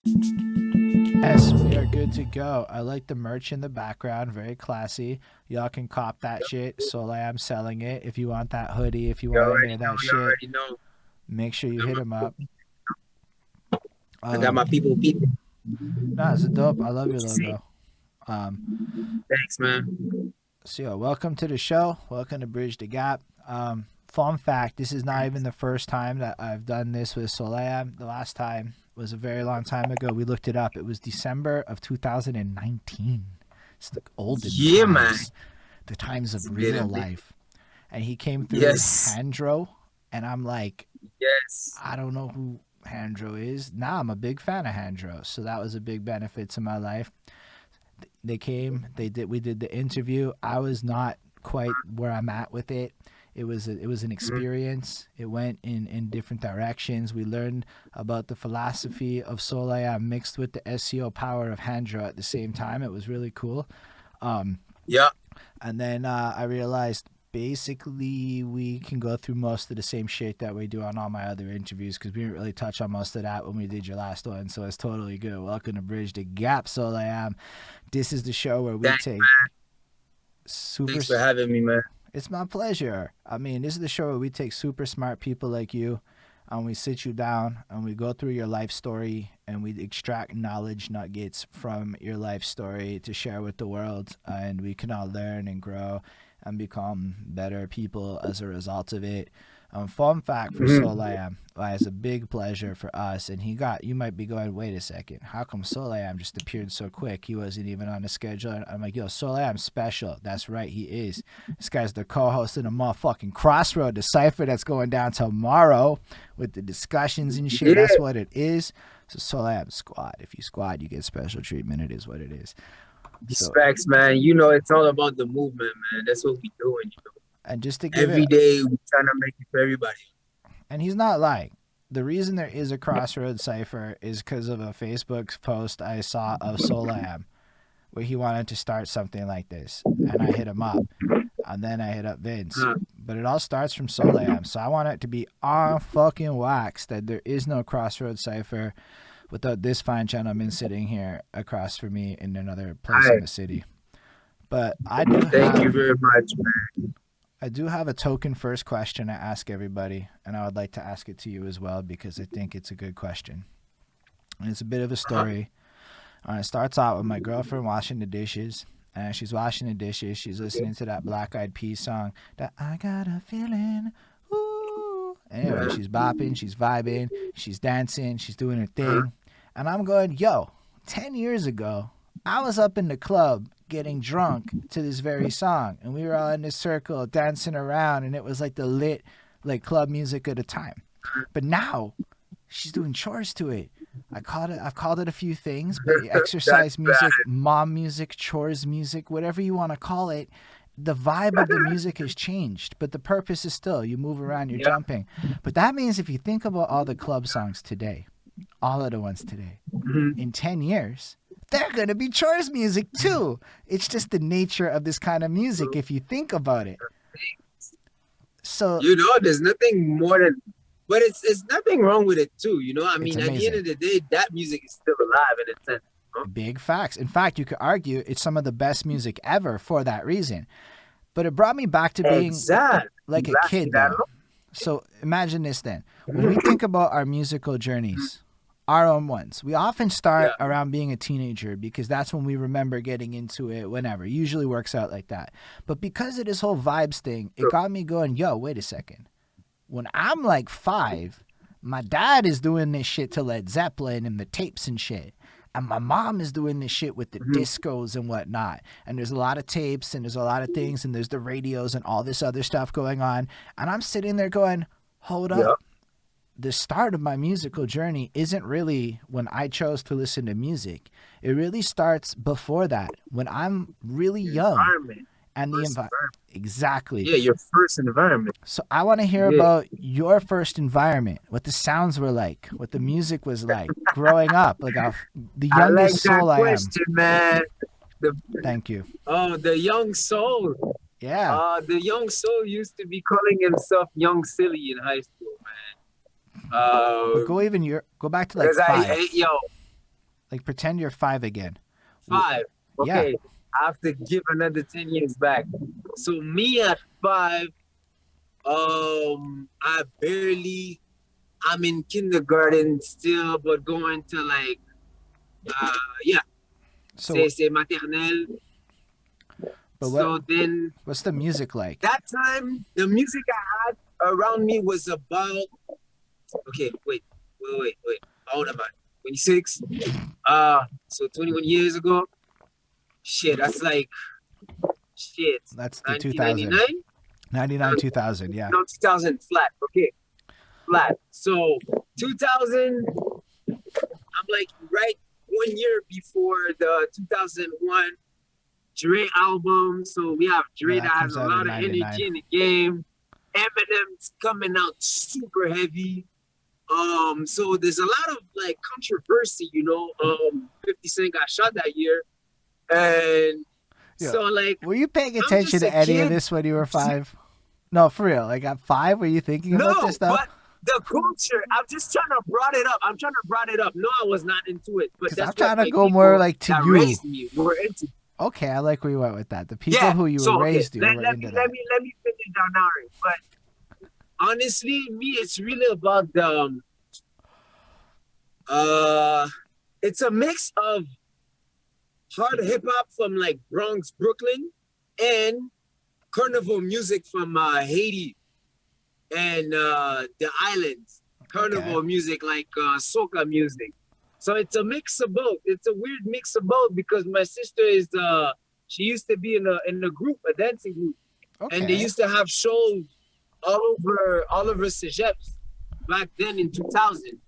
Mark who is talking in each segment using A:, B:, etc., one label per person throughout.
A: Yes, we are good to go. I like the merch in the background, very classy. Y'all can cop that shit. Soul.I.Am selling it. If you want that hoodie, if you
B: You
A: want any
B: already
A: of
B: know.
A: that
B: You
A: shit,
B: already know.
A: make sure you
B: I got
A: hit
B: my
A: him
B: people.
A: up.
B: I got my people. People.
A: Nah, it's a dope. I love
B: What
A: your
B: you say?
A: logo. Um,
B: Thanks, man.
A: so yeah, welcome to the show. Welcome to Bridge the Gap. Fun fact: this is not even the first time that I've done this with Soul.I.Am. The last time was a very long time ago. We looked it up. It was December of 2019. It's the olden
B: Yeah, man.
A: times, the times
B: It's
A: of real
B: getting big.
A: life. And he came through
B: Yes.
A: Handro, and I'm like,
B: Yes.
A: I don't know who Handro is. Now I'm a big fan of Handro, so that was a big benefit to my life. They came, we did the interview. I was not quite where I'm at with it. It was an
B: Mhm.
A: experience. It went in different directions. We learned about the philosophy of Soul.I.Am mixed with the SEO power of Handro at the same time. It was really cool. Um,
B: Yeah.
A: and then I realized basically we can go through most of the same shit that we do on all my other interviews because we didn't really touch on most of that when we did your last one. So it's totally good. Welcome to Bridge the Gap, Soul.I.Am. This is the show where we
B: Thanks.
A: take super.
B: Thanks for having me, man.
A: It's my pleasure. I mean, this is the show where we take super smart people like you and we sit you down and we go through your life story and we extract knowledge nuggets from your life story to share with the world, and we can all learn and grow and become better people as a result of it. Fun fact for
B: Mhm.
A: Soul.I.Am, it's a big pleasure for us. And you might be going, wait a second, how come Soul.I.Am just appeared so quick? He wasn't even on the schedule. And I'm like, yo, Soul.I.Am special. That's right, he is. This guy's the co-host of the motherfucking CrossRoad, the cipher that's going down tomorrow with the discussions and shit. That's
B: Yeah.
A: what it is. So Soul.I.Am squad. If you squad, you get special treatment. It is what it is. So,
B: Respects, man. You know, it's all about the movement, man. That's what we doing. You know,
A: and just to give it,
B: every day we trying to make it for everybody.
A: and he's not lying. The reason there is a Crossroads cipher is because of a Facebook post I saw of Soul.I.Am where he wanted to start something like this, and I hit him up, and then I hit up Vince.
B: Huh.
A: But it all starts from Soul.I.Am, so I want it to be on fucking wax that there is no Crossroads cipher without this fine gentleman sitting here across from me in another place in
B: Hi.
A: the city. But I do
B: Thank you
A: have
B: very much, man.
A: I do have a token first question I ask everybody, and I would like to ask it to you as well because I think it's a good question. And it's a bit of a
B: Uh-huh.
A: story. It starts out with my girlfriend washing the dishes. And she's washing the dishes. She's listening to that Black Eyed Peas song, that I got a feeling. Ooh. Anyway,
B: Uh-huh.
A: she's bopping, she's vibing, she's dancing, she's doing her
B: Uh-huh.
A: thing. And I'm going, yo, 10 years ago, I was up in the club getting drunk to this very song. And we were all in this circle dancing around. And it was like the lit, like club music of the time. But now she's doing chores to it. I've called it a few things, but
B: That's
A: exercise
B: bad.
A: music, mom music, chores music, whatever you want to call it, the vibe of the music has changed, but the purpose is still you move around, you're
B: Yeah.
A: jumping. But that means if you think about all the club songs today, all of the ones today,
B: Mhm.
A: in 10 years, they're going to be chores music too. It's just the nature of this kind of music if you think about it. So
B: You know, there's nothing more than, but it's nothing wrong with it too. You know, I
A: it's
B: mean, at the end
A: amazing.
B: of the day, that music is still alive in a sense. You know?
A: Big facts. In fact, you could argue it's some of the best music ever for that reason. But it brought me back to being
B: Exactly.
A: like
B: You
A: a
B: asked me
A: kid,
B: that.
A: though. So imagine this then. When we
B: Mhm.
A: think about our musical journeys, our own ones, we often start
B: Yeah.
A: around being a teenager because that's when we remember getting into it whenever. It usually works out like that. But because of this whole vibes thing, it
B: So,
A: got me going, yo, wait a second. When I'm like 5, my dad is doing this shit to Led Zeppelin and the tapes and shit. And my mom is doing this shit with the
B: mhm.
A: discos and whatnot. And there's a lot of tapes and there's a lot of things and there's the radios and all this other stuff going on. And I'm sitting there going, hold
B: Yeah.
A: up. The start of my musical journey isn't really when I chose to listen to music. It really starts before that, when I'm really
B: Your
A: young
B: environment.
A: and the
B: First
A: environment.
B: environment.
A: Exactly.
B: Yeah, your first environment.
A: So I want to hear
B: Yeah.
A: about your first environment, what the sounds were like, what the music was like growing up, like the
B: I like
A: youngest
B: that
A: soul I am.
B: question, man. The
A: Thank you.
B: the young soul.
A: Yeah,
B: The young soul used to be calling himself young silly in high school, man.
A: but go back to like
B: Because I
A: five.
B: yo,
A: Like pretend you're 5 again.
B: Five.
A: Yeah.
B: Okay. I have to give another 10 years back. So me at 5, I barely I'm in kindergarten still, but going to like yeah,
A: So,
B: c'est maternelle.
A: but what
B: So then
A: what's the music like?
B: that time the music I had around me was about okay, wait. How old am I? 26? So 21 years ago. Shit, that's like shit.
A: That's the 2000.
B: 1999?
A: 99 2000, yeah.
B: No, 2000 flat. Okay, flat. So 2000, I'm like right 1 year before the 2001 Dre album. So we have
A: Yeah,
B: Dre that
A: that
B: has
A: comes
B: a
A: out in
B: lot of
A: 99.
B: energy in the game. Eminem's coming out super heavy. So there's a lot of like controversy, 50 Cent got shot that year. And
A: Yeah.
B: so like
A: Were you paying
B: I'm
A: attention
B: just a
A: to any of
B: kid.
A: this when you were 5? No, for real. Like at 5, were you thinking about this
B: No,
A: stuff?
B: but the culture, I'm just trying to brought it up. I'm trying to brought it up. No, I was not into it, but
A: Because I'm
B: that's what
A: trying to
B: my
A: go more
B: people
A: like to
B: that
A: you.
B: raised me were into.
A: Okay, I like where you went with that. The people
B: Yeah.
A: who you were
B: So okay,
A: raised to were into that.
B: let me finish down now. But honestly, me, it's really about the uh it's a mix of hard hip hop from like Bronx, Brooklyn, and carnival music from Haiti and the islands.
A: Okay.
B: Carnival music like soca music. So it's a mix of both. It's a weird mix of both because my sister is she used to be in a group, a dancing group, and they
A: Okay.
B: used to have shows all over Cegeps back then in 2000.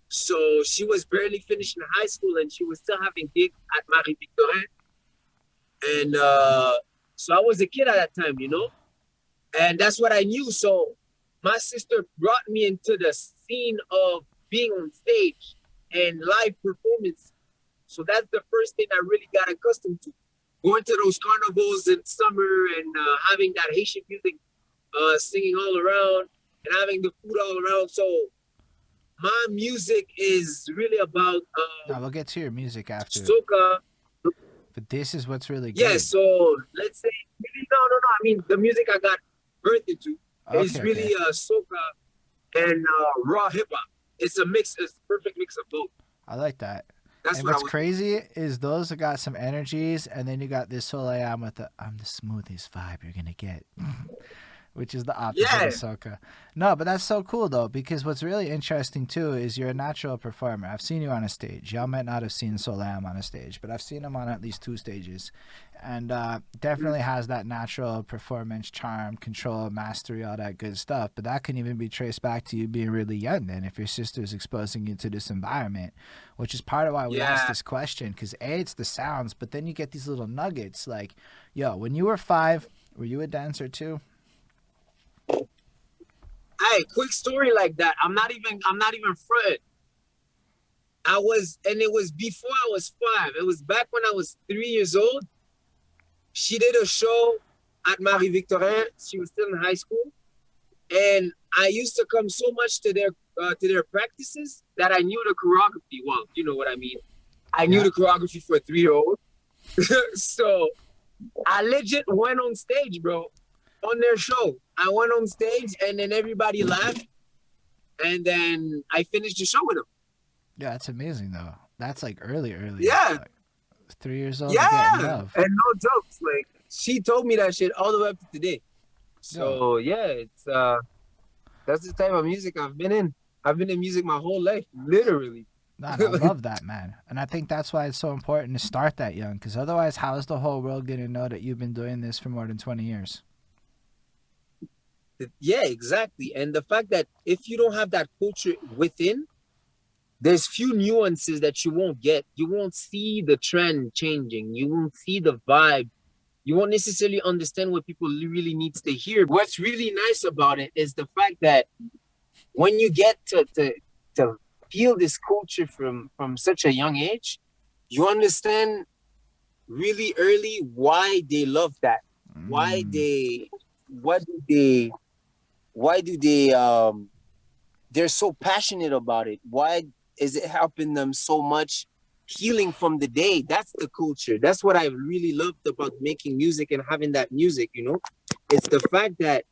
B: So she was barely finishing high school and she was still having gigs at Marie Victorin. And so I was a kid at that time. And that's what I knew. So my sister brought me into the scene of being on stage and live performance. So that's the first thing I really got accustomed to. Going to those carnivals in summer and having that Haitian music singing all around and having the food all around. So my music is really about
A: Now we'll get to your music after.
B: soca.
A: But this is what's really
B: Yeah,
A: great.
B: so let's say no. I mean the music I got birthed into is
A: Okay, okay.
B: really soca and raw hip hop. It's a mix. It's a perfect mix of both.
A: I like that.
B: That's
A: And
B: what I
A: what's
B: was.
A: crazy is those that got some energies, and then you got this Soul.I.Am with the I'm the smoothest vibe you're gonna get. Which is the opposite
B: Yeah,
A: of soca. No, but that's so cool though, because what's really interesting too is you're a natural performer. I've seen you on a stage. Y'all might not have seen Soul.I.Am on a stage, but I've seen him on at least 2 stages, and definitely has that natural performance, charm, control, mastery, all that good stuff. But that can even be traced back to you being really young. Then, if your sister's exposing you to this environment, which is part of why we asked
B: yeah.
A: this question, because it's the sounds, but then you get these little nuggets. Like, yo, when you were 5, were you a dancer too?
B: Hey, quick story like that. I'm not even fronting. I was, and it was before I was 5. It was back when I was 3 years old. She did a show at Marie Victorin. She was still in high school, and I used to come so much to their practices that I knew the choreography. Well, you know what I mean. I knew
A: Yeah.
B: the choreography for a 3-year-old. So I legit went on stage, bro, on their show. I went on stage and then everybody laughed. And then I finished the show with them.
A: Yeah, that's amazing though. That's like early, early.
B: Yeah,
A: Like 3 years old and getting
B: yeah.
A: love.
B: And no jokes. Like she told me that shit all the way up to today.
A: Yo,
B: So yeah, it's that's the type of music I've been in. I've been in music my whole life, literally.
A: man, I love that, man. And I think that's why it's so important to start that young, because otherwise, how is the whole world going to know that you've been doing this for more than 20 years?
B: Yeah, exactly. And the fact that if you don't have that culture within, there's few nuances that you won't get. You won't see the trend changing. You won't see the vibe. You won't necessarily understand what people really needs to hear. What's really nice about it is the fact that when you get to feel this culture from such a young age, you understand really early why they love that. Why
A: Mm.
B: they what do they why do they they're so passionate about it. Why is it helping them so much healing from the day. That's the culture. That's what I really loved about making music and having that music, you know? It's the fact that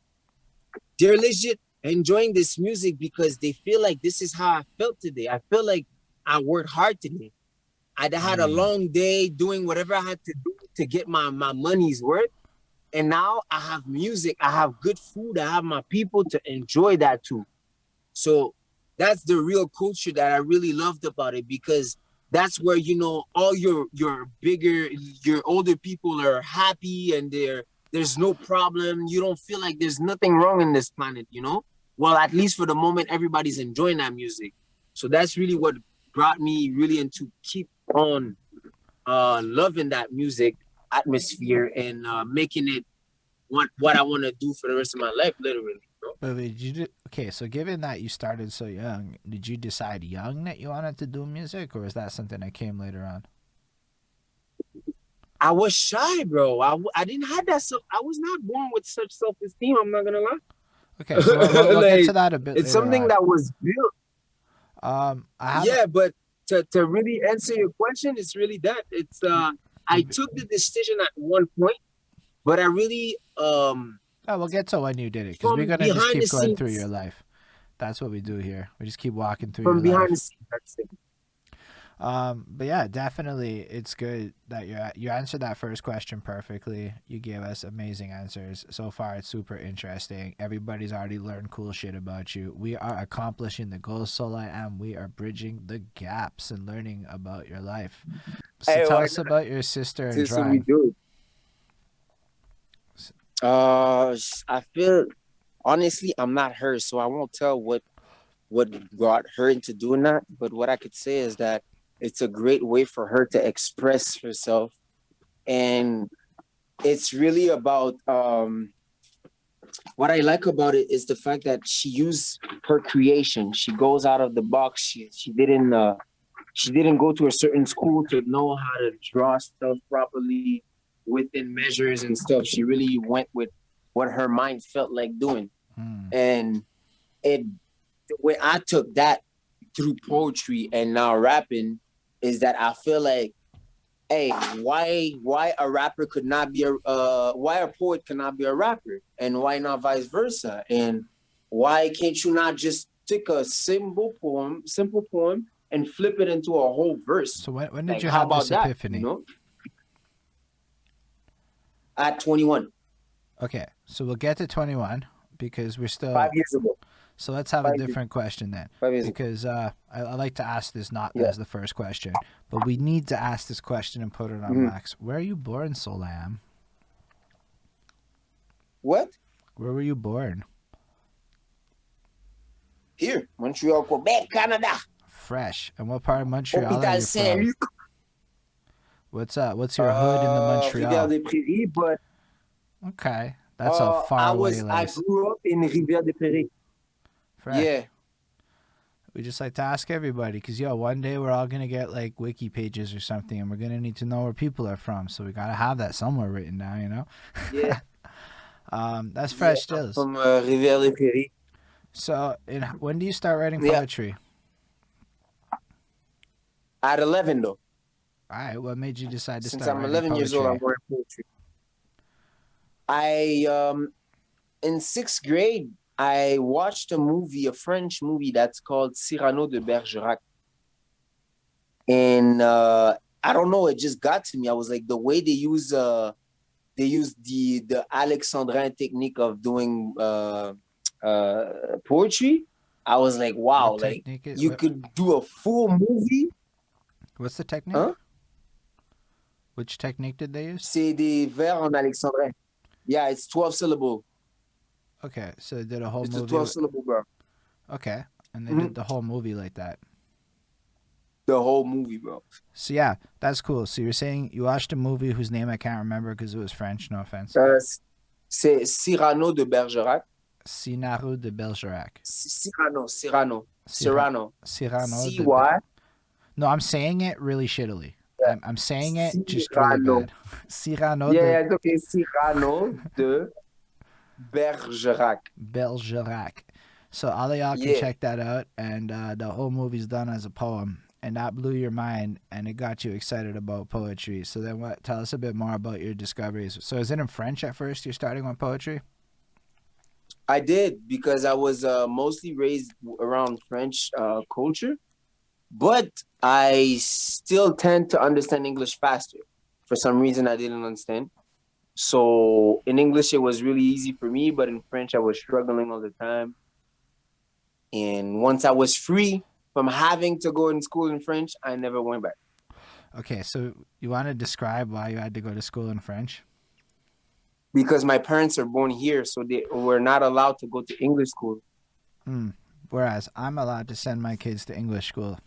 B: they're legit enjoying this music because they feel like this is how I felt today. I feel like I worked hard today. I had a long day doing whatever I had to do to get my money's worth. And now I have music, I have good food, I have my people to enjoy that too. So that's the real culture that I really loved about it, because that's where, you know, all your bigger, your older people are happy and there's no problem. You don't feel like there's nothing wrong in this planet, you know? Well, at least for the moment, everybody's enjoying that music. So that's really what brought me really into keep on loving that music atmosphere and making it what I want to do for the rest of my life, literally.
A: But did you okay? So given that you started so young, did you decide young that you wanted to do music, or is that something that came later on?
B: I was shy, bro. I didn't have that self. I was not born with such self-esteem. I'm not gonna lie.
A: Okay, so we'll
B: Like,
A: get to that a bit
B: it's
A: later
B: something
A: on.
B: that was built.
A: I have
B: Yeah, but to really answer your question, it's really that. It's I took the decision at one point, but I really
A: Oh, we'll get to when you did it, because we're
B: from
A: gonna just
B: behind the
A: keep going through your
B: scenes,
A: life. That's what we do here. We just keep walking through your
B: from behind the
A: life.
B: scenes, that's it.
A: But yeah, definitely, it's good that you answered that first question perfectly. You gave us amazing answers so far. It's super interesting. Everybody's already learned cool shit about you. We are accomplishing the goals. Soul.I.Am. We are bridging the gaps and learning about your life. So
B: Hey,
A: tell
B: why
A: us
B: not?
A: about your sister and
B: So we
A: drawing.
B: do. I feel honestly, I'm not her, so I won't tell what brought her into doing that. But what I could say is that it's a great way for her to express herself, and it's really about what I like about it is the fact that she used her creation. She goes out of the box. She didn't go to a certain school to know how to draw stuff properly within measures and stuff. She really went with what her mind felt like doing.
A: Hmm.
B: And it the way I took that through poetry and now rapping is that I feel like, hey, why a rapper could not be a why a poet cannot be a rapper, and why not vice versa, and why can't you not just take a simple poem and flip it into a whole verse?
A: So when did
B: Like,
A: you
B: how
A: have this
B: about that? You
A: epiphany?
B: know, at 21,
A: Okay, so we'll get to 21 because we're still.
B: 5 years ago,
A: So let's have a
B: 5 years,
A: different question then,
B: 5 years ago.
A: because I like to ask this not
B: Yeah.
A: as the first question, but we need to ask this question and put it on
B: Mhm.
A: wax. Where are you born, Soul.I.Am?
B: What?
A: Where were you born?
B: Here, Montreal, Quebec, Canada.
A: Fresh. And what part of Montreal are
B: Hôpital
A: you from?
B: Saint-Luc.
A: What's your hood in the Montreal?
B: Rivière-des-Prairies, but
A: Okay, that's a far away
B: I
A: place.
B: grew up in Rivière-des-Prairies.
A: Fresh.
B: Yeah.
A: We just like to ask everybody, because one day we're all gonna get like wiki pages or something, and we're gonna need to know where people are from. So we gotta have that somewhere written down, you know.
B: Yeah.
A: That's fresh
B: I'm
A: stills.
B: from Rivière-des-Prairies.
A: So, when do you start writing
B: Yeah.
A: poetry?
B: At 11, though.
A: All right, what made you decide to
B: Since
A: start
B: I'm
A: writing
B: 11 years old, I'm
A: poetry?
B: writing poetry. In sixth grade, I watched a French movie that's called Cyrano de Bergerac. And I don't know, it just got to me. I was like, the way they use the Alexandrine technique of doing poetry. I was like, wow,
A: What
B: like
A: technique is?
B: you could do a full movie.
A: What's the technique?
B: Huh?
A: Which technique did they use?
B: C'est des vers en alexandrin. Yeah, it's 12 syllable.
A: Okay, so they did a whole
B: It's a
A: movie.
B: 12 syllable, bro.
A: Okay, and they did the whole movie like that.
B: The whole movie, bro.
A: So yeah, that's cool. So you're saying you watched a movie whose name I can't remember because it was French. No offense.
B: C'est Cyrano de Bergerac.
A: Cyrano de Bergerac.
B: Cyrano.
A: Cyrano
B: C-Y.
A: No, I'm saying it really shittily.
B: Yeah.
A: I'm saying it just really bad. Cyrano
B: Yeah,
A: de
B: it's okay. Cyrano de Bergerac.
A: Bergerac. So all of y'all can check that out, and the whole movie's done as a poem. and that blew your mind, and it got you excited about poetry. So then, what? Tell us a bit more about your discoveries. So, is it in French at first? You're starting with poetry.
B: I did because I was mostly raised around French culture, but I still tend to understand English faster. For some reason, I didn't understand. So in English, it was really easy for me, but in French, I was struggling all the time. And once I was free from having to go in school in French, I never went back
A: Okay, so you want to describe why you had to go to school in French?
B: because my parents are born here, so they were not allowed to go to English school
A: Hmm. Whereas I'm allowed to send my kids to English school.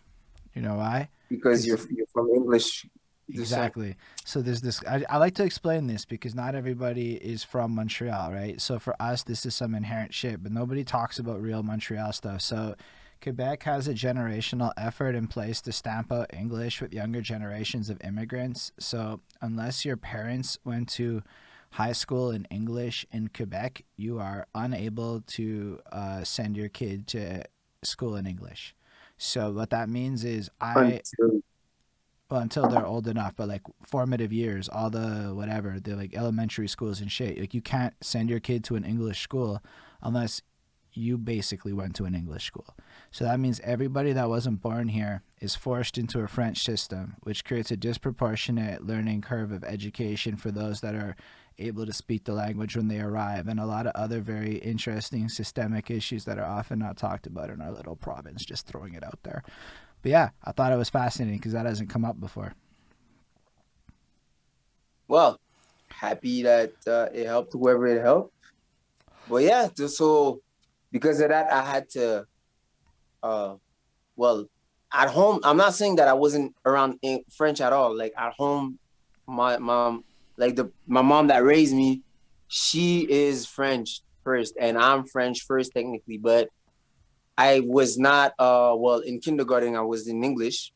A: You know why?
B: because
A: Because
B: you're from English descent.
A: exactly. So there's this. I like to explain this because not everybody is from Montreal, right? So for us, this is some inherent shit, but nobody talks about real Montreal stuff. So Quebec has a generational effort in place to stamp out English with younger generations of immigrants. So unless your parents went to high school in English in Quebec, you are unable to send your kid to school in English. So what that means is
B: Until
A: well, until they're old enough, but like formative years, all the whatever, the like elementary schools and shit. Like you can't send your kid to an English school unless you basically went to an English school. So that means everybody that wasn't born here is forced into a French system, which creates a disproportionate learning curve of education for those that are able to speak the language when they arrive, and a lot of other very interesting systemic issues that are often not talked about in our little province. Just throwing it out there. But yeah, I thought it was fascinating because that hasn't come up before.
B: well, happy that it helped whoever it helped. But yeah, so because of that, I had to uh well at home. I'm not saying that I wasn't around French at all. Like at home, my mom, like the my mom that raised me, she is French first, and I'm French first technically. But I was not well in kindergarten. I was in English,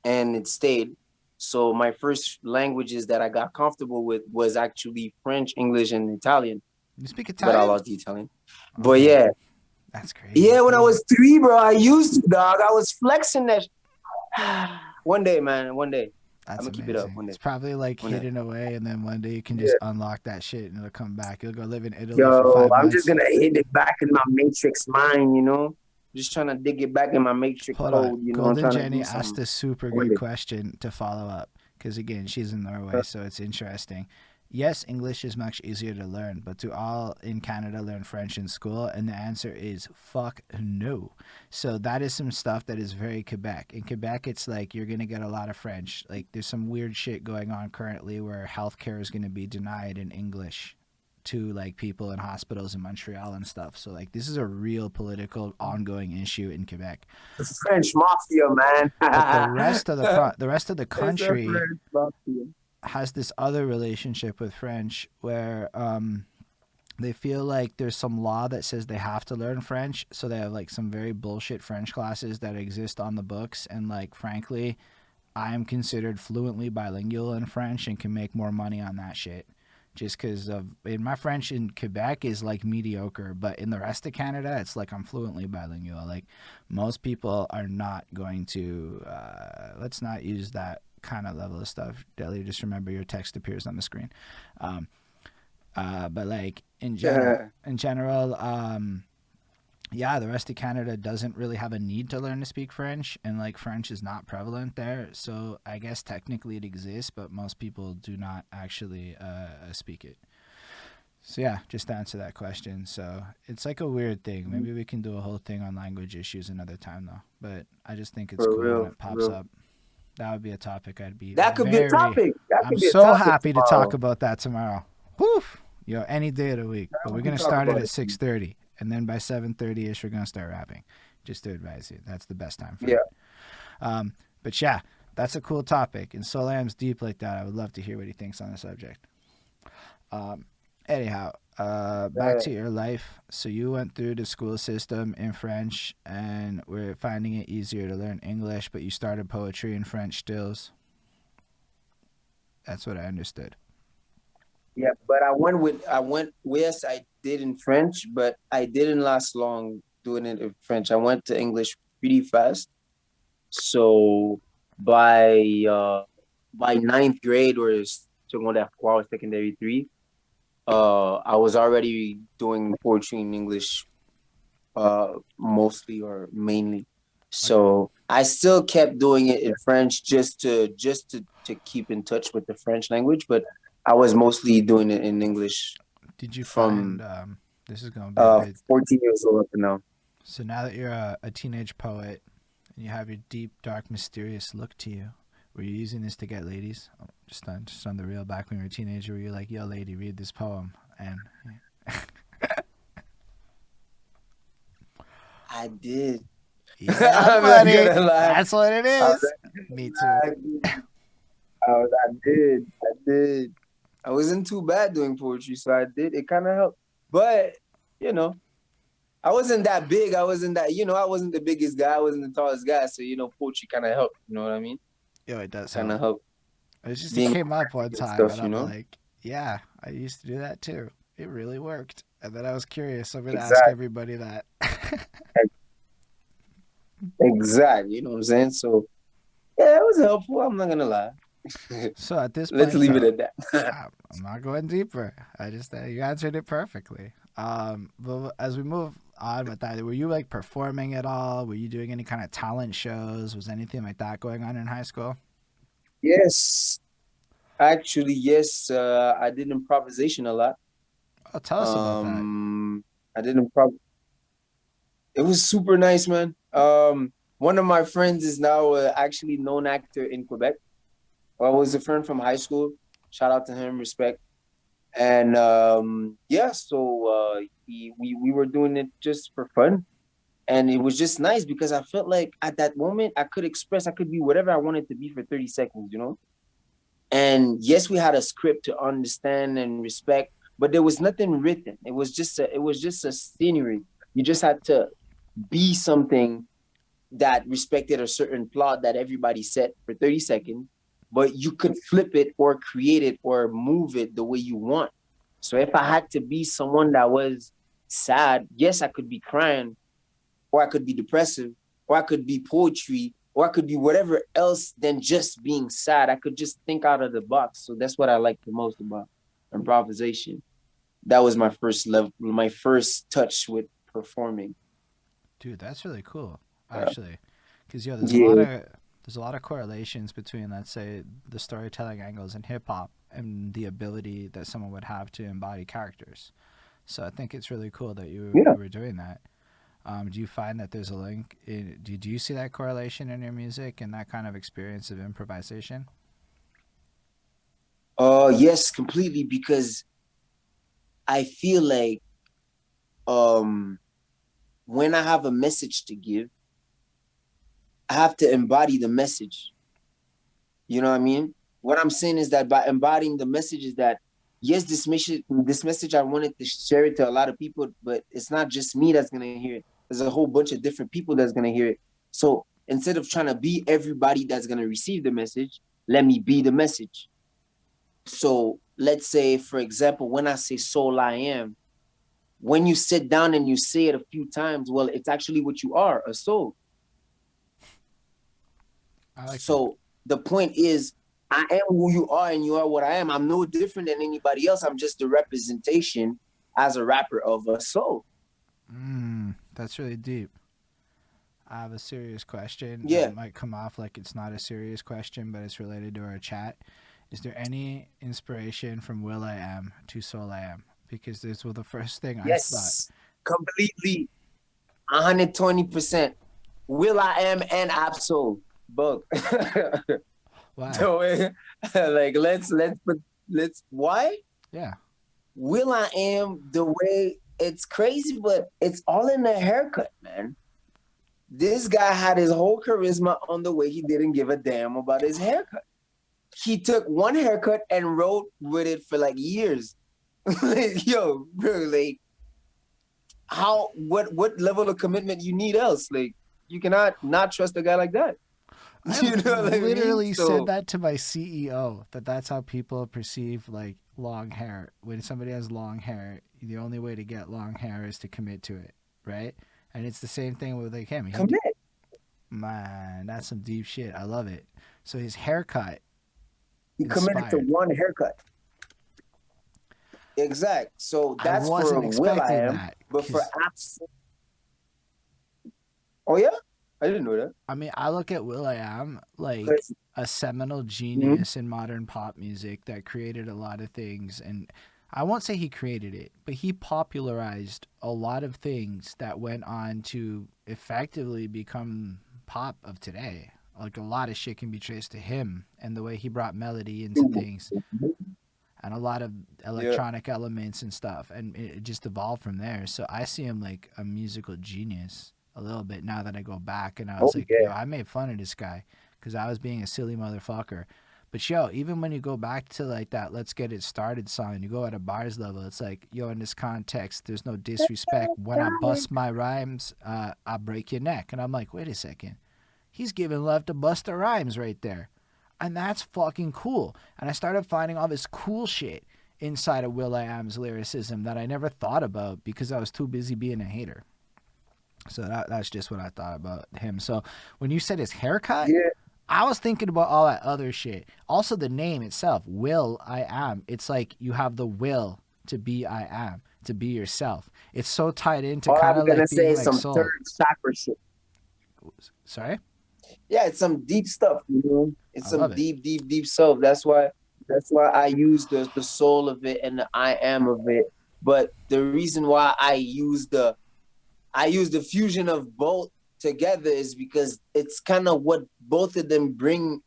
B: and it stayed. So my first languages that I got comfortable with was actually French, English, and Italian.
A: You speak
B: But I
A: Italian?
B: lost the Italian. But
A: Okay,
B: yeah,
A: that's crazy.
B: yeah. When I was 3, bro, I used to, dog. I was flexing that. One day, man. One day, I'm
A: That's
B: gonna keep it up.
A: amazing.
B: One
A: It's
B: day.
A: probably like
B: One day.
A: hidden away, and then one day you can just
B: Yeah.
A: unlock that shit and it'll come back. You'll go live in Italy for
B: Yo,
A: five
B: I'm just
A: months.
B: gonna hit it back in my matrix mind. Just trying to dig it back in my matrix
A: Hold on.
B: code. I'm
A: Golden
B: trying to
A: Jenny
B: do
A: asked
B: something.
A: a super
B: One
A: good
B: day.
A: question to follow up because, again, she's in Norway, so it's interesting. Yes, English is much easier to learn, but do all in Canada learn French in school? And the answer is fuck no. So that is some stuff that is very Quebec. In Quebec, it's like you're going to get a lot of French. Like there's some weird shit going on currently where healthcare is going to be denied in English to like people in hospitals in Montreal and stuff. So like this is a real political ongoing issue in Quebec.
B: The French mafia,
A: But
B: man.
A: the rest of the
B: It's a
A: country
B: French mafia.
A: has this other relationship with French where they feel like there's some law that says they have to learn French, so they have like some very bullshit French classes that exist on the books, and like frankly, I am considered fluently bilingual in French and can make more money on that shit. Just because of in my French in Quebec is like mediocre, but in the rest of Canada, it's like I'm fluently bilingual. Like most people are not going to. Let's not use that kind of level of stuff. Deli, just remember your text appears on the screen. Um, but like in general, yeah, the rest of Canada doesn't really have a need to learn to speak French, and like French is not prevalent there. So I guess technically it exists, but most people do not actually speak it. So yeah, just to answer that question. So it's like a weird thing. Maybe we can do a whole thing on language issues another time though. But I just think it's
B: For
A: cool when
B: real,
A: it
B: for
A: pops
B: real.
A: up. That would be a topic I'd be
B: That could be a
A: very.
B: topic. That
A: I'm
B: could be a
A: so
B: topic
A: happy to talk
B: tomorrow.
A: about that tomorrow. Woof. Any day of the week. But we're
B: We can
A: gonna
B: talk
A: start it
B: about
A: at
B: it.
A: 6:30, and then by 7:30 ish we're gonna start rapping. Just to advise you, that's the best time frame.
B: Yeah.
A: But yeah, that's a cool topic, and Soul.I.Am's deep like that. I would love to hear what he thinks on the subject. Anyhow, back to your life. So you went through the school system in French, and we're finding it easier to learn English, but you started poetry in French stills. That's what I understood.
B: Yeah, but yes, I did in French, but I didn't last long doing it in French. I went to English pretty fast. So by uh by ninth grade or secondaire 3 or secondary 3, I was already doing poetry in English, mostly or mainly.
A: Okay.
B: So I still kept doing it in French just to keep in touch with the French language, but I was mostly doing it in English
A: Did you find
B: from
A: this is going to be a bit
B: 14 years old up to now.
A: so now that you're a teenage poet and you have your deep, dark, mysterious look to you, were you using this to get ladies? Just on the real, back when you were a teenager, were you like, "Yo, lady, read this poem"? And
B: I did.
A: yeah,
B: I'm not
A: buddy,
B: gonna lie.
A: that's what it
B: I,
A: is. Me too.
B: I did. I did. I did. I wasn't too bad doing poetry, so I did. It kind of helped. But, you know, I wasn't that big. I wasn't that, I wasn't the biggest guy. I wasn't the tallest guy. So, poetry kind of helped. You know what I mean?
A: Yo, it does
B: Kind
A: help.
B: of helped
A: It's just it
B: being
A: came up one
B: and
A: time, and
B: stuff,
A: I'm like, "Yeah, I used to do that too. It really worked." And then I was curious. So I'm gonna ask
B: Exactly.
A: everybody that.
B: Exactly. You know what I'm saying? So, yeah, it was helpful. I'm not going to lie.
A: So at this
B: Let's
A: point,
B: leave it
A: though,
B: at that.
A: I'm not going deeper. I just you answered it perfectly. But as we move on with that, were you like performing at all? Were you doing any kind of talent shows? Was anything like that going on in high school?
B: Yes. Actually, yes. I did improvisation a lot.
A: Oh, tell us about that.
B: Um, I did improv. It was super nice, man. One of my friends is now actually known actor in Quebec. I was a friend from high school. Shout out to him, respect. And yeah, so we were doing it just for fun, and it was just nice because I felt like at that moment I could express, I could be whatever I wanted to be for 30 seconds, you know. And yes, we had a script to understand and respect, but there was nothing written. It was just a scenery. You just had to be something that respected a certain plot that everybody set for 30 seconds, but you could flip it or create it or move it the way you want. So if I had to be someone that was sad, yes, I could be crying, or I could be depressive, or I could be poetry, or I could be whatever else than just being sad. I could just think out of the box. So that's what I like the most about improvisation. That was my first level, my first touch with performing.
A: Dude, that's really cool, actually. Because
B: Yeah,
A: there's a lot of correlations between, let's say, the storytelling angles in hip hop and the ability that someone would have to embody characters. So I think it's really cool that
B: yeah.
A: you were doing that. Do you find that there's a link? Do you see that correlation in your music and that kind of experience of improvisation?
B: Yes, completely. Because I feel like um, when I have a message to give, I have to embody the message. You know what I mean? What I'm saying is that by embodying the message is that yes, this message I wanted to share it to a lot of people, but it's not just me that's gonna hear it. There's a whole bunch of different people that's gonna hear it. So instead of trying to be everybody that's gonna receive the message, let me be the message. So let's say, for example, when I say Soul.I.Am, when you sit down and you say it a few times, well, it's actually what you are, a soul.
A: I like that.
B: So the point is, I am who you are and you are what I am. I'm no different than anybody else. I'm just the representation as a rapper of a soul.
A: That's really deep. I have a serious question that
B: Yeah.
A: might come off like it's not a serious question, but it's related to our chat. Is there any inspiration from Will I Am to Soul I Am? Because this was the first thing I thought.
B: Yes. Completely. 120%. Will.I.Am and Absol. Both.
A: Why?
B: So like let's why?
A: Yeah.
B: Will.I.Am, the way it's crazy, but it's all in the haircut, man. This guy had his whole charisma on the way he didn't give a damn about his haircut. He took one haircut and wrote with it for like years. Like, yo, bro, like what level of commitment you need else? Like you cannot not trust a guy like that.
A: I
B: You know what I mean?
A: literally said
B: So
A: that to my CEO that that's how people perceive like long hair. When somebody has long hair, the only way to get long hair is to commit to it, right? And it's the same thing with like him.
B: commit.
A: Man, that's some deep shit. I love it. So his haircut
C: He committed to
A: inspired.
C: one haircut. Exact. So
A: I
C: that's for
A: wasn't expecting
C: Will.I.Am,
A: that
C: but for
A: because
C: Absol. Oh yeah, I didn't know that.
A: I mean I look at Will.I.Am like
C: 'Cause-
A: a seminal
C: Mhm.
A: genius in modern pop music that created a lot of things, and I won't say he created it, but he popularized a lot of things that went on to effectively become pop of today. Like a lot of shit can be traced to him and the way he brought melody into things and a lot of
C: Yeah.
A: electronic elements and stuff, and it just evolved from there. So I see him like a musical genius a little bit now that I go back, and I
C: Oh
A: was like, yo,
C: yeah.
A: I made fun of this guy because I was being a silly motherfucker. But yo, even when you go back to like that "Let's Get It Started" song, and you go at a bars level, it's like, yo, in this context, there's no disrespect. When I bust my rhymes, I break your neck, and I'm like, wait a second, he's giving love to Busta Rhymes right there. And that's fucking cool. And I started finding all this cool shit inside of Will.I.Am's lyricism that I never thought about because I was too busy being a hater. So that's just what I thought about him. So when you said his haircut,
C: Yeah.
A: I was thinking about all that other shit. Also, the name itself, Will.I.Am. It's like you have the will to be I am, to be yourself. It's so tied into
C: All
A: kind
C: I'm
A: of
C: gonna
A: like
C: say
A: being
C: is
A: like
C: some third
A: soul.
C: chakra shit.
A: Sorry?
C: Yeah, it's some deep stuff, you know. It's
A: I
C: some
A: love it.
C: deep, deep, deep stuff. That's why I use the soul of it and the I am of it. But the reason why I use the fusion of both together is because it's kind of what both of them bring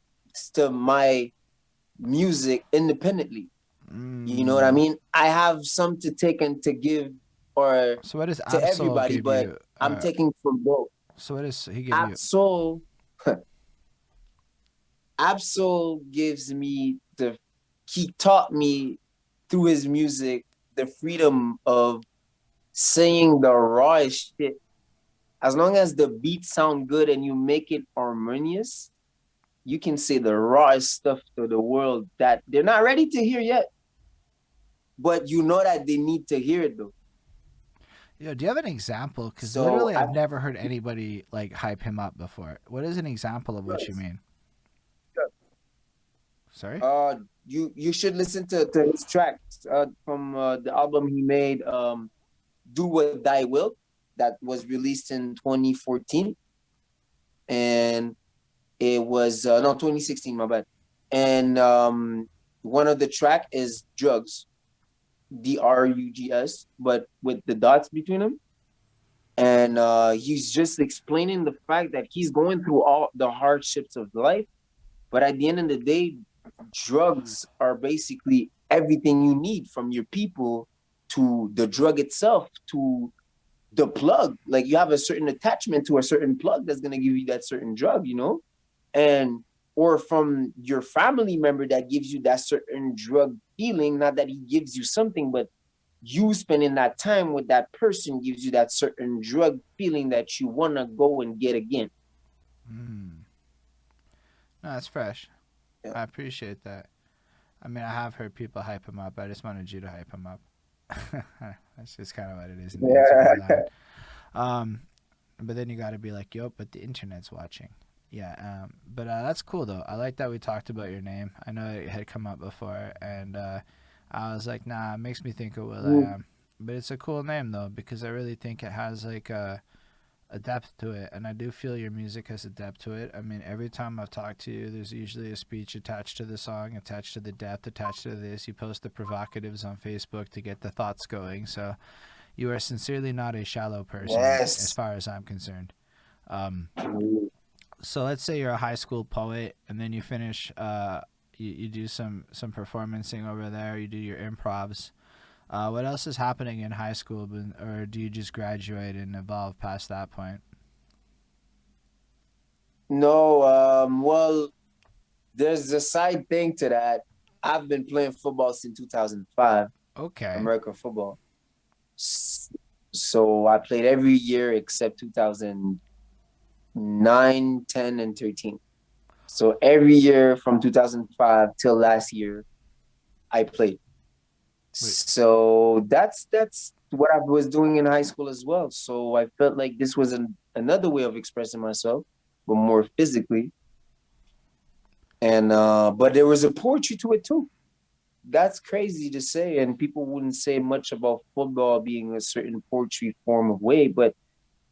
C: to my music independently. You know what I
A: Mm.
C: mean? I have some to take and to give or
A: So what does
C: to
A: Absol
C: everybody,
A: give
C: but
A: you?
C: I'm taking from both.
A: So what does he give you?
C: Absol Absol gives me the he taught me through his music the freedom of saying the rawest shit. As long as the beats sound good and you make it harmonious, you can say the rawest stuff to the world that they're not ready to hear yet. But you know that they need to hear it though.
A: Yo, do you have an example? Because
C: So
A: literally,
C: I
A: I've never heard anybody like hype him up before. What is an example of what you mean? Sorry.
C: you should listen to his tracks from the album he made, Do What Thy Will, that was released in 2014, and it was no 2016, my bad. And one of the track is Drugs, Drugs, but with the dots between them. And he's just explaining the fact that he's going through all the hardships of life, but at the end of the day, drugs are basically everything you need, from your people to the drug itself to the plug. Like you have a certain attachment to a certain plug that's gonna give you that certain drug, you know? And or from your family member that gives you that certain drug feeling, not that he gives you something, but you spending that time with that person gives you that certain drug feeling that you want to go and get again.
A: Mm. No, that's fresh.
C: Yeah.
A: I appreciate that. I mean, I have heard people hype him up. I just wanted you to hype him up. That's just kind of what it is in the interview
C: Yeah.
A: line. Um, but then you got to be like, yo, but the internet's watching. Yeah, but that's cool though. I like that we talked about your name. I know it had come up before, and I was like, nah, it makes me think of Will I Am. But it's a cool name though because I really think it has like a depth to it, and I do feel your music has a depth to it. I mean, every time I've talked to you, there's usually a speech attached to the song, attached to the depth, attached to this. You post the provocatives on Facebook to get the thoughts going. So you are sincerely not a shallow person, as
C: Yes.
A: far as I'm concerned. Um, so let's say you're a high school poet, and then you finish. You do some performancing over there. You do your improvs. What else is happening in high school, or do you just graduate and evolve past that point?
C: No, well, there's a side thing to that. I've been playing football since 2005,
A: Okay.
C: American football. So I played every year except 2009, 10, and 13. So every year from 2005 till last year, I played.
A: Wait.
C: So that's what I was doing in high school as well. So I felt like this was another way of expressing myself. but more physically. And but there was a poetry to it too. That's crazy to say, and people wouldn't say much about football being a certain poetry form of way, but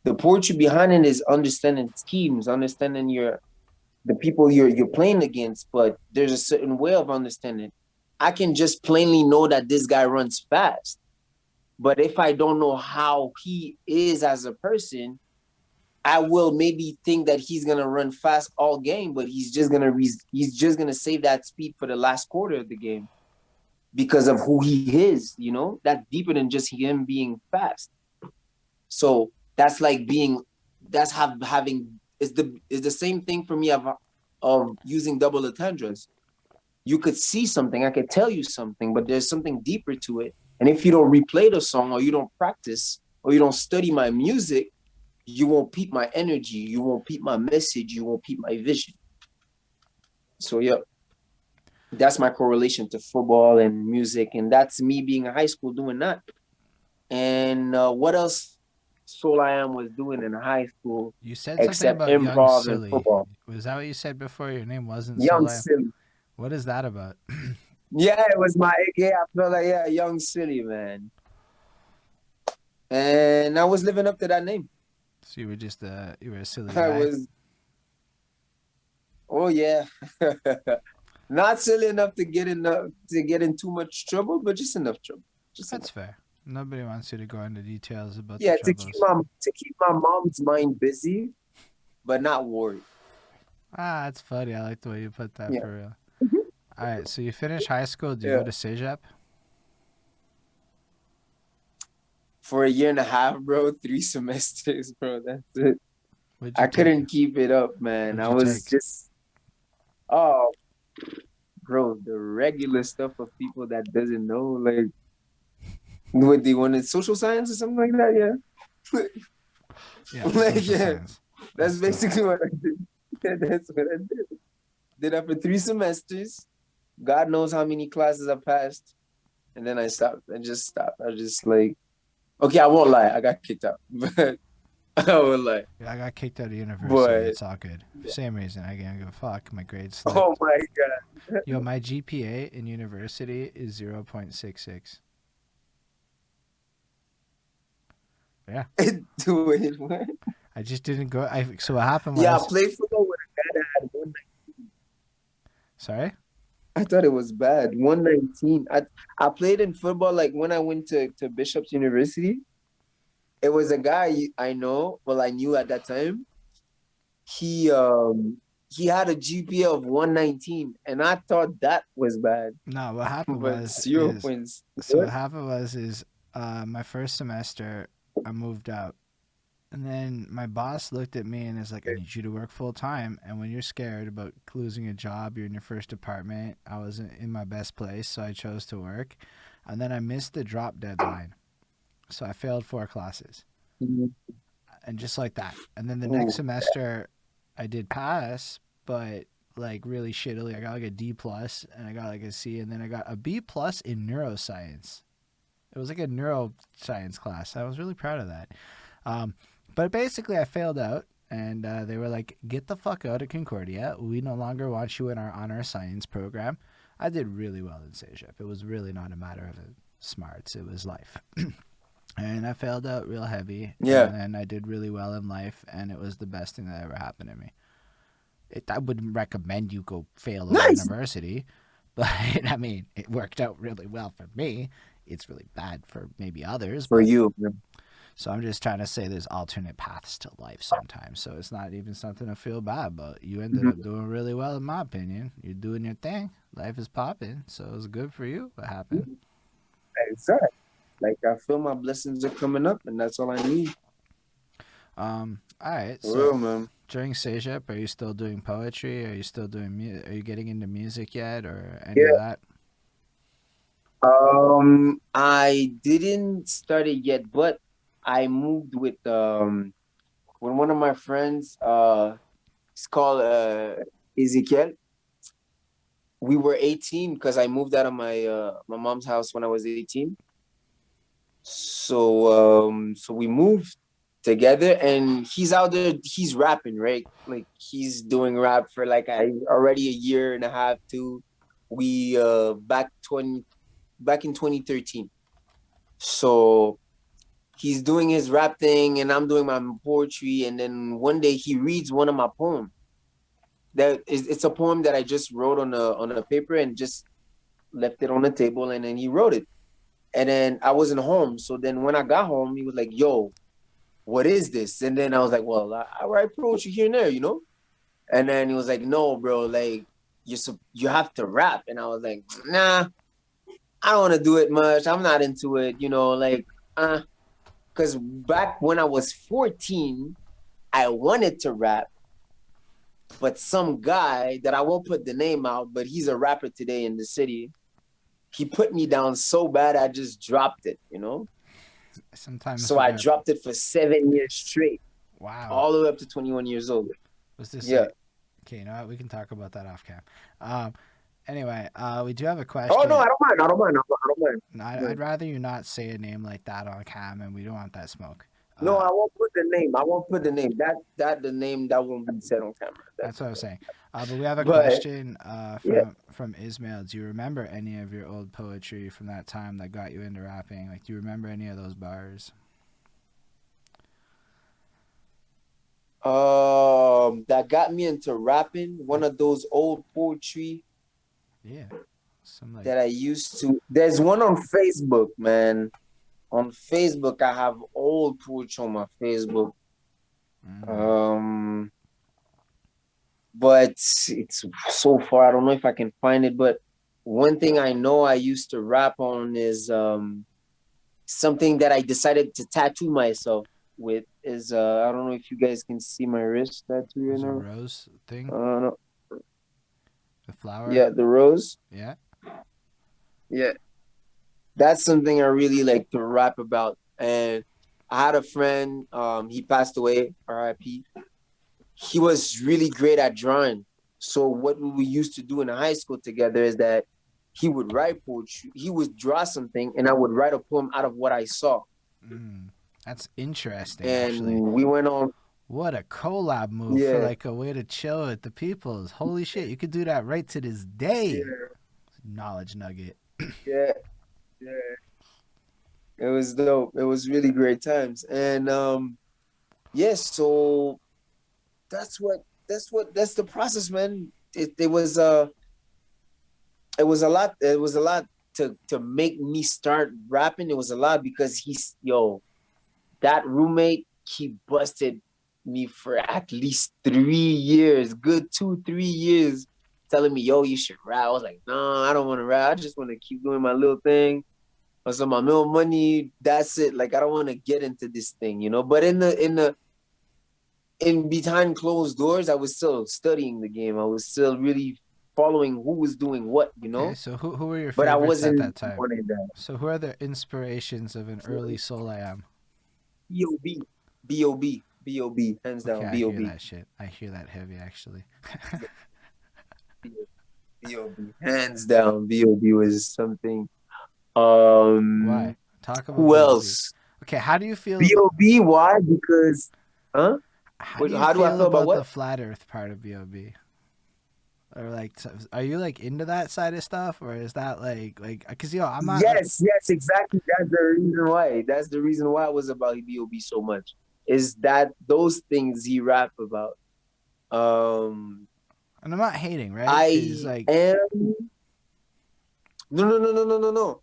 C: the poetry behind it is understanding schemes, understanding the people you're playing against, but there's a certain way of understanding. I can just plainly know that this guy runs fast, but if I don't know how he is as a person, I will maybe think that he's gonna run fast all game, but he's just gonna save that speed for the last quarter of the game because of who he is. You know, that's deeper than just him being fast. So that's like being that's having is the same thing for me of using double entendres. You could see something, I could tell you something, but there's something deeper to it. And if you don't replay the song or you don't practice or you don't study my music, you won't peep my energy, you won't peep my message, you won't peep my vision. So yeah, that's my correlation to football and music, and that's me being in high school doing that. And what else Soul.I.Am was doing in high school
A: You said something
C: except
A: about Young
C: improv and
A: Silly.
C: football?
A: Was that what you said before? Your name wasn't
C: Young
A: Soul.I.Am?
C: silly.
A: What is that about?
C: Yeah, it was my yeah. I felt like yeah, young silly man, and I was living up to that name.
A: So you were just you were a silly
C: I
A: guy.
C: was oh yeah, not silly enough to get in too much trouble, but just enough trouble, just
A: That's
C: enough.
A: fair. Nobody wants you to go into details about the
C: Yeah,
A: troubles.
C: to keep my mom's mind busy, but not worried.
A: Ah, that's funny. I like the way you put that
C: Yeah.
A: for real.
C: Mhm.
A: All right, so you finished high school. Do you go
C: Yeah.
A: to Cégep?
C: For a year and a half, bro, 3 semesters, bro. That's it.
A: What'd you
C: I
A: take?
C: couldn't keep it up, man.
A: What'd
C: I
A: you
C: was
A: take?
C: just, oh, bro, the regular stuff of people that doesn't know, like, what they wanted, social science or something like that. Yeah,
A: Yeah,
C: like,
A: social
C: yeah,
A: science.
C: that's
A: That's dope.
C: basically what I did. Yeah, that's what I did. Did that for 3 semesters. God knows how many classes I passed, and then I stopped. I just stopped. I was just like, okay, I won't lie, I got kicked out, but I won't lie.
A: Yeah, I got kicked out of university.
C: But
A: It's all good.
C: yeah.
A: Same reason. I can't give a fuck. My grades
C: Oh
A: slipped.
C: my God.
A: Yo, my GPA in university is 0.66. Yeah.
C: Do it. What?
A: I just didn't go. So what happened
C: Yeah, I
A: was,
C: played football with a guy that had 119.
A: sorry.
C: I thought it was bad. 119. I played in football like when I went to Bishop's University. It was a guy I know, well, I knew at that time. He um he had a GPA of 119, and I thought that was bad.
A: No, what happened
C: But
A: was
C: zero
A: is
C: points.
A: so what
C: What?
A: happened was is my first semester I moved out. And then my boss looked at me and is like, I need you to work full time. And when you're scared about losing a job, you're in your first apartment. I wasn't in my best place, so I chose to work. And then I missed the drop deadline. So I failed 4 classes. And just like that. And then the next
C: Oh,
A: semester I did pass, but like really shittily. I got like a D plus and I got like a C and then I got a B plus in neuroscience. It was like a neuroscience class. I was really proud of that. Um, but basically, I failed out, and they were like, "Get the fuck out of Concordia. We no longer want you in our honor science program." I did really well in CEGEP. It was really not a matter of smarts; it was life. And I failed out real heavy, and
C: yeah.
A: then I did really well in life, and it was the best thing that ever happened to me. I wouldn't recommend you go fail out of
C: Nice
A: university, but I mean, it worked out really well for me. It's really bad for maybe others,
C: for
A: but
C: you.
A: so I'm just trying to say there's alternate paths to life sometimes. So it's not even something to feel bad about. You ended up
C: Mhm.
A: doing really well, in my opinion. You're doing your thing. Life is popping. So it was good for you. What happened?
C: Exactly. Like I feel my blessings are coming up, and that's all I need.
A: All right.
C: For
A: So
C: real, man.
A: during CEGEP, are you still doing poetry? Are you still doing music? Are you getting into music yet or any of
C: Yeah.
A: that?
C: I didn't start it yet, but I moved with one of my friends. It's called Ezekiel. We were 18 because I moved out of my mom's house when I was 18. So we moved, together, and he's out there, he's rapping, right? Like he's doing rap for like already a year and a half too. We back in 2013. So he's doing his rap thing and I'm doing my poetry, and then one day he reads one of my poems. It's a poem that I just wrote on a paper and just left it on the table, and then he wrote it. And then I wasn't home. So then when I got home, he was like, yo, what is this? And then I was like, well, I write poetry here and there, you know? And then he was like, no, bro, like you have to rap. And I was like, nah, I don't want to do it much. I'm not into it, you know, like, because back when I was 14, I wanted to rap, but some guy that I won't put the name out, but he's a rapper today in the city. He put me down so bad, I just dropped it, you know?
A: Sometimes
C: So
A: we
C: I
A: got.
C: dropped it for 7 years straight,
A: Wow.
C: all the way up to 21 years old.
A: Was this
C: Yeah.
A: like? Okay, you know what? We can talk about that off cam. Um. Anyway, we do have a
C: Oh, no,
A: question.
C: I don't mind. I don't mind. I don't mind.
A: No, I'd rather you not say a name like that on cam, and we don't want that smoke.
C: No, I won't put the name. I won't put the name. The name that won't be said on camera.
A: That's what I was saying. But we have a
C: But
A: question
C: yeah.
A: from Ismail. Do you remember any of your old poetry from that time that got you into rapping? Like, do you remember any of those bars?
C: That got me into rapping. One of those old poetry
A: Yeah, some like.
C: that I used to. There's one on Facebook, man. On Facebook, I have old poetry on my Facebook.
A: Mm.
C: But it's so far. I don't know if I can find it. But one thing I know I used to rap on is something that I decided to tattoo myself with is I don't know if you guys can see my wrist tattoo right
A: There's a
C: now.
A: rose thing,
C: No.
A: the flower.
C: Yeah, the rose.
A: Yeah.
C: Yeah, that's something I really like to rap about. And I had a friend, he passed away, R.I.P. He was really great at drawing. So what we used to do in high school together is that he would write poetry, he would draw something, and I would write a poem out of what I saw.
A: Mm. That's interesting,
C: And
A: actually.
C: we went on.
A: What a collab move for
C: Yeah,
A: like a way to chill with the peoples. Holy shit, you could do that right to this day.
C: yeah,
A: Knowledge nugget.
C: yeah, yeah. It was dope. It was really great times. And yes, so that's the process, man. It was a lot to make me start rapping. It was a lot because that roommate, he busted me for at least 3 years, good 2 3 years, telling me, yo, you should rap. I was like, no, I don't want to rap. I just want to keep doing my little thing. Also, my little money, that's it. Like, I don't want to get into this thing, you know. But in behind closed doors, I was still studying the game. I was still really following who was doing what, you
A: Okay,
C: know.
A: so who were your
C: But I
A: favorites at
C: wasn't
A: that time?
C: wanting that.
A: So who are the inspirations of an early Soul.I.Am?
C: B.O.B. B.O.B. B.O.B. Hands
A: Okay,
C: down.
A: I hear
C: B.O.B.
A: that shit. I hear that heavy actually.
C: B.O.B. Hands down. B.O.B. was something.
A: Why? Talk about
C: Who
A: B.O.B.
C: else?
A: Okay, how do you feel
C: B.O.B. Why? Because, huh?
A: how do you
C: How do I
A: feel
C: feel about
A: about the
C: what?
A: flat earth part of B.O.B.? Or like, are you like into that side of stuff, or is that like? Cause I'm not.
C: Yes, exactly. That's the reason why. That's the reason why I was about B.O.B. so much. Is that those things he rap about?
A: And I'm not hating, right? Cause
C: I
A: like,
C: am. No.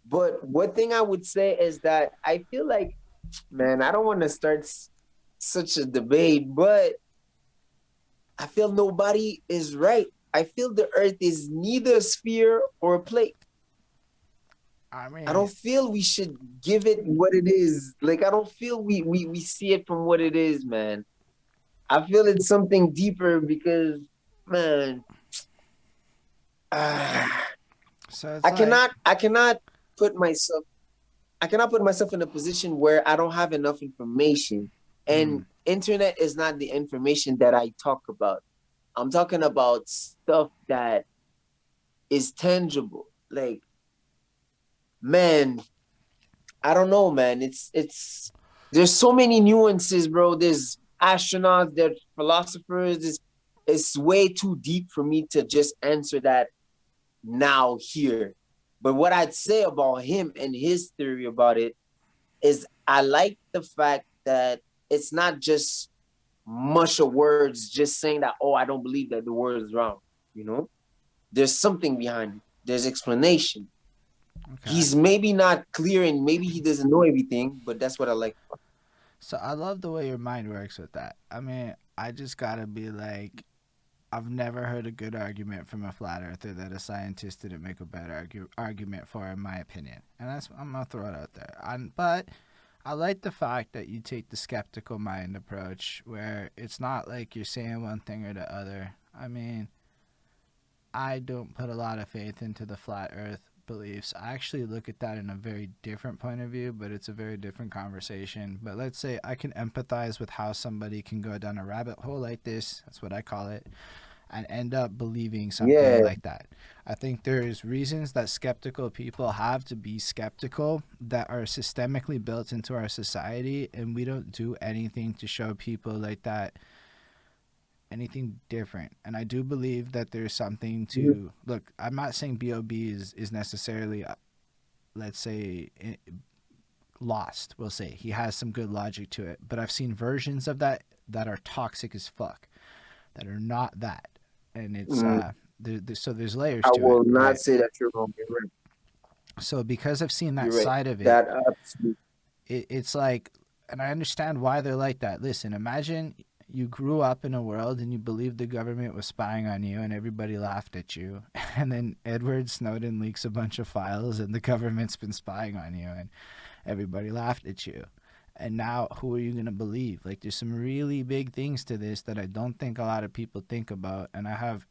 C: But one thing I would say is that I feel like, man, I don't want to start such a debate, but I feel nobody is right. I feel the earth is neither a sphere or a plate.
A: I
C: I
A: mean,
C: don't feel we should give it what it is. Like, I don't feel we see it from what it is, man. I feel it's something deeper because, man,
A: so it's like,
C: I cannot put myself in a position where I don't have enough information. And internet is not the information that I talk about. I'm talking about stuff that is tangible. Like, man, I don't know, man. It's There's so many nuances, bro. There's astronauts, there's philosophers. It's way too deep for me to just answer that now here. But what I'd say about him and his theory about it is I like the fact that it's not just mush of words just saying that, oh, I don't believe that the word is wrong. You know, there's something behind it. There's explanation.
A: Okay.
C: He's maybe not clear and maybe he doesn't know everything, but that's what I like.
A: So I love the way your mind works with that. I mean, I just gotta be like, I've never heard a good argument from a flat earther that a scientist didn't make a better argument for, in my opinion. And that's I'm gonna throw it out there. But I like the fact that you take the skeptical mind approach, where it's not like you're saying one thing or the other. I mean, I don't put a lot of faith into the flat Earth beliefs. I actually look at that in a very different point of view, but it's a very different conversation. But let's say I can empathize with how somebody can go down a rabbit hole like this. That's what I call it, and end up believing something
C: Yeah.
A: like that. I think there's reasons that skeptical people have to be skeptical that are systemically built into our society, and we don't do anything to show people like that anything different. And I do believe that there's something to look. I'm not saying Bob is necessarily, let's say, lost. We'll say he has some good logic to it, but I've seen versions of that that are toxic as fuck, that are not that, and it's
C: Mm,
A: so there's layers
C: I
A: to it,
C: will not
A: right?
C: say that you're wrong. You're right.
A: So because I've seen that
C: You're right.
A: side of it,
C: That absolutely.
A: it's like, and I understand why they're like that. Listen, imagine you grew up in a world and you believed the government was spying on you and everybody laughed at you. And then Edward Snowden leaks a bunch of files and the government's been spying on you and everybody laughed at you. And now who are you going to believe? Like, there's some really big things to this that I don't think a lot of people think about. And I have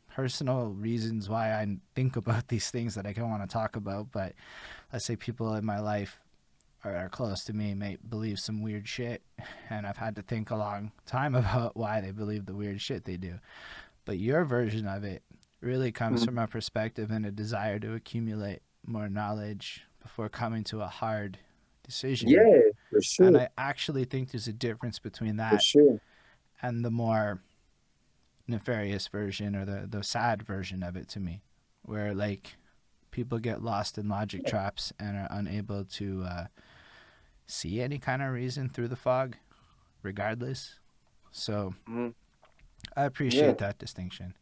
A: personal reasons why I think about these things that I don't want to talk about. But let's say people in my life or are close to me may believe some weird shit, and I've had to think a long time about why they believe the weird shit they do. But your version of it really comes
C: Mm,
A: from a perspective and a desire to accumulate more knowledge before coming to a hard decision.
C: yeah, for
A: And
C: sure.
A: I actually think there's a difference between
C: For
A: that
C: sure.
A: and the more nefarious version or the sad version of it to me, where like people get lost in logic traps and are unable to see any kind of reason through the fog, regardless. So
C: Mm,
A: I
C: yeah.
A: appreciate that distinction.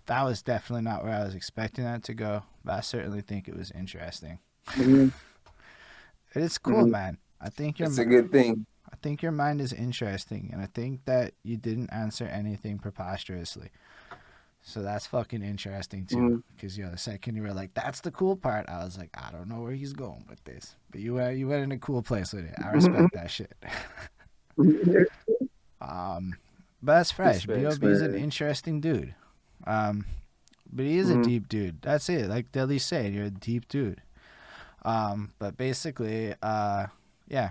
A: That was definitely not where I was expecting that to go, but I certainly think it was interesting.
C: Hmm.
A: It's cool,
C: Hmm.
A: man.
C: It's a good thing.
A: I think your mind is interesting, and I think that you didn't answer anything preposterously. So that's fucking interesting too.
C: Mm.
A: Because the second you were like, "That's the cool part," I was like, "I don't know where he's going with this," but you went in a cool place with it. I respect that shit. um, but that's fresh.
C: Respects,
A: Bob is an
C: man.
A: interesting dude. Um, but he is a
C: Mm,
A: deep dude. That's it. Like Deli said, you're a deep dude. But basically, yeah,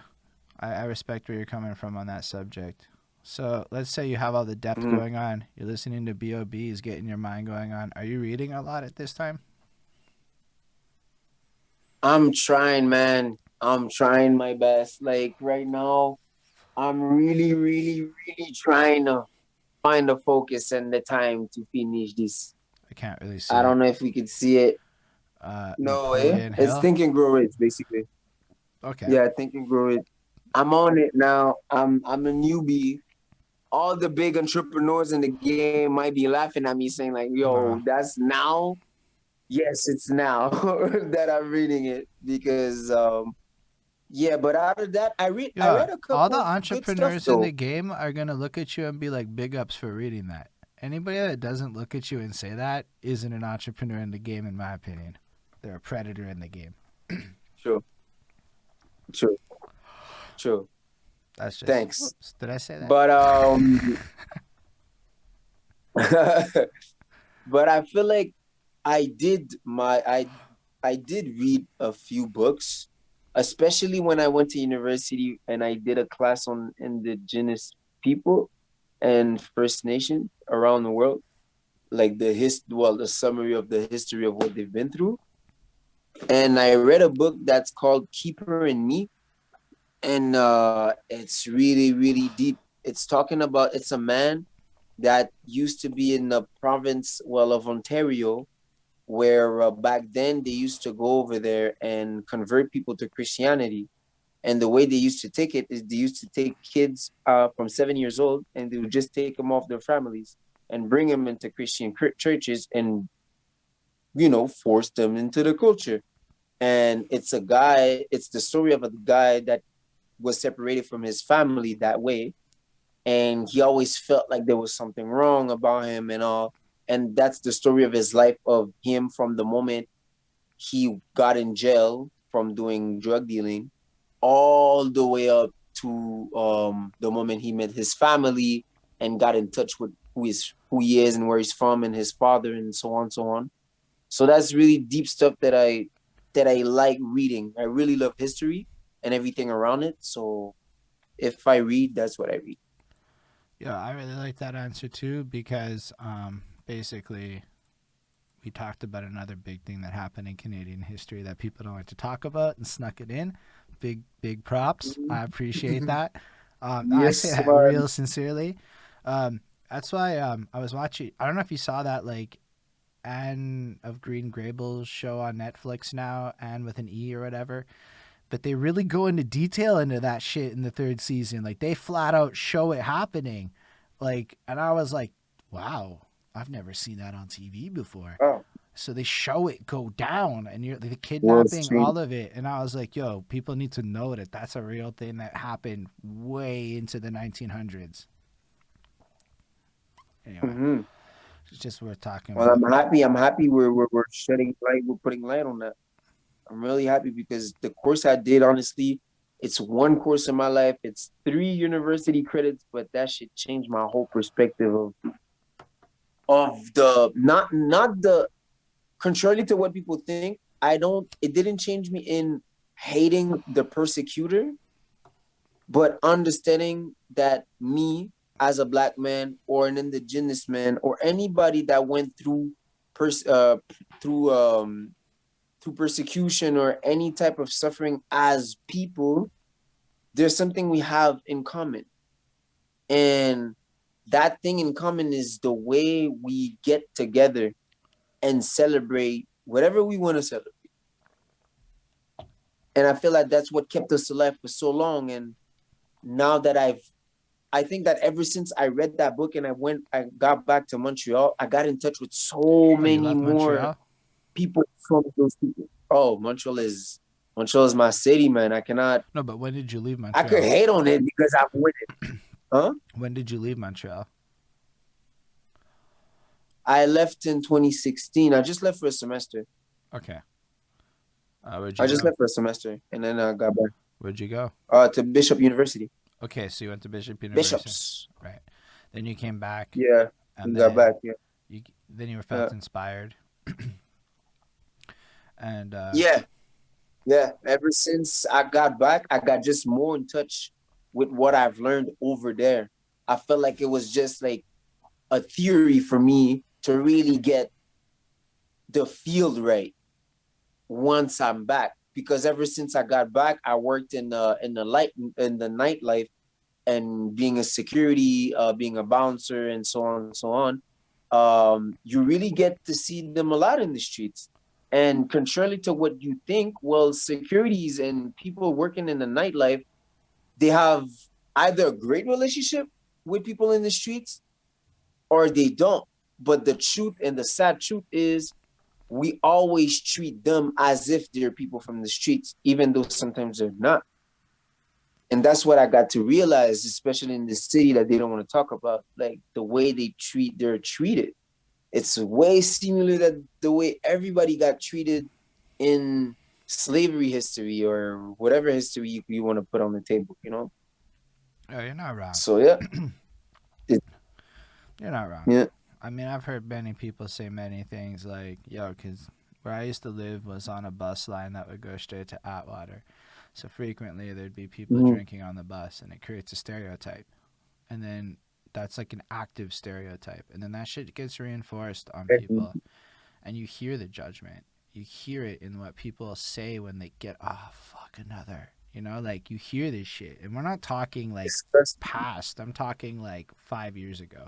A: I respect where you're coming from on that subject. So let's say you have all the depth
C: mm.
A: going on. You're listening to B.O.B. is getting your mind going on. Are you reading a lot at this time?
C: I'm trying, man. I'm trying my best. Like right now, I'm really, really, really trying to find the focus and the time to finish this.
A: I can't really see
C: I
A: it.
C: don't know if we could see it. No, eh?
A: Napoleon
C: It's
A: Hill.
C: Think and Grow Rich, basically.
A: Okay.
C: Yeah, Think and Grow Rich. I'm on it now. I'm a newbie. All the big entrepreneurs in the game might be laughing at me saying, like,
A: No.
C: yo, that's now. Yes, it's now that I'm reading it because yeah, but out of that, I
A: Yeah.
C: read a
A: All the
C: couple good stuff
A: entrepreneurs in the
C: though.
A: game are gonna look at you and be like, "Big ups for reading that." Anybody that doesn't look at you and say that isn't an entrepreneur in the game, in my opinion. They're a predator in the game.
C: True, true, true.
A: That's just.
C: Thanks.
A: Whoops. Did I say that?
C: But but I feel like I did read a few books, especially when I went to university and I did a class on indigenous people and First Nation around the world, like the summary of the history of what they've been through. And I read a book that's called Keeper in Me, and it's really really deep. It's talking about, it's a man that used to be in the province, well, of Ontario, where back then they used to go over there and convert people to Christianity. And the way they used to take it is they used to take kids from 7 years old, and they would just take them off their families and bring them into Christian churches, and force them into the culture. And it's the story of a guy that was separated from his family that way, and he always felt like there was something wrong about him and all. And that's the story of his life, of him from the moment he got in jail from doing drug dealing, all the way up to the moment he met his family and got in touch with who he is and where he's from and his father, and so on, so on. So that's really deep stuff that I like reading. I really love history and everything around it. So if I read, that's what I read.
A: Yeah, I really like that answer too because basically we talked about another big thing that happened in Canadian history that people don't like to talk about and snuck it in. Big props. I appreciate that. I say
C: Yes,
A: that
C: man.
A: real sincerely. That's why I was watching. I don't know if you saw that like Anne of Green Gables show on Netflix now, Anne with an E or whatever. But they really go into detail into that shit in the third season. Like they flat out show it happening. Like, and I was like, wow, I've never seen that on TV before.
C: Oh,
A: So they show it go down, and you're the
C: world's
A: kidnapping,
C: change.
A: all of it. And I was like, yo, people need to know that that's a real thing that happened way into the 1900s. Anyway,
C: Mm-hmm.
A: it's just worth talking
C: Well,
A: about.
C: I'm happy. I'm happy we're shedding light. We're putting light on that. I'm really happy because the course I did, honestly, it's one course in my life. It's 3 university credits, but that should change my whole perspective of the not the contrary to what people think. I don't. It didn't change me in hating the persecutor, but understanding that me as a black man or an indigenous man or anybody that went pers- uh, through through persecution or any type of suffering as people, there's something we have in common. And that thing in common is the way we get together and celebrate whatever we want to celebrate. And I feel like that's what kept us alive for so long. And now that I think that ever since I read that book and I got back to Montreal, I got in touch with so
A: Oh, you
C: many
A: left
C: more
A: Montreal?
C: people from those people. Oh, Montreal is my city, man.
A: No, but when did you leave
C: I could
A: Montreal?
C: hate on it because I've won it. Huh?
A: When did you leave Montreal?
C: I left in 2016. I just left for a semester.
A: Okay. Where'd you
C: I just
A: go?
C: left for a semester and then I got back.
A: Where'd you go?
C: To Bishop University.
A: Okay, so you went to Bishop University,
C: Bishops.
A: right? Then you came back,
C: Yeah.
A: and
C: And got back.
A: then
C: Yeah.
A: you
C: Uh,
A: felt inspired, and
C: yeah. Yeah. Ever since I got back, I got just more in touch with what I've learned over there. I felt like it was just like a theory for me to really get the field right once I'm back. Because ever since I got back, I worked in the nightlife and being a security, being a bouncer, and so on and so on. You really get to see them a lot in the streets. And contrary to what you think, well, securities and people working in the nightlife, they have either a great relationship with people in the streets or they don't. But the truth and the sad truth is, we always treat them as if they're people from the streets, even though sometimes they're not. And that's what I got to realize, especially in the city that they don't want to talk about, like the way they're treated. It's way similar to the way everybody got treated in slavery history or whatever history you want to put on the table.
A: oh, you're not wrong.
C: So yeah, it,
A: You're not wrong.
C: yeah,
A: I mean, I've heard many people say many things like, yo, because where I used to live was on a bus line that would go straight to Atwater. So frequently there'd be people
C: mm-hmm,
A: drinking on the bus, and it creates a stereotype. And then that's like an active stereotype. And then that shit gets reinforced on people. And you hear the judgment. You hear it in what people say when they get, oh, fuck, another. You know, like you hear this shit, and we're not talking like
C: Disgusting.
A: past. I'm talking like 5 years ago.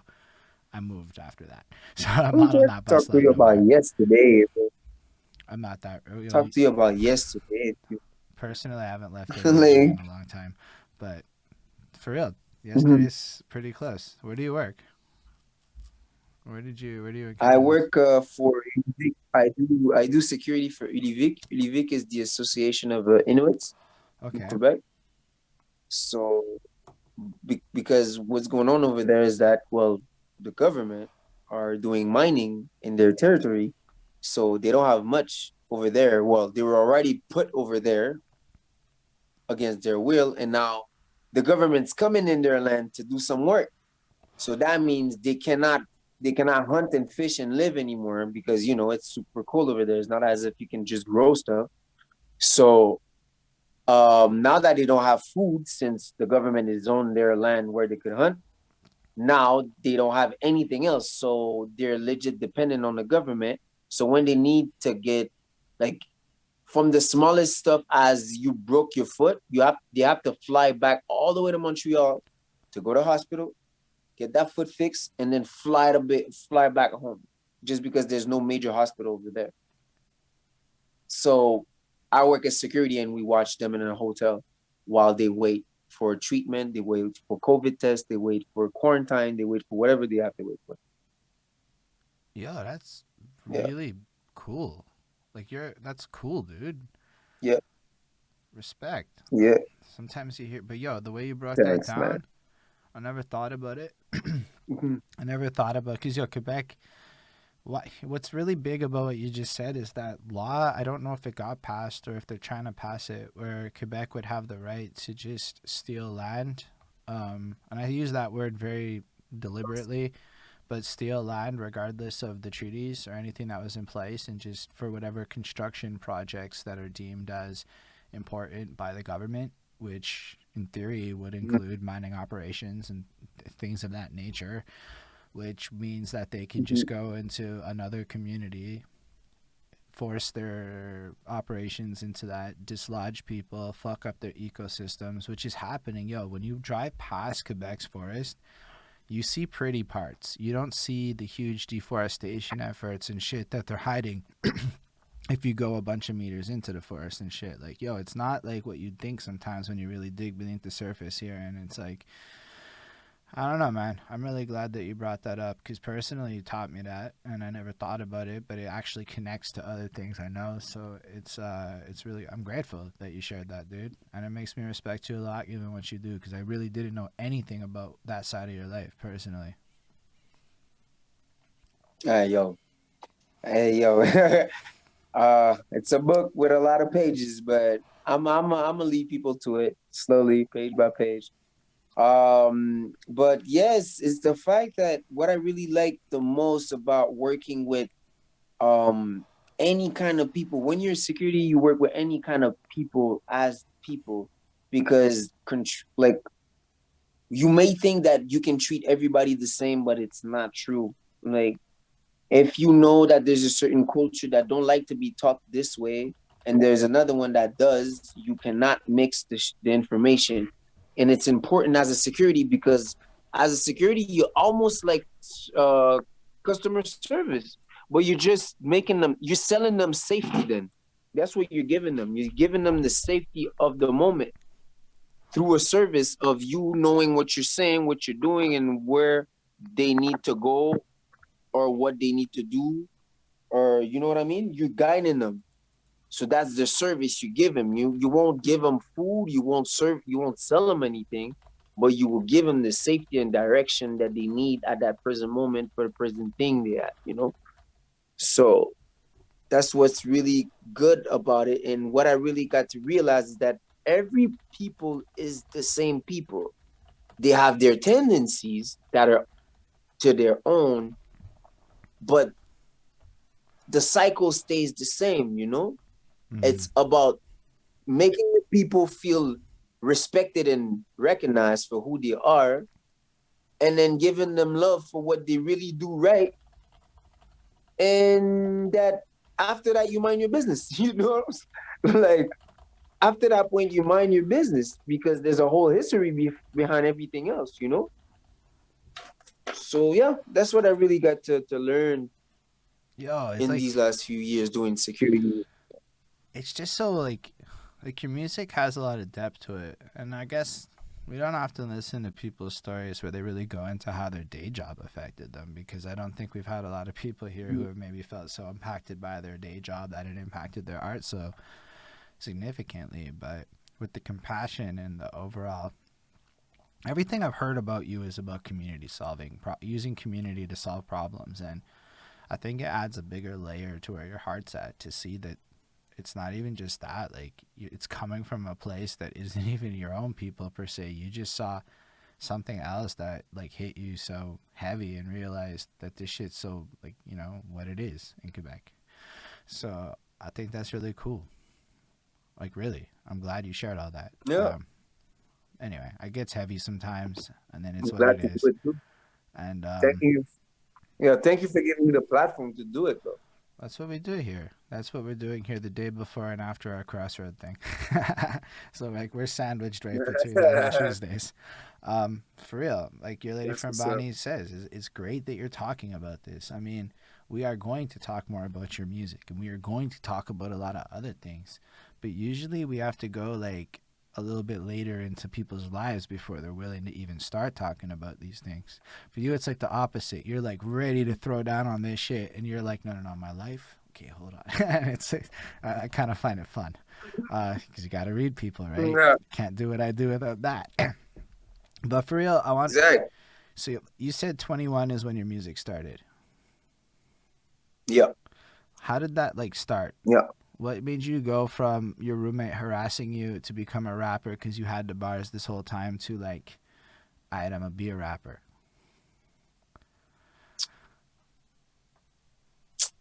A: I moved after that, so I'm
C: I'm
A: not on
C: here
A: that
C: to
A: bus
C: talk to
A: leg
C: you
A: no
C: about
A: more.
C: yesterday, bro.
A: I'm not that. You know,
C: Talk to you about yesterday.
A: personally, I haven't left ADLG
C: Like,
A: in a long time, but for real,
C: mhm.
A: yesterday's pretty close. Where do you work? Where do you
C: I
A: encounter this?
C: work for Ulivic. I do security for Ulivic. Ulivic is the Association of Inuits in
A: Okay.
C: Quebec. So because what's going on over there is that, well, the government are doing mining in their territory, so they don't have much over there. Well, they were already put over there against their will, and now the government's coming in their land to do some work. So that means they cannot hunt and fish and live anymore because it's super cold over there. It's not as if you can just grow stuff. So now that they don't have food, since the government is on their land where they could hunt, now they don't have anything else. So they're legit dependent on the government. So when they need to get, like, from the smallest stuff, as you broke your foot, they have to fly back all the way to Montreal to go to hospital, get that foot fixed, and then fly back home, just because there's no major hospital over there. So I work as security, and we watch them in a hotel while they wait for treatment, they wait for COVID test, they wait for quarantine, they wait for whatever they have to wait for.
A: Yo, that's
C: Yeah,
A: really cool. Like that's cool, dude.
C: yeah,
A: Respect.
C: yeah.
A: Sometimes you hear, but yo, the way you broke that
C: Thanks, man.
A: down, I never thought about it.
C: Mhm.
A: I never thought about because yo, Quebec. What's really big about what you just said is that law. I don't know if it got passed or if they're trying to pass it, where Quebec would have the right to just steal land. And I use that word very deliberately, but steal land regardless of the treaties or anything that was in place, and just for whatever construction projects that are deemed as important by the government, which in theory would
C: Mhm.
A: include mining operations and things of that nature, which means that they can just
C: Mhm.
A: go into another community, force their operations into that, dislodge people, fuck up their ecosystems, which is happening. Yo, when you drive past Quebec's forest, you see pretty parts. You don't see the huge deforestation efforts and shit that they're hiding if you go a bunch of meters into the forest and shit. Like, yo, it's not like what you'd think sometimes when you really dig beneath the surface here. And it's like, I don't know, man. I'm really glad that you brought that up because personally, you taught me that, and I never thought about it. But it actually connects to other things I know. So it's really I'm grateful that you shared that, dude, and it makes me respect you a lot, given what you do, because I really didn't know anything about that side of your life personally.
C: Hey yo, hey yo. It's a book with a lot of pages, but I'm gonna lead people to it slowly, page by page. But yes, it's the fact that what I really like the most about working with um any kind of people. When you're security, you work with any kind of people as people, because like, you may think that you can treat everybody the same, but it's not true. Like, if you know that there's a certain culture that don't like to be taught this way, and there's another one that does, you cannot mix the information. And it's important as a security, because as a security, you're almost like uh, customer service, but you're selling them safety. Then that's what you're giving them. You're giving them the safety of the moment through a service of you knowing what you're saying, what you're doing, and where they need to go, or what they need to do, or you know what I mean? You're guiding them. So that's the service you give them. You won't give them food, you won't sell them anything, but you will give them the safety and direction that they need at that present moment for the present thing they at. So that's what's really good about it. And what I really got to realize is that every people is the same people. They have their tendencies that are to their own, but the cycle stays the same.
A: Mm-hmm.
C: It's about making the people feel respected and recognized for who they are, and then giving them love for what they really do right. And that after that, you mind your business. Like, after that point, you mind your business because there's a whole history behind everything else, you know? So yeah, that's what I really got to learn
A: Yo, it's
C: in
A: like
C: these last few years doing security.
A: it's just so like your music has a lot of depth to it, and I guess we don't often listen to people's stories where they really go into how their day job affected them, because I don't think we've had a lot of people here who have maybe felt so impacted by their day job that it impacted their art so significantly. But with the compassion and the overall, everything I've heard about you is about community solving, using community to solve problems, and I think it adds a bigger layer to where your heart's at, to see that it's not even just that, like it's coming from a place that isn't even your own people per se. You just saw something else that like hit you so heavy and realized that this shit's so, like, what it is in Quebec. So I think that's really cool. Like, really, I'm glad you shared all that.
C: Yeah,
A: Anyway, it gets heavy sometimes, and then
C: I'm
A: it's what
C: glad
A: it
C: to do
A: is.
C: it too.
A: And
C: Thank you. Yeah, thank you for giving me the platform to do it, bro.
A: that's what we do here. That's what we're doing here the day before and after our CrossRoad thing. So like we're sandwiched right between that on Tuesdays. For real, like your lady
C: That's
A: from
C: what's up.
A: Bonnie says, it's great that you're talking about this. I mean, we are going to talk more about your music, and we are going to talk about a lot of other things. But usually we have to go like a little bit later into people's lives before they're willing to even start talking about these things. For you, it's like the opposite. You're like ready to throw down on this shit, and you're like, no, no, no, my life. Okay, hold on. And it's like, I kind of find it fun, because you got to read people, right?
C: Yeah,
A: Can't do what I do without that. But for real, I want.
C: exactly.
A: So you said 21 is when your music started.
C: Yeah,
A: How did that like start?
C: yeah.
A: What made you go from your roommate harassing you to become a rapper because you had the bars this whole time to like, alright, I'm gonna be a rapper?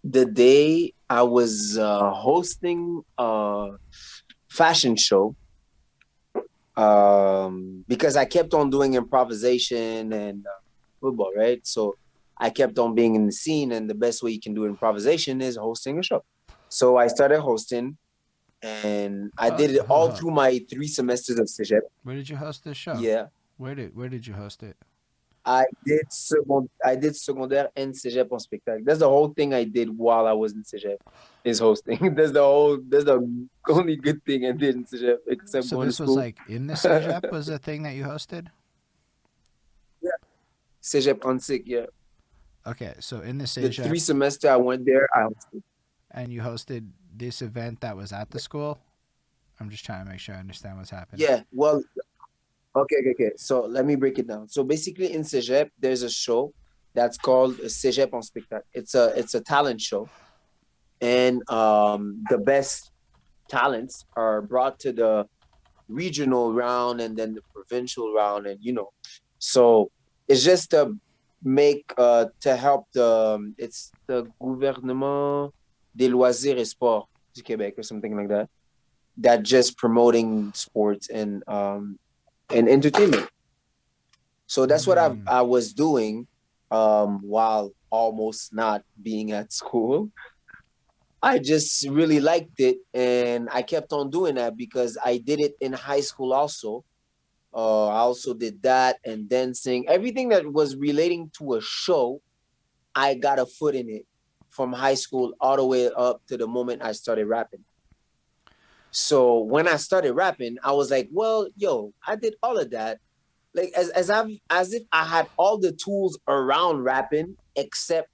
C: The day I was hosting a fashion show, because I kept on doing improvisation and football, right? So I kept on being in the scene, and the best way you can do improvisation is hosting a show. So I started hosting, and I did it all through my 3 semesters of cégep.
A: Where did you host this show?
C: Yeah,
A: Where did you host it?
C: I did secondaire and cégep en spectacle. That's the whole thing I did while I was in cégep, is hosting. That's the only good thing I did in cégep, except
A: So
C: going to
A: this was
C: school.
A: like in the Cégep was the thing that you hosted?
C: Yeah, cégep Antique, yeah.
A: Okay, so in the
C: The
A: Cégep,
C: 3 semester I went there, I hosted.
A: and you hosted this event that was at the school? I'm just trying to make sure I understand what's happening.
C: Yeah, well, okay. So let me break it down. So basically in cégep, there's a show that's called Cégep en spectacle. It's a talent show, and the best talents are brought to the regional round and then the provincial round, and so it's just to help it's the gouvernement des loisirs et sports du Québec or something like that just promoting sports and entertainment. So that's what
A: Mm.
C: I was doing while almost not being at school. I just really liked it, and I kept on doing that because I did it in high school also. I also did that and dancing. Everything that was relating to a show, I got a foot in it from high school all the way up to the moment I started rapping. So when I started rapping, I was like, well, yo, I did all of that. Like as if I had all the tools around rapping except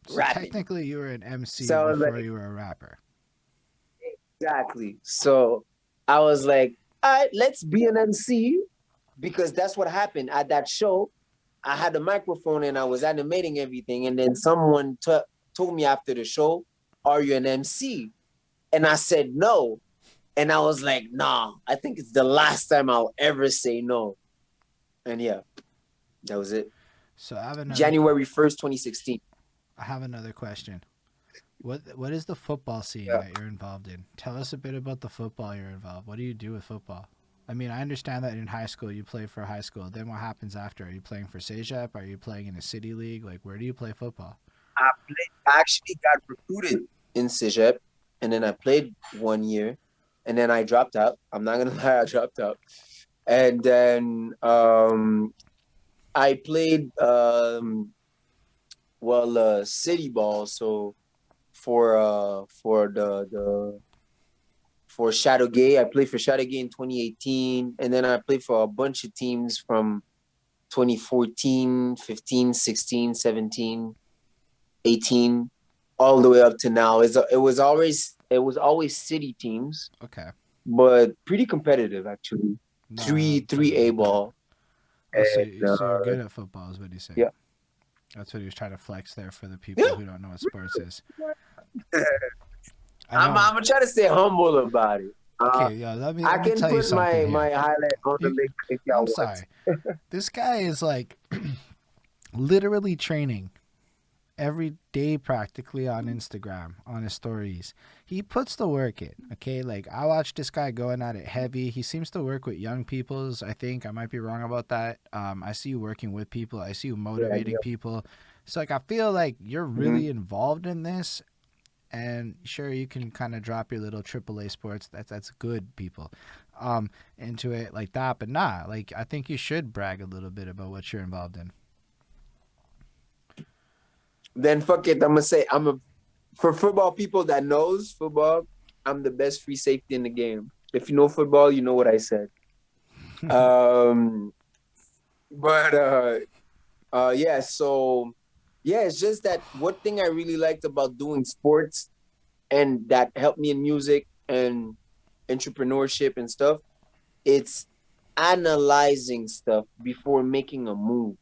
A: So
C: rapping.
A: technically, you were an MC
C: So I was
A: before
C: like,
A: you were a rapper.
C: exactly. So I was like, all right, let's be an MC, because that's what happened at that show. I had a microphone and I was animating everything. And then someone told me after the show, are you an MC? And I said, no. And I was like, nah, I think it's the last time I'll ever say no. And yeah, that was it.
A: So
C: January 1st, 2016.
A: I have another question. What is the football scene
C: Yeah.
A: that you're involved in? Tell us a bit about the football you're involved. What do you do with football? I mean, I understand that in high school you play for high school. Then what happens after? Are you playing for Cégep? Are you playing in a city league? Like, where do you play football?
C: I actually got recruited in Cégep, and then I played 1 year. and then I dropped out. I'm not gonna lie, I dropped out. And then I played city ball. So for Shadowgate, I played for Shadowgate in 2018, and then I played for a bunch of teams from 2014, 15, 16, 17, 18, all the way up to now. It was always city teams,
A: Okay.
C: but pretty competitive actually.
A: No,
C: Three
A: totally
C: A
A: get that.
C: ball,
A: Oh, so,
C: and
A: so you're good at football, is what he's saying.
C: yeah,
A: That's what he was trying to flex there for the people
C: yeah.
A: who don't know what sports is. I
C: I'm
A: know.
C: I'm trying to stay humble about it.
A: Okay, yo, let me
C: I
A: let me
C: can
A: tell you
C: put
A: something
C: my
A: here.
C: highlight on the
A: You,
C: link if y'all
A: I'm
C: want.
A: sorry. This guy is like literally training every day practically on Instagram on his stories. He puts the work in, okay? Like I watch this guy going at it heavy. He seems to work with young peoples. I think I might be wrong about that. I see you working with people. I see you
C: Yeah,
A: motivating people. So like I feel like you're
C: yeah.
A: really involved in this. And sure, you can kind of drop your little AAA sports. That's good, people, into it like that. But nah, like I think you should brag a little bit about what you're involved in.
C: Then fuck it. I'm gonna say for football people that knows football. I'm the best free safety in the game. If you know football, you know what I said. Um, but yeah. So yeah, it's just that one thing I really liked about doing sports and that helped me in music and entrepreneurship and stuff. It's analyzing stuff before making a move.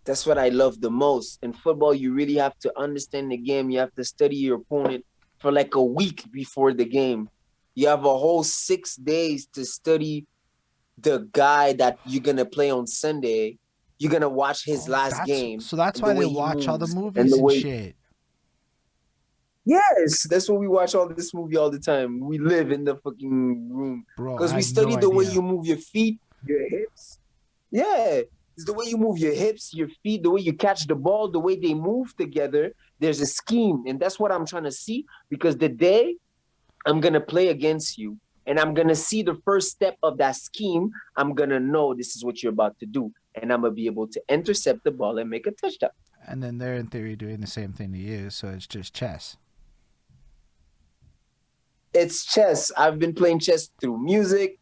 C: That's what I love the most. In football, you really have to understand the game. You have to study your opponent for like a week before the game. You have a whole 6 days to study the guy that you're gonna play on Sunday. You're gonna watch his
A: Oh,
C: last
A: that's
C: game
A: so. That's
C: and the
A: why they
C: way he
A: watch all the
C: moves and
A: movies
C: the
A: and
C: way.
A: shit,
C: Yes, that's what we watch all this movie all the time. We live in the fucking room
A: bro.
C: because
A: I
C: we
A: had no
C: study the way
A: idea.
C: you move your feet, your hips. Yeah, it's the way you move your hips, your feet, the way you catch the ball, the way they move together. There's a scheme, and that's what I'm trying to see. Because the day I'm gonna play against you, and I'm gonna see the first step of that scheme, I'm gonna know this is what you're about to do, and I'm gonna be able to intercept the ball and make a touchdown.
A: And then they're in theory doing the same thing to you, so it's just chess.
C: It's chess. I've been playing chess through music,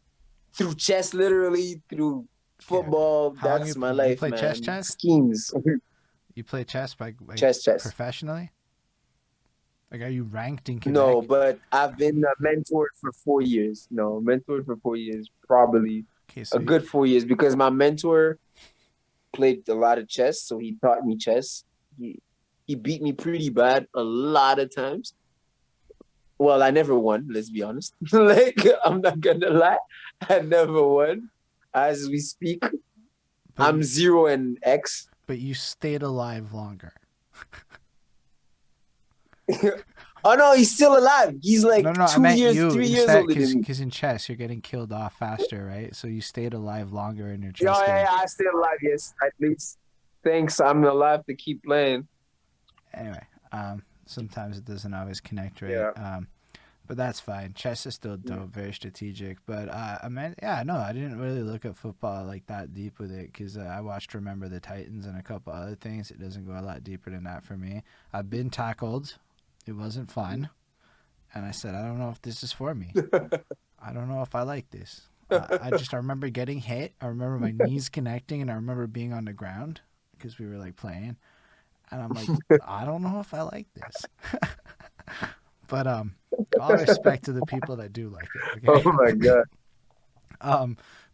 C: through chess, literally through
A: Okay,
C: football.
A: how long
C: That's my
A: you
C: life,
A: play chess?
C: man.
A: Chess?
C: Schemes.
A: You play chess by like
C: Chess.
A: professionally? Like, are you ranked in
C: No,
A: Quebec?
C: but I've been mentored for 4 years. No, mentored for 4 years, probably
A: Okay, so
C: a good 4 years because my mentor played a lot of chess, so he taught me chess. He beat me pretty bad a lot of times. Well, I never won, let's be honest. Like, I'm not gonna lie, I never won. As we speak,
A: but
C: I'm
A: you,
C: 0 and X.
A: but you stayed alive longer.
C: Oh no, he's still alive. He's
A: No,
C: like
A: no, I
C: two
A: meant
C: years,
A: you
C: 3 years
A: instead,
C: older than me.
A: because in chess you're getting killed off faster, right? So you stayed alive longer in your
C: Yeah,
A: chess
C: yeah,
A: game.
C: yeah, I still alive. Yes, at least. Thanks, I'm alive to keep playing.
A: Anyway, sometimes it doesn't always connect right.
C: Yeah.
A: But that's fine. Chess is still dope, very strategic. But I mean, yeah, no, I didn't really look at football like that deep with it because I watched Remember the Titans and a couple other things. It doesn't go a lot deeper than that for me. I've been tackled. It wasn't fun. And I said, I don't know if this is for me. I don't know if I like this. I remember getting hit. I remember my knees connecting, and I remember being on the ground because we were like playing. And I'm like, I don't know if I like this. But all respect to the people that do like it.
C: Oh
A: Okay.
C: my god.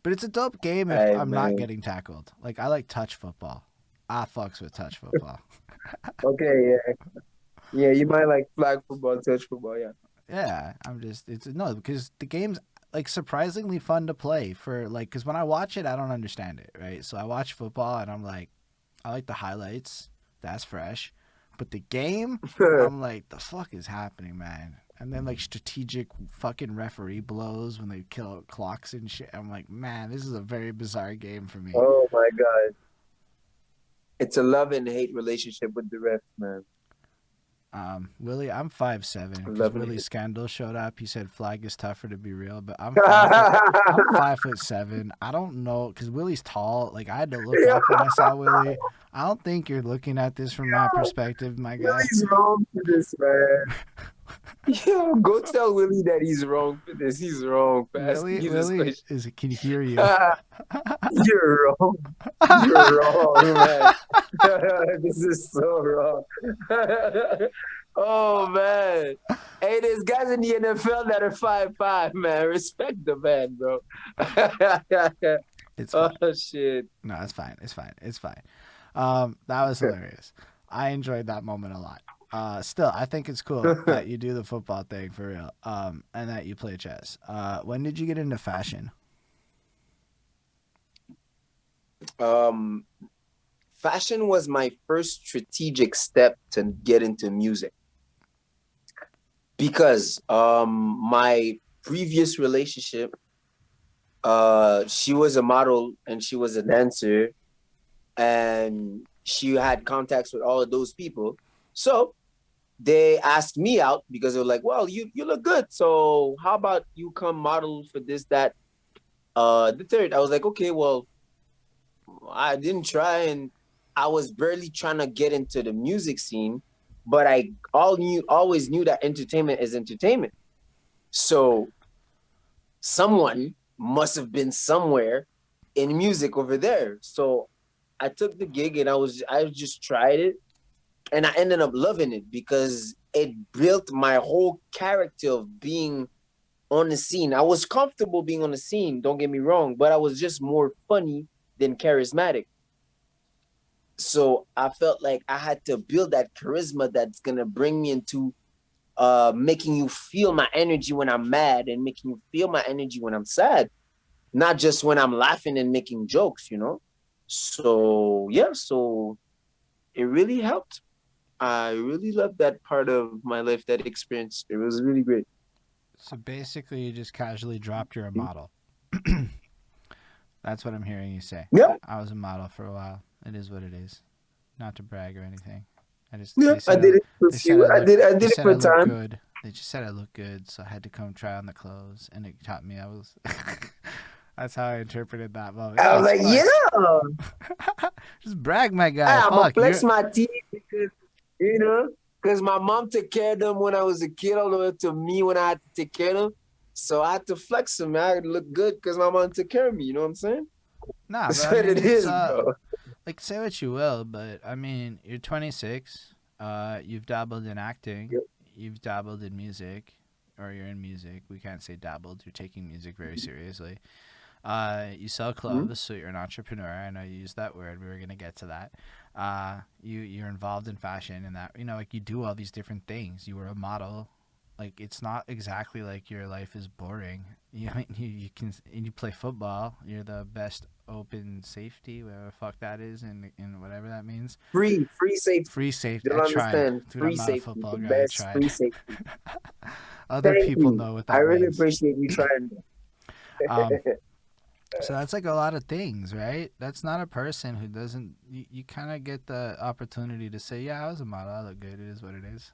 A: But it's a dope game if
C: Hey
A: I'm not
C: man.
A: getting tackled. Like I like touch football. I fucks with touch football.
C: Okay, yeah. Yeah, you might like flag football, touch football, yeah.
A: Yeah, I'm just it's no because the game's like surprisingly fun to play for like because when I watch it I don't understand it, right? So I watch football and I'm like I like the highlights. That's fresh. But the game, I'm like, the fuck is happening, man? And then like strategic fucking referee blows when they kill clocks and shit. I'm like, man, this is a very bizarre game for me.
C: Oh my god. It's a love and hate relationship with the refs, man.
A: Willie, I'm 5'7"
C: I'm
A: because
C: loving
A: Willie
C: it.
A: Scandal showed up. He said flag is tougher to be real, but I'm 5 foot. I'm 5'7". I don't know because Willie's tall. Like I had to look
C: Yeah,
A: up when I saw Willie. I don't think you're looking at this from my perspective, my guy.
C: Willie's wrong for this, man. Yeah, go tell Willie that he's wrong for this. He's wrong for asking
A: Willie,
C: you this
A: Willie
C: question.
A: is can hear you.
C: You're wrong. You're wrong, man. This is so wrong. Oh man. Hey, there's guys in the NFL that are 5'5", man. Respect the man, bro.
A: It's
C: Oh
A: fine.
C: shit.
A: No, it's fine. It's fine. It's fine. That was hilarious. I enjoyed that moment a lot. Still, I think it's cool that you do the football thing for real. And that you play chess. When did you get into fashion?
C: Um, Fashion was my first strategic step to get into music because my previous relationship, she was a model and she was a dancer and she had contacts with all of those people. So they asked me out because they were like, well, you look good. So how about you come model for this, that, the third? I was like, okay, well, I didn't try and I was barely trying to get into the music scene, but I always knew that entertainment is entertainment. So someone must have been somewhere in music over there. So I took the gig and I just tried it and I ended up loving it because it built my whole character of being on the scene. I was comfortable being on the scene, don't get me wrong, but I was just more funny than charismatic. So I felt like I had to build that charisma that's gonna bring me into making you feel my energy when I'm mad and making you feel my energy when I'm sad, not just when I'm laughing and making jokes, you know? So yeah, so it really helped. I really loved that part of my life, that experience. It was really great.
A: So basically, you just casually dropped you're a model. That's what I'm hearing you say.
C: Yeah,
A: I was a model for a while. It is what it is. Not to brag or anything. I just
C: yeah. I did it for
A: they said
C: few.
A: I look
C: I
A: they
C: did it
A: said
C: for
A: I
C: a
A: look
C: time.
A: good. They just said I look good, so I had to come try on the clothes, and it taught me I was. That's how I interpreted that moment.
C: I
A: No,
C: was
A: it's
C: like,
A: fun.
C: yeah,
A: Just brag, my guy.
C: I'm gonna
A: Fuck
C: flex
A: you.
C: my teeth because you know, because my mom took care of them when I was a kid, all the way to me when I had to take care of them. So I had to flex them. I had to look good because my mom took care of me. You know what I'm saying?
A: Nah, but
C: That's
A: I
C: what
A: mean,
C: it
A: it's
C: is, bro.
A: like say what you will, but I mean, you're 26. You've dabbled in acting.
C: Yep.
A: You've dabbled in music, or you're in music. We can't say dabbled. You're taking music very seriously. You sell
C: Mhm.
A: clothes, so you're an entrepreneur. I know you used that word. We were gonna get to that. You're involved in fashion and that like you do all these different things. You were a model. Like it's not exactly like your life is boring. You can and you play football. You're the best open safety, whatever the fuck that is, and whatever that means.
C: Free safety.
A: Free safety.
C: You
A: I
C: don't
A: tried,
C: understand.
A: dude.
C: Free
A: I'm not a
C: safety,
A: football
C: the
A: guy. I
C: best
A: tried.
C: free safety.
A: Other
C: Thank
A: people
C: you.
A: know what
C: I
A: that
C: really
A: means.
C: appreciate you trying.
A: Um, So that's like a lot of things, right? That's not a person who doesn't. You kind of get the opportunity to say, "Yeah, I was a model. I look good. It is what it is,"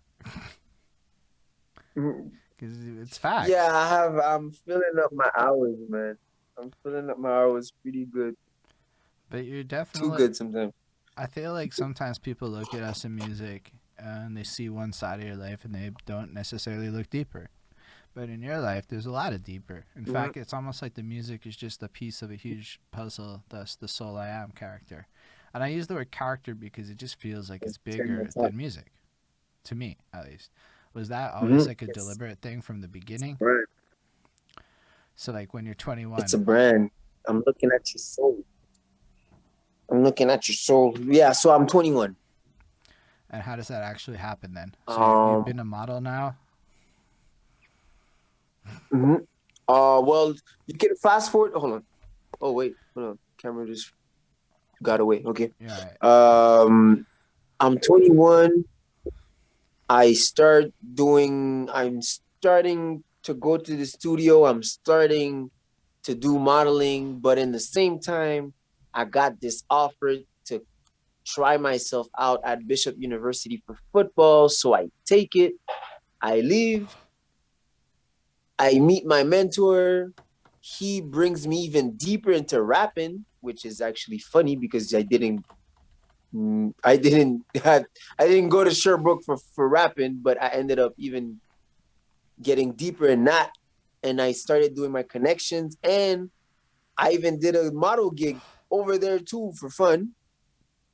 A: because it's
C: Yeah,
A: facts.
C: I'm filling up my hours, man. I'm filling up my hours pretty good.
A: But you're
C: Too
A: definitely.
C: good sometimes.
A: I feel like sometimes people look at us in music and they see one side of your life and they don't necessarily look deeper. But in your life, there's a lot of deeper. In
C: Mhm.
A: fact, it's almost like the music is just a piece of a huge puzzle, thus the Soul.I.Am character. And I use the word character because it just feels like it's
C: It's 10
A: bigger
C: minutes up.
A: than music, to me at least. Was that always
C: Mhm.
A: like a deliberate thing from the beginning?
C: Right.
A: So, like when you're
C: It's a
A: 21,
C: brand. I'm looking at your soul. I'm looking at your soul. Yeah, so I'm 21.
A: and how does that actually happen then? So, you've
C: Um,
A: been a model now?
C: mhm. Well, you can fast forward. Hold on. Oh, wait. Hold on. Camera just got away. Okay.
A: Yeah.
C: I'm 21. I'm starting to go to the studio. I'm starting to do modeling, but in the same time, I got this offer to try myself out at Bishop University for football. So I take it, I leave, I meet my mentor. He brings me even deeper into rapping, which is actually funny because I didn't have, I didn't go to Sherbrooke for rapping, but I ended up even getting deeper in that. And I started doing my connections, and I even did a model gig over there too for fun.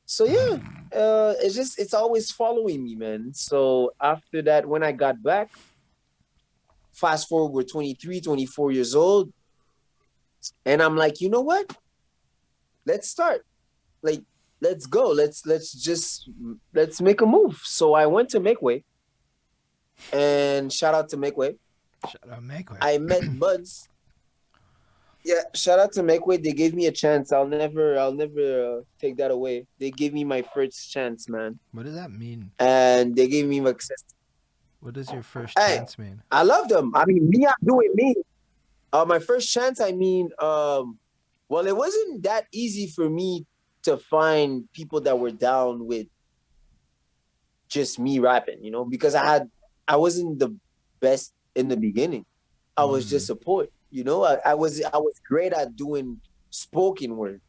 C: So yeah, it's always following me, man. So after that, when I got back, fast forward, we're 23, 24 years old, and I'm like, you know what? Let's start. Like, let's go. Let's make a move. So I went to Make Way, and shout out to Make Way.
A: Shut up, make way.
C: I met Buds. Yeah, shout out to Make Way. They gave me a chance. I'll never take that away. They gave me my first chance, man,
A: What does that mean?
C: and they gave me access.
A: What does your first
C: Hey,
A: chance mean?
C: I love them. I mean, me, I'm doing me. My first chance, I mean, well, it wasn't that easy for me to find people that were down with just me rapping, because I wasn't the best in the beginning. I was just a poet, I was great at doing spoken word,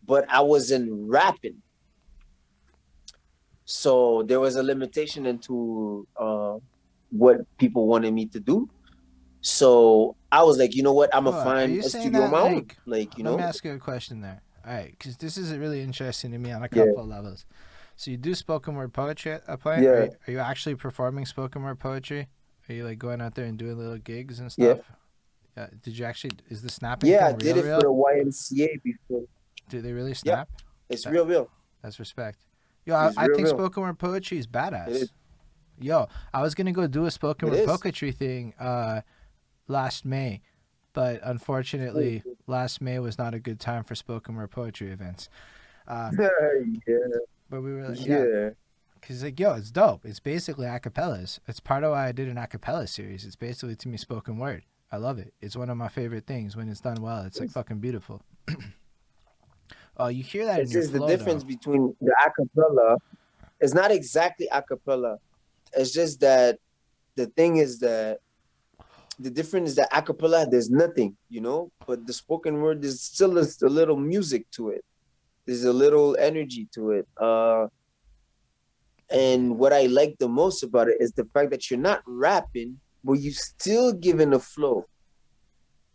C: but I wasn't rapping. So there was a limitation into what people wanted me to do. So I was like, you know what? I'm gonna
A: Are
C: find
A: you
C: a
A: saying
C: studio on
A: that
C: my own.
A: like?
C: Like,
A: Let me ask you a question there. All right, because this is really interesting to me on a
C: Yeah,
A: couple of levels. So you do spoken word poetry at a point?
C: yeah,
A: Are you actually performing spoken word poetry? Are you like going out there and doing little gigs and
C: yeah,
A: stuff? Did you actually? Is the snapping
C: yeah. I
A: thing
C: did
A: real?
C: it for
A: Real?
C: the YMCA before.
A: Do they really
C: Yep,
A: snap?
C: it's
A: That
C: real.
A: that's respect. Yo,
C: It's
A: I think
C: real.
A: spoken word poetry is
C: It is.
A: badass. Yo, I was gonna go do a spoken
C: It
A: word
C: is.
A: poetry thing last May, but unfortunately last May was not a good time for spoken word poetry events. Uh,
C: Yeah,
A: but we were like, yeah,
C: yeah.
A: because like yo, it's dope. It's basically acapellas. It's part of why I did an acapella series. It's basically to me spoken word. I love it. It's one of my favorite things when it's done well. It's like fucking beautiful. Oh, you hear that in
C: It's
A: your
C: just the
A: flow
C: difference
A: though.
C: between the acapella. It's not exactly acapella. It's just that the thing is that the difference is that acapella there's nothing, but the spoken word is still a little music to it. There's a little energy to it. And what I like the most about it is the fact that you're not rapping, but you still giving a flow.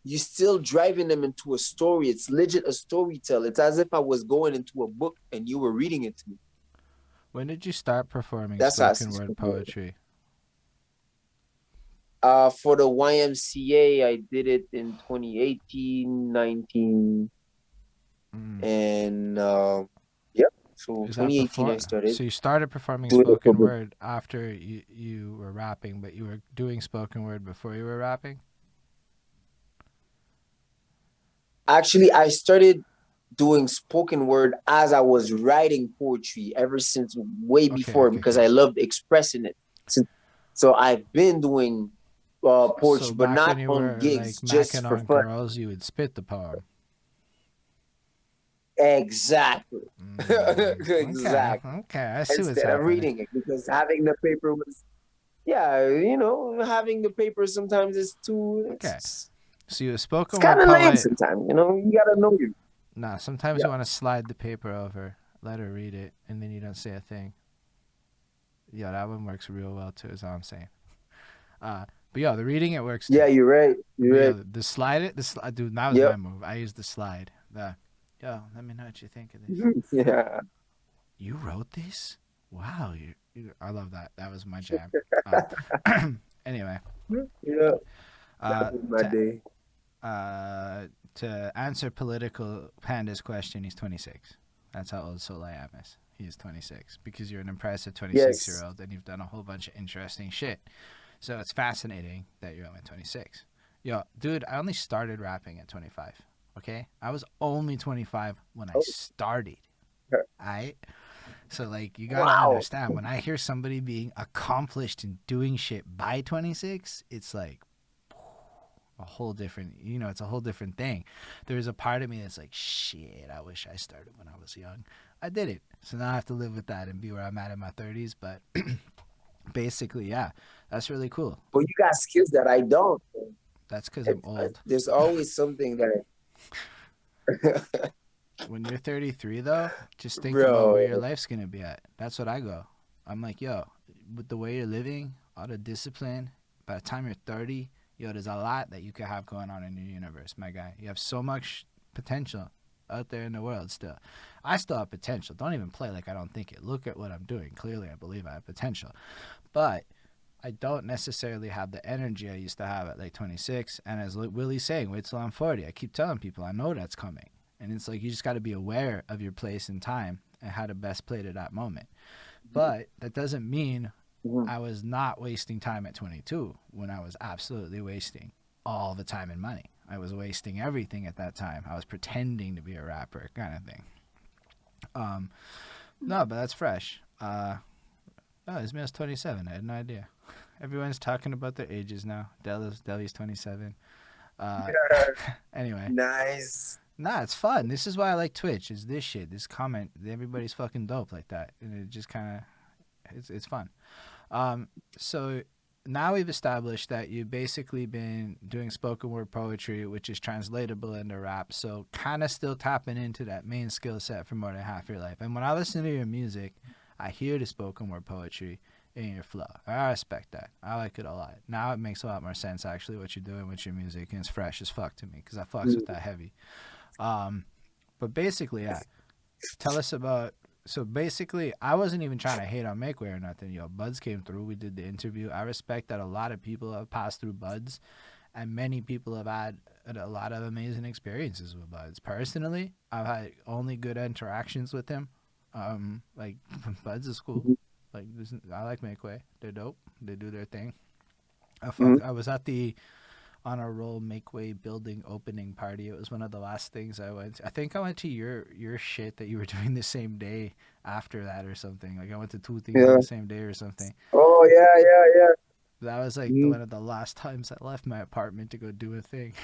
C: You still driving them into a story. It's legit a storytell. It's as if I was going into a book and you were reading it to me.
A: When did you start performing
C: That's how I
A: spoken
C: see
A: word
C: spoken word.
A: poetry?
C: For the YMCA, I did it in 2018, 19,
A: Mm.
C: and yep. So
A: Is that
C: 2018, I
A: before?
C: started
A: So you started performing
C: doing it for
A: spoken
C: the.
A: word after you were rapping, but you were doing spoken word before you were rapping?
C: Actually, I started doing spoken word as I was writing poetry ever since way
A: Okay,
C: before
A: okay,
C: because
A: okay.
C: I loved expressing it. So I've been doing
A: So
C: poetry, but
A: back when
C: not
A: you
C: on
A: were
C: gigs,
A: like
C: just
A: macking
C: for
A: on
C: fun.
A: girls, you would spit the poem.
C: Exactly.
A: Okay,
C: Exactly.
A: okay. I see what's
C: Instead of
A: happening.
C: reading it, because having the paper was, yeah, having the paper sometimes is too,
A: Okay.
C: it's
A: So you're a
C: it's
A: spoken
C: kind
A: word
C: of lame
A: poet.
C: sometimes, you gotta know you.
A: Nah, sometimes
C: Yeah.
A: you want to slide the paper over, let her read it, and then you don't say a thing. Yeah, that one works real well too, is all I'm saying. But yo, the reading it works too.
C: Yeah, you're right.
A: But
C: You're right.
A: yo, the slide it, the slide, dude, that was
C: Yep.
A: my move. I used the slide. Yo, let me know what you think of this.
C: Yeah.
A: You wrote this? Wow, I love that. That was my jam. Uh, anyway,
C: Yeah.
A: uh,
C: That was my
A: to
C: day.
A: to answer political panda's question, he's 26. That's how old Soul.I.Am is. He's 26 because you're an impressive 26 year
C: Yes.
A: old and you've done a whole bunch of interesting shit. So it's fascinating that you're only 26. Yo, dude, I only started rapping at 25. Okay, I was only 25 when I
C: Oh,
A: started. I So like you gotta
C: wow.
A: understand when I hear somebody being accomplished and doing shit by 26, it's like a whole different, it's a whole different thing. There's a part of me that's like, shit, I wish I started when I was young. I did it. So now I have to live with that and be where I'm at in my 30s. But basically, yeah, that's really cool.
C: But you got skills that I don't.
A: That's because I'm old.
C: There's always something that
A: When you're 33, though, just think about where your
C: bro.
A: life's going to be at. That's what I go. I'm like, yo, with the way you're living, all the discipline, by the time you're 30, yo, there's a lot that you could have going on in your universe, my guy. You have so much potential out there in the world still. I still have potential. Don't even play like I don't think it. Look at what I'm doing. Clearly, I believe I have potential. But I don't necessarily have the energy I used to have at like 26. And as Willie's saying, wait till I'm 40. I keep telling people, I know that's coming. And it's like you just got to be aware of your place and time and how to best play to that moment. But that doesn't mean
C: Mhm.
A: I was not wasting time at 22 when I was absolutely wasting all the time and money. I was wasting everything at that time. I was pretending to be a rapper kind of thing. No, but that's fresh. Oh, this man's 27. I had no idea. Everyone's talking about their ages now. Deli's 27. Anyway.
C: Nice.
A: Nah, it's fun. This is why I like Twitch. Is this shit? This comment. Everybody's fucking dope like that, and it just kind of, it's fun. So now we've established that you've basically been doing spoken word poetry, which is translatable into rap. So kind of still tapping into that main skill set for more than half your life. And when I listen to your music, I hear the spoken word poetry in your flow. I respect that. I like it a lot. Now it makes a lot more sense actually what you're doing with your music, and it's fresh as fuck to me because I fucks with that heavy. But basically, yeah. Tell us about. So basically, I wasn't even trying to hate on Make Way or nothing. Yo, Buds came through. We did the interview. I respect that a lot of people have passed through Buds, and many people have had a lot of amazing experiences with Buds. Personally, I've had only good interactions with him. Like Buds is cool. Like I like Make Way. They're dope. They do their thing. I was at the on a roll Make Way building opening party. It was one of the last things I went to. I think I went to your shit that you were doing the same day after that or something. Like I went to two things on
C: Yeah.
A: the same day or something.
C: Oh yeah.
A: That was like
C: Mm.
A: one of the last times I left my apartment to go do a thing.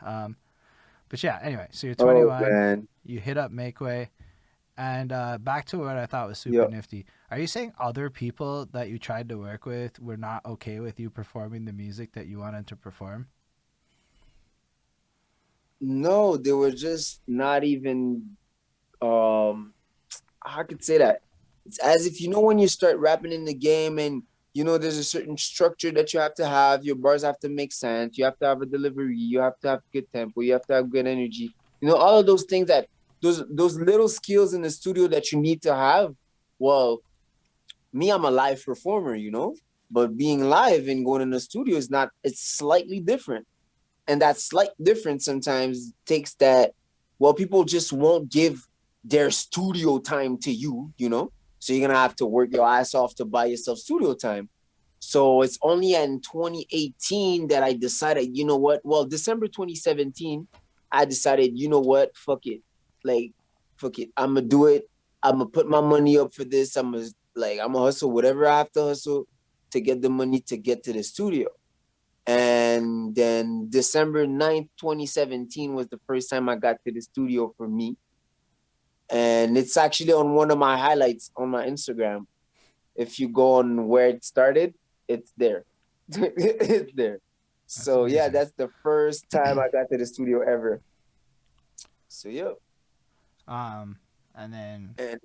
A: But yeah, anyway, so you're
C: Oh
A: 21,
C: man.
A: you hit up Make Way, and back to what I thought was super
C: Yep.
A: nifty. Are you saying other people that you tried to work with were not okay with you performing the music that you wanted to perform?
C: No, they were just not even I could say that. It's as if when you start rapping in the game and there's a certain structure that you have to have. Your bars have to make sense. You have to have a delivery. You have to have good tempo. You have to have good energy. All of those things that those little skills in the studio that you need to have. Well, me, I'm a live performer, but being live and going in the studio is not. It's slightly different, and that slight difference sometimes takes that. Well, people just won't give their studio time to you. So you're gonna have to work your ass off to buy yourself studio time. So it's only in 2018 that I decided, you know what? Well, December 2017, I decided, you know what? Fuck it. Like, fuck it. I'm gonna do it. I'm gonna put my money up for this. I'm gonna hustle whatever I have to hustle to get the money to get to the studio. And then December 9th, 2017 was the first time I got to the studio for me. And it's actually on one of my highlights on my Instagram. If you go on where it started, it's there. It's there.
A: That's
C: So yeah,
A: amazing.
C: that's the first time I got to the studio ever. So yeah.
A: And then
C: And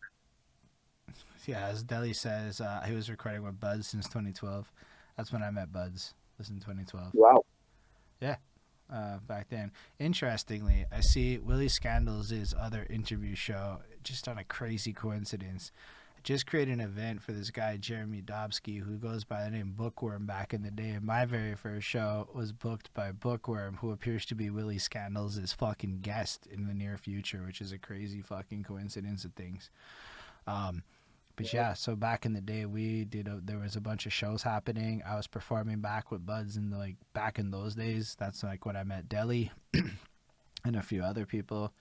A: yeah, as Deli says, he was recording with Buds since 2012. That's when I met Buds. Was in 2012.
C: wow.
A: Yeah, back then. Interestingly, I see Willie Scandals' other interview show just on a crazy coincidence. Just created an event for this guy Jeremy Dobsky, who goes by the name Bookworm back in the day. And my very first show was booked by Bookworm, who appears to be Willie Scandals' fucking guest in the near future, which is a crazy fucking coincidence of things. But yeah, so back in the day, there was a bunch of shows happening. I was performing back with Buds back in those days. That's like when I met Deli and a few other people.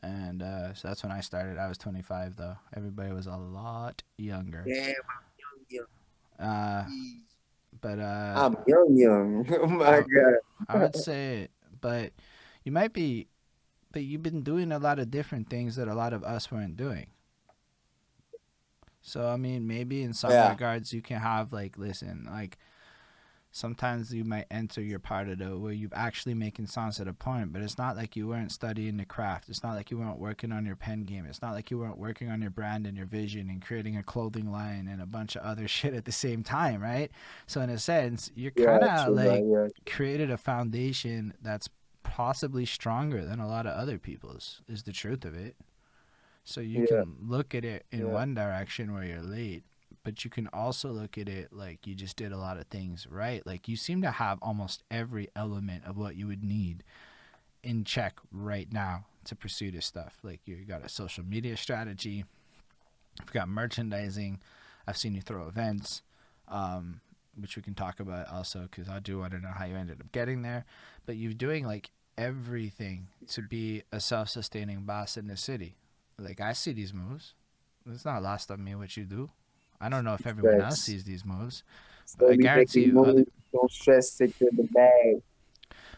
A: And so that's when I started. I was 25 though. Everybody was a lot younger.
C: Damn, I'm young.
A: Uh, but
C: I'm young. Oh my
A: I,
C: god.
A: I would say, but you might be, but you've been doing a lot of different things that a lot of us weren't doing. So I mean, maybe in some
C: Yeah.
A: regards you can have like, listen, like sometimes you might enter your part of the where you're actually making songs at a point, but it's not like you weren't studying the craft. It's not like you weren't working on your pen game. It's not like you weren't working on your brand and your vision and creating a clothing line and a bunch of other shit at the same time, right? So in a sense, you're kind
C: Yeah,
A: of
C: true, man.
A: like
C: Yeah.
A: created a foundation that's possibly stronger than a lot of other people's, is the truth of it. So you
C: Yeah.
A: can look at it in
C: Yeah.
A: one direction where you're late, but you can also look at it like you just did a lot of things right. Like you seem to have almost every element of what you would need in check right now to pursue this stuff. Like you got a social media strategy, you've got merchandising. I've seen you throw events, which we can talk about also because I do want to know how you ended up getting there. But you're doing like everything to be a self-sustaining boss in the city. Like I see these moves. It's not lost on me what you do. I don't know if everyone else
C: Facts.
A: sees these moves, but I
C: Slowly
A: guarantee
C: making
A: you other.
C: moves. Don't stress. Secure the bag.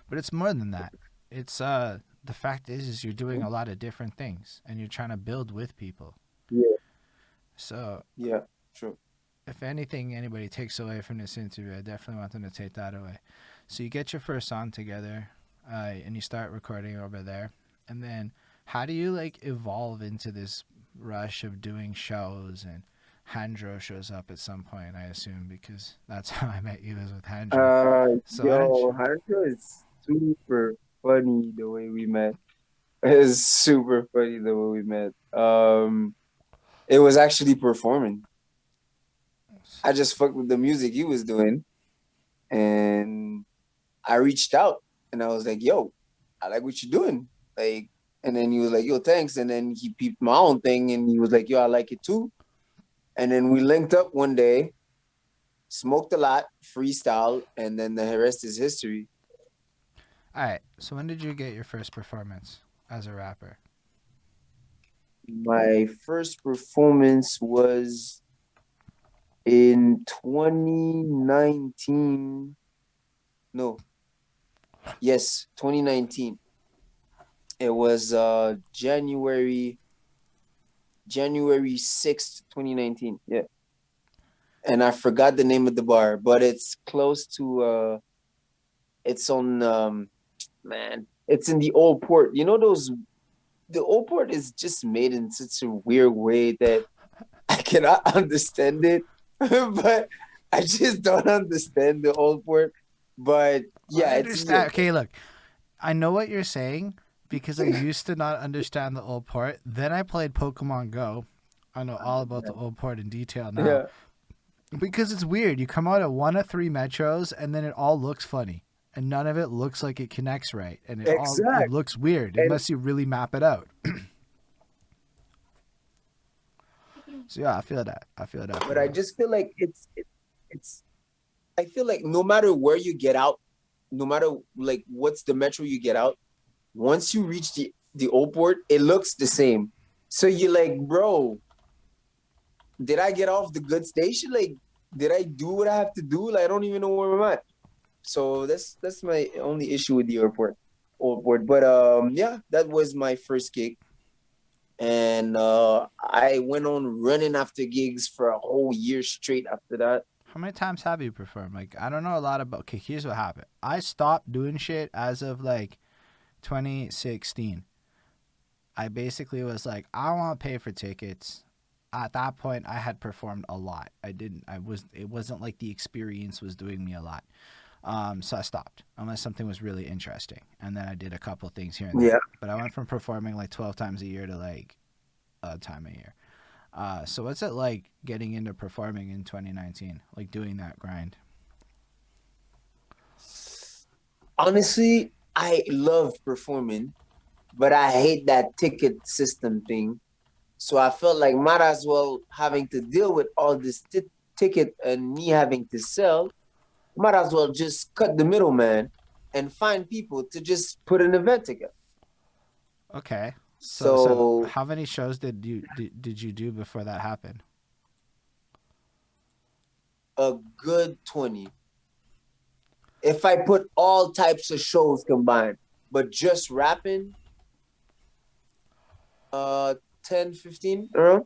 A: But it's more than that. It's the fact is you're doing
C: Hmm?
A: a lot of different things and you're trying to build with people.
C: Yeah.
A: So
C: Yeah. True.
A: if anything anybody takes away from this interview, I definitely want them to take that away. So you get your first song together, and you start recording over there, and then how do you like evolve into this rush of doing shows and Handro shows up at some point, I assume, because that's how I met you was with Handro.
C: Uh,
A: So why don't
C: yo,
A: you?
C: Hunter is super funny the way we met. It's super funny the way we met. It was actually performing. I just fucked with the music he was doing, and I reached out and I was like, "Yo, I like what you're doing." Like, and then he was like, "Yo, thanks." And then he peeped my own thing, and he was like, "Yo, I like it too." And then we linked up one day, smoked a lot, freestyle, and then the rest is history.
A: All right. So when did you get your first performance as a rapper?
C: My first performance was in 2019. No, yes, 2019. It was January 6th, 2019. Yeah. And I forgot the name of the bar, but it's close to it's on man, it's in the old port. You know those the old port is just made in such a weird way that I cannot understand it. But I just don't understand the old port. But
A: Well, I
C: yeah, it's in the
A: understand.
C: old port.
A: Okay, look, I know what you're saying because I used to not understand the old port. Then I played Pokemon Go. I know all about the old port in detail now
C: Yeah,
A: because it's weird. You come out at one of three metros and then it all looks funny. And none of it looks like it connects right. And it
C: exact.
A: looks weird
C: And
A: unless you really map it out. So yeah, I feel that. I feel that for
C: but I
A: real.
C: just feel like it's I feel like no matter where you get out, no matter like what's the metro you get out, once you reach the old port, it looks the same. So you're like, bro, did I get off the good station? Like, did I do what I have to do? Like, I don't even know where I'm at. So that's my only issue with the old port. But yeah, that was my first gig, and I went on running after gigs for a whole year straight after that.
A: How many times have you performed? Like, I don't know a lot about. Okay, here's what happened. I stopped doing shit as of like 2016. I basically was like, I want to pay for tickets. At that point, I had performed a lot. I didn't. I was. It wasn't like the experience was doing me a lot. So I stopped unless something was really interesting, and then I did a couple things here and there.
C: Yeah.
A: But I went from performing like 12 times a year to like a time a year. So what's it like getting into performing in 2019? Like doing that grind?
C: Honestly, I love performing, but I hate that ticket system thing. So I felt like might as well having to deal with all this ticket and me having to sell, might as well just cut the middleman and find people to just put an event together.
A: Okay. So
C: So
A: how many shows did you do before that happened?
C: a good 20. If I put all types of shows combined, but just rapping, uh 10, 15 around.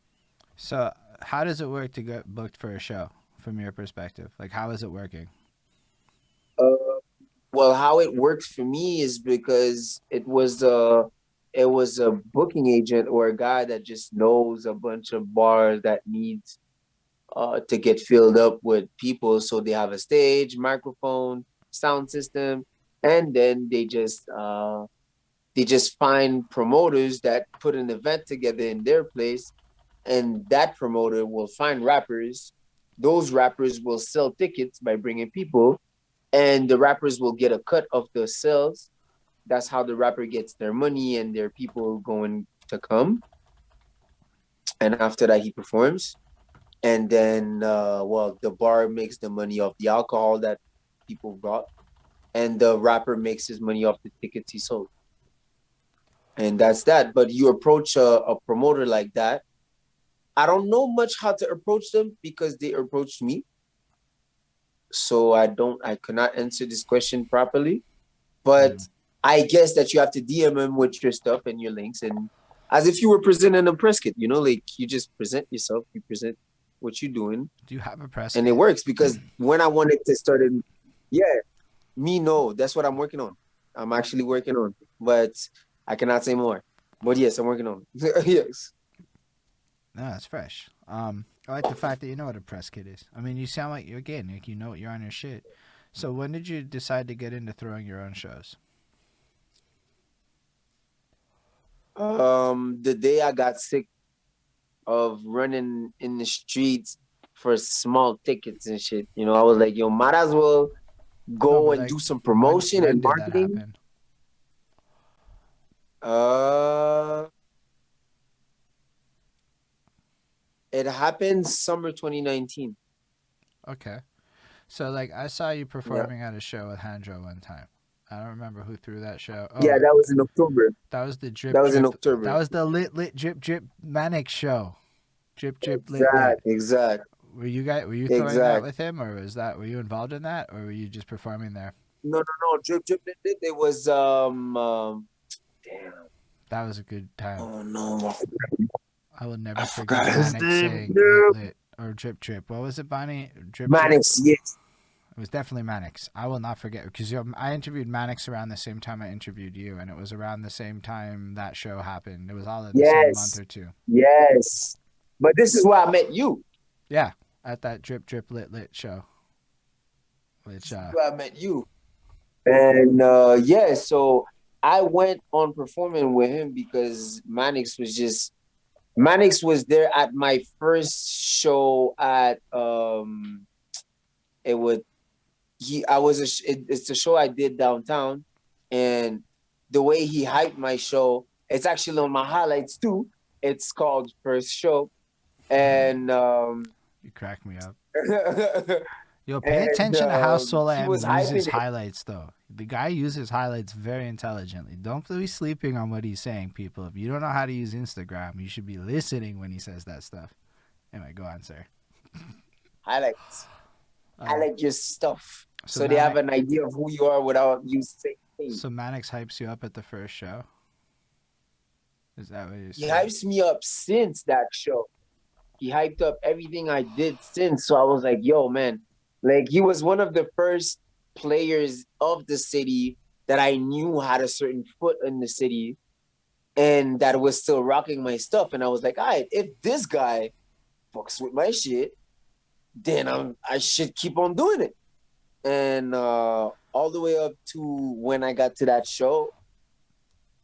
A: So how does it work to get booked for a show from your perspective? Like, how is it working?
C: Uh, well, how it worked for me is because it was a booking agent or a guy that just knows a bunch of bars that needs to get filled up with people. So they have a stage, microphone, sound system, and then they just find promoters that put an event together in their place, and that promoter will find rappers. Those rappers will sell tickets by bringing people, and the rappers will get a cut of the sales. That's how the rapper gets their money and their people going to come. And after that, he performs. And then, well, the bar makes the money off the alcohol that people brought, and the rapper makes his money off the tickets he sold. And that's that. But you approach a promoter like that. I don't know much how to approach them because they approached me. So I could not answer this question properly. But I guess that you have to DM him with your stuff and your links, and as if you were presenting a press kit, like you just present yourself, you present what you're doing,
A: Do you have a press
C: and it
A: kit?
C: works because when I wanted to start it, yeah, me no, that's what I'm working on. I'm actually working on, but I cannot say more. But yes, I'm working on. Yes.
A: No, that's fresh. I like the fact that you know what a press kit is. I mean, you sound like you again, like you know you're on your shit. So when did you decide to get into throwing your own shows?
C: The day I got sick of running in the streets for small tickets and shit, I was like, yo, might as well
A: No,
C: go
A: but
C: and
A: like,
C: do some
A: when
C: promotion
A: when
C: and
A: did that
C: marketing.
A: happen?
C: Uh, it happened summer 2019.
A: Okay. So like, I saw you
C: Yeah.
A: performing at a show with Handro one time. I don't remember who threw that show.
C: Yeah,
A: Oh,
C: that was in October.
A: that was the drip
C: That was in
A: drip. That
C: October.
A: was the lit drip drip manic show. Drip drip lit lit.
C: Exact.
A: Were you throwing that
C: Exact.
A: with him, or were you involved in that, or were you just performing there?
C: No, no, no. Drip, drip, lit, lit. It was damn.
A: That was a good time.
C: Oh no,
A: I will never
C: I
A: forget
C: forgot his
A: Manic
C: name.
A: saying lit
C: No.
A: lit or drip drip. What was it, Bonnie? Drip drip.
C: Mannix, yes.
A: It was definitely Mannix. I will not forget because I interviewed Mannix around the same time I interviewed you, and it was around the same time that show happened. It was all in the same month
C: Yes.
A: or two.
C: Yes. But this is where I met you.
A: Yeah, at that drip drip lit lit show, which
C: This is where I met you. And yeah, so I went on performing with him because Mannix was there at my first show at it would he I was it's a show I did downtown, and the way he hyped my show, it's actually on my highlights too. It's called First Show, and
A: you cracked me up.
C: and
A: Yo, pay attention to how
C: he
A: Soul.I.Am
C: was hyping
A: uses
C: it.
A: highlights, though. The guy uses highlights very intelligently. Don't be sleeping on what he's saying, people. If you don't know how to use Instagram, you should be listening when he says that stuff. Anyway, go on, sir.
C: Highlights. I
A: Um,
C: like your stuff,
A: so
C: so they have
A: Manic,
C: an idea of who you are without you saying things.
A: so Mannix hypes you up at the first show. Is that what you're
C: He
A: saying?
C: hypes me up since that show. He hyped up everything I did since. So I was like, yo, man, like he was one of the first players of the city that I knew had a certain foot in the city and that was still rocking my stuff. And I was like, all right, if this guy fucks with my shit, then I should keep on doing it. And all the way up to when I got to that show,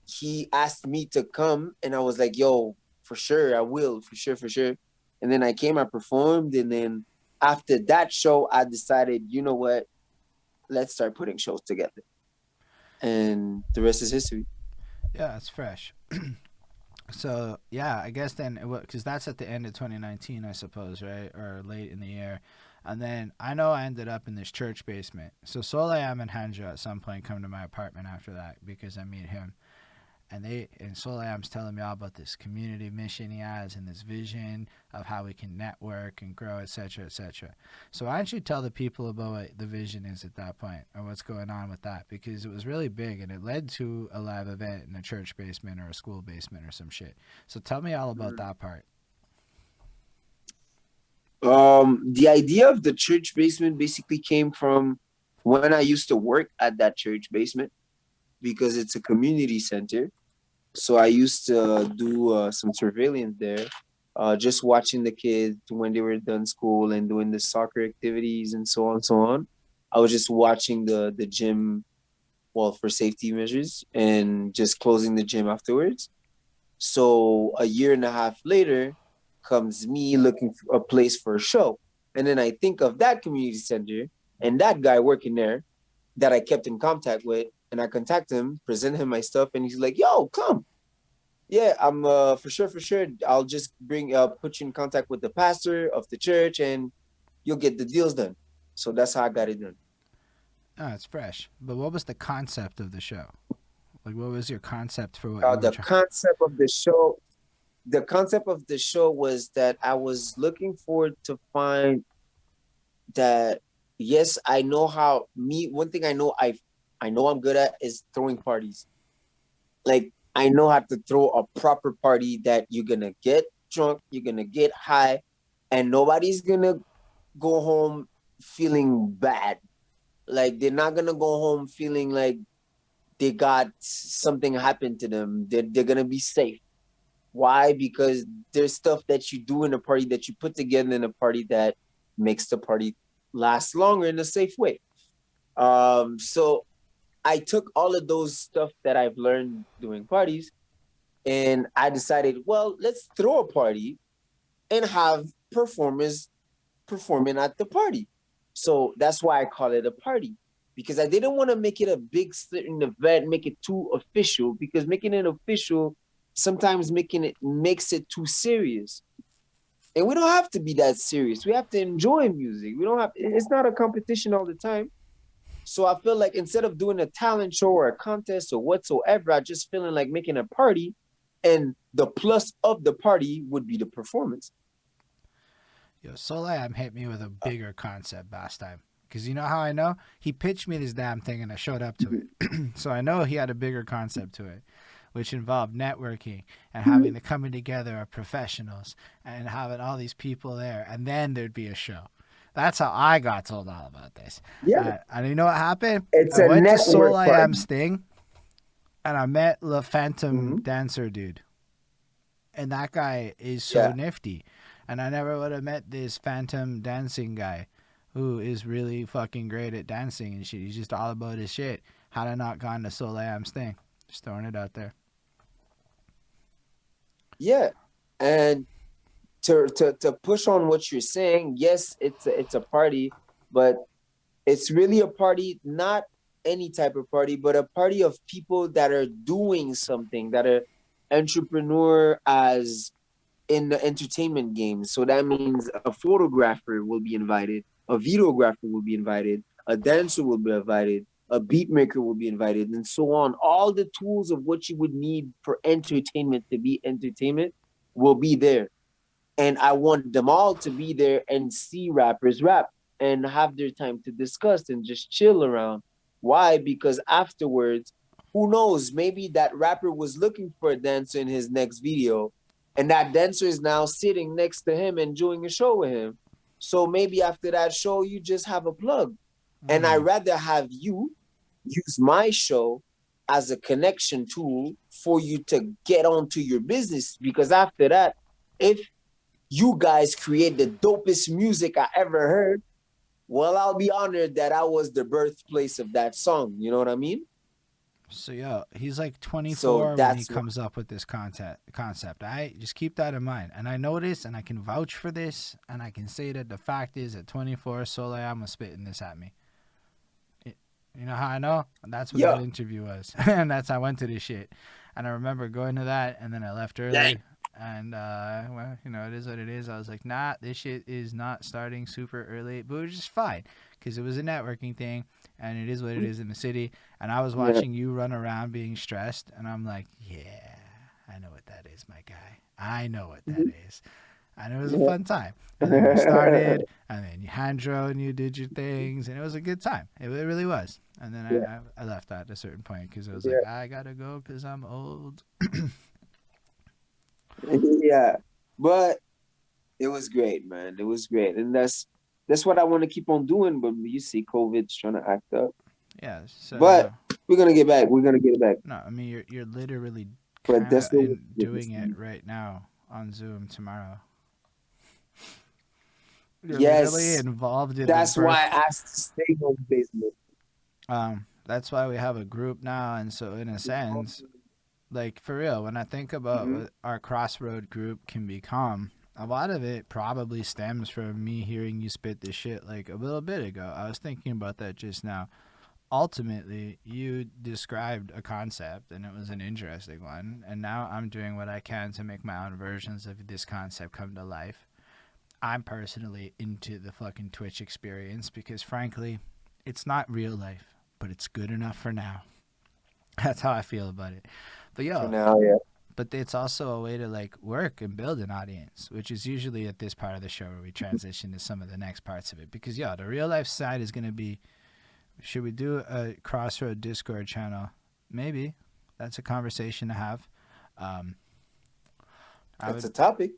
C: he asked me to come, and I was like, "Yo, for sure, I will, for sure, for sure." And then I came, I performed, and then after that show, I decided, you know what? Let's start putting shows together, and the rest is history.
A: Yeah, it's fresh. So yeah, I guess then because that's at the end of 2019, I suppose, right, or late in the year. And then I know I ended up in this church basement. So Soul.I.Am and Hanja at some point come to my apartment after that because I meet him. And Soul.I.Am's telling me all about this community mission he has and this vision of how we can network and grow, etc., etc. So why don't you tell the people about what the vision is at that point or what's going on with that? Because it was really big and it led to a live event in a church basement or a school basement or some shit. So tell me all about that part.
C: The idea of the church basement basically came from when I used to work at that church basement because it's a community center. So I used to do some surveillance there, just watching the kids when they were done school and doing the soccer activities and so on and so on. I was just watching the gym, well, for safety measures and just closing the gym afterwards. So a year and a half later comes me looking for a place for a show. And then I think of that community center and that guy working there that I kept in contact with. And I contact him, present him my stuff, and he's like, yo, come. Yeah, I'm for sure, for sure. I'll just bring put you in contact with the pastor of the church and you'll get the deals done. So that's how I got it done.
A: Oh, it's fresh. But what was the concept of the show? Like, what was your concept for what you were
C: The
A: trying?
C: concept of the show was that I was looking forward to find that yes, I know how me one thing I know I'm good at is throwing parties. Like I know how to throw a proper party that you're gonna get drunk, you're gonna get high, and nobody's gonna go home feeling bad. Like they're not gonna go home feeling like they got something happened to them. They're gonna be safe. Why? Because there's stuff that you do in a party that you put together in a party that makes the party last longer in a safe way. So I took all of those stuff that I've learned doing parties and I decided, well, let's throw a party and have performers performing at the party. So that's why I call it a party because I didn't want to make it a big certain event, make it too official because making it official sometimes making it makes it too serious. And we don't have to be that serious. We have to enjoy music. We don't have it's not a competition all the time. So I feel like instead of doing a talent show or a contest or whatsoever, I just feeling like making a party and the plus of the party would be the performance.
A: Yo, Soul.I.Am hit me with a bigger concept last time. Because you know how I know? He pitched me this damn thing and I showed up to it. So I know he had a bigger concept to it, which involved networking and having the coming together of professionals and having all these people there. And then there'd be a show. That's how I got told all about this.
C: Yeah,
A: And you know what happened?
C: it's
A: I
C: a
A: went to
C: network party.
A: Soul.I.Am's thing and I met the Phantom
C: Mm-hmm.
A: Dancer dude. And that guy is so
C: Yeah.
A: nifty. And I never would have met this Phantom dancing guy who is really fucking great at dancing and shit. He's just all about his shit. Had I not gone to Soul.I.Am's thing. Just throwing it out there.
C: Yeah. And to push on what you're saying, yes, it's a party, but it's really a party, not any type of party, but a party of people that are doing something, that are entrepreneur as in the entertainment game. So that means a photographer will be invited, a videographer will be invited, a dancer will be invited, a beat maker will be invited, and so on. All the tools of what you would need for entertainment to be entertainment will be there. And I want them all to be there and see rappers rap and have their time to discuss and just chill around. Why? Because afterwards, who knows? Maybe that rapper was looking for a dancer in his next video, and that dancer is now sitting next to him and doing a show with him. So maybe after that show, you just have a plug. And I
A: Mm.
C: rather have you use my show as a connection tool for you to get onto your business because after that, if you guys create the dopest music I ever heard, well, I'll be honored that I was the birthplace of that song. You know what I mean?
A: So yo, he's like
C: So
A: 24 when he
C: that's why.
A: comes up with this concept. I just keep that in mind, and I know this, and I can vouch for this, and I can say that the fact is at 24, Soul.I.Am was spitting this at me. You know how I know? That's what that
C: Yeah.
A: interview was, and that's how I went to this shit. And I remember going to that, and then I left early. And well, you know, it is what it is. I was like, nah, this shit is not starting super early, but it was just fine because it was a networking thing, and it is what it is in the city. And I was
C: Yeah.
A: watching you run around being stressed, and I'm like, yeah, I know what that is, my guy. I know what that is. And it was a fun time. And then we started, and then you hand drove and you did your things, and it was a good time. It really was. And then
C: Yeah.
A: I left at a certain point because I was
C: Yeah.
A: like, I gotta go because I'm old.
C: Yeah. But It was great, man. It was great, and that's what I want to keep on doing. But you see, COVID's trying to act up.
A: Yeah. So
C: But we're gonna get back. We're gonna get back.
A: no, I mean you're literally
C: But
A: kind
C: that's
A: of
C: what
A: in
C: we're
A: doing it right now on Zoom tomorrow. You're literally
C: Yes,
A: involved in the
C: that's why
A: birth.
C: I asked to stay home basement.
A: That's why we have a group now, and so in a sense, like for real, when I think about
C: Mm-hmm.
A: what our CrossRoad group can become, a lot of it probably stems from me hearing you spit this shit like a little bit ago. I was thinking about that just now. Ultimately, you described a concept and it was an interesting one, and now I'm doing what I can to make my own versions of this concept come to life. I'm personally into the fucking Twitch experience because frankly, it's not real life, but it's good enough for now. That's how I feel about it. But
C: For
A: yo,
C: now, yeah.
A: but it's also a way to like work and build an audience, which is usually at this part of the show where we transition to some of the next parts of it. Because yo, the real life side is gonna be, should we do a Crossroad Discord channel? Maybe. That's a conversation to have. Um, I
C: That's
A: would
C: a topic.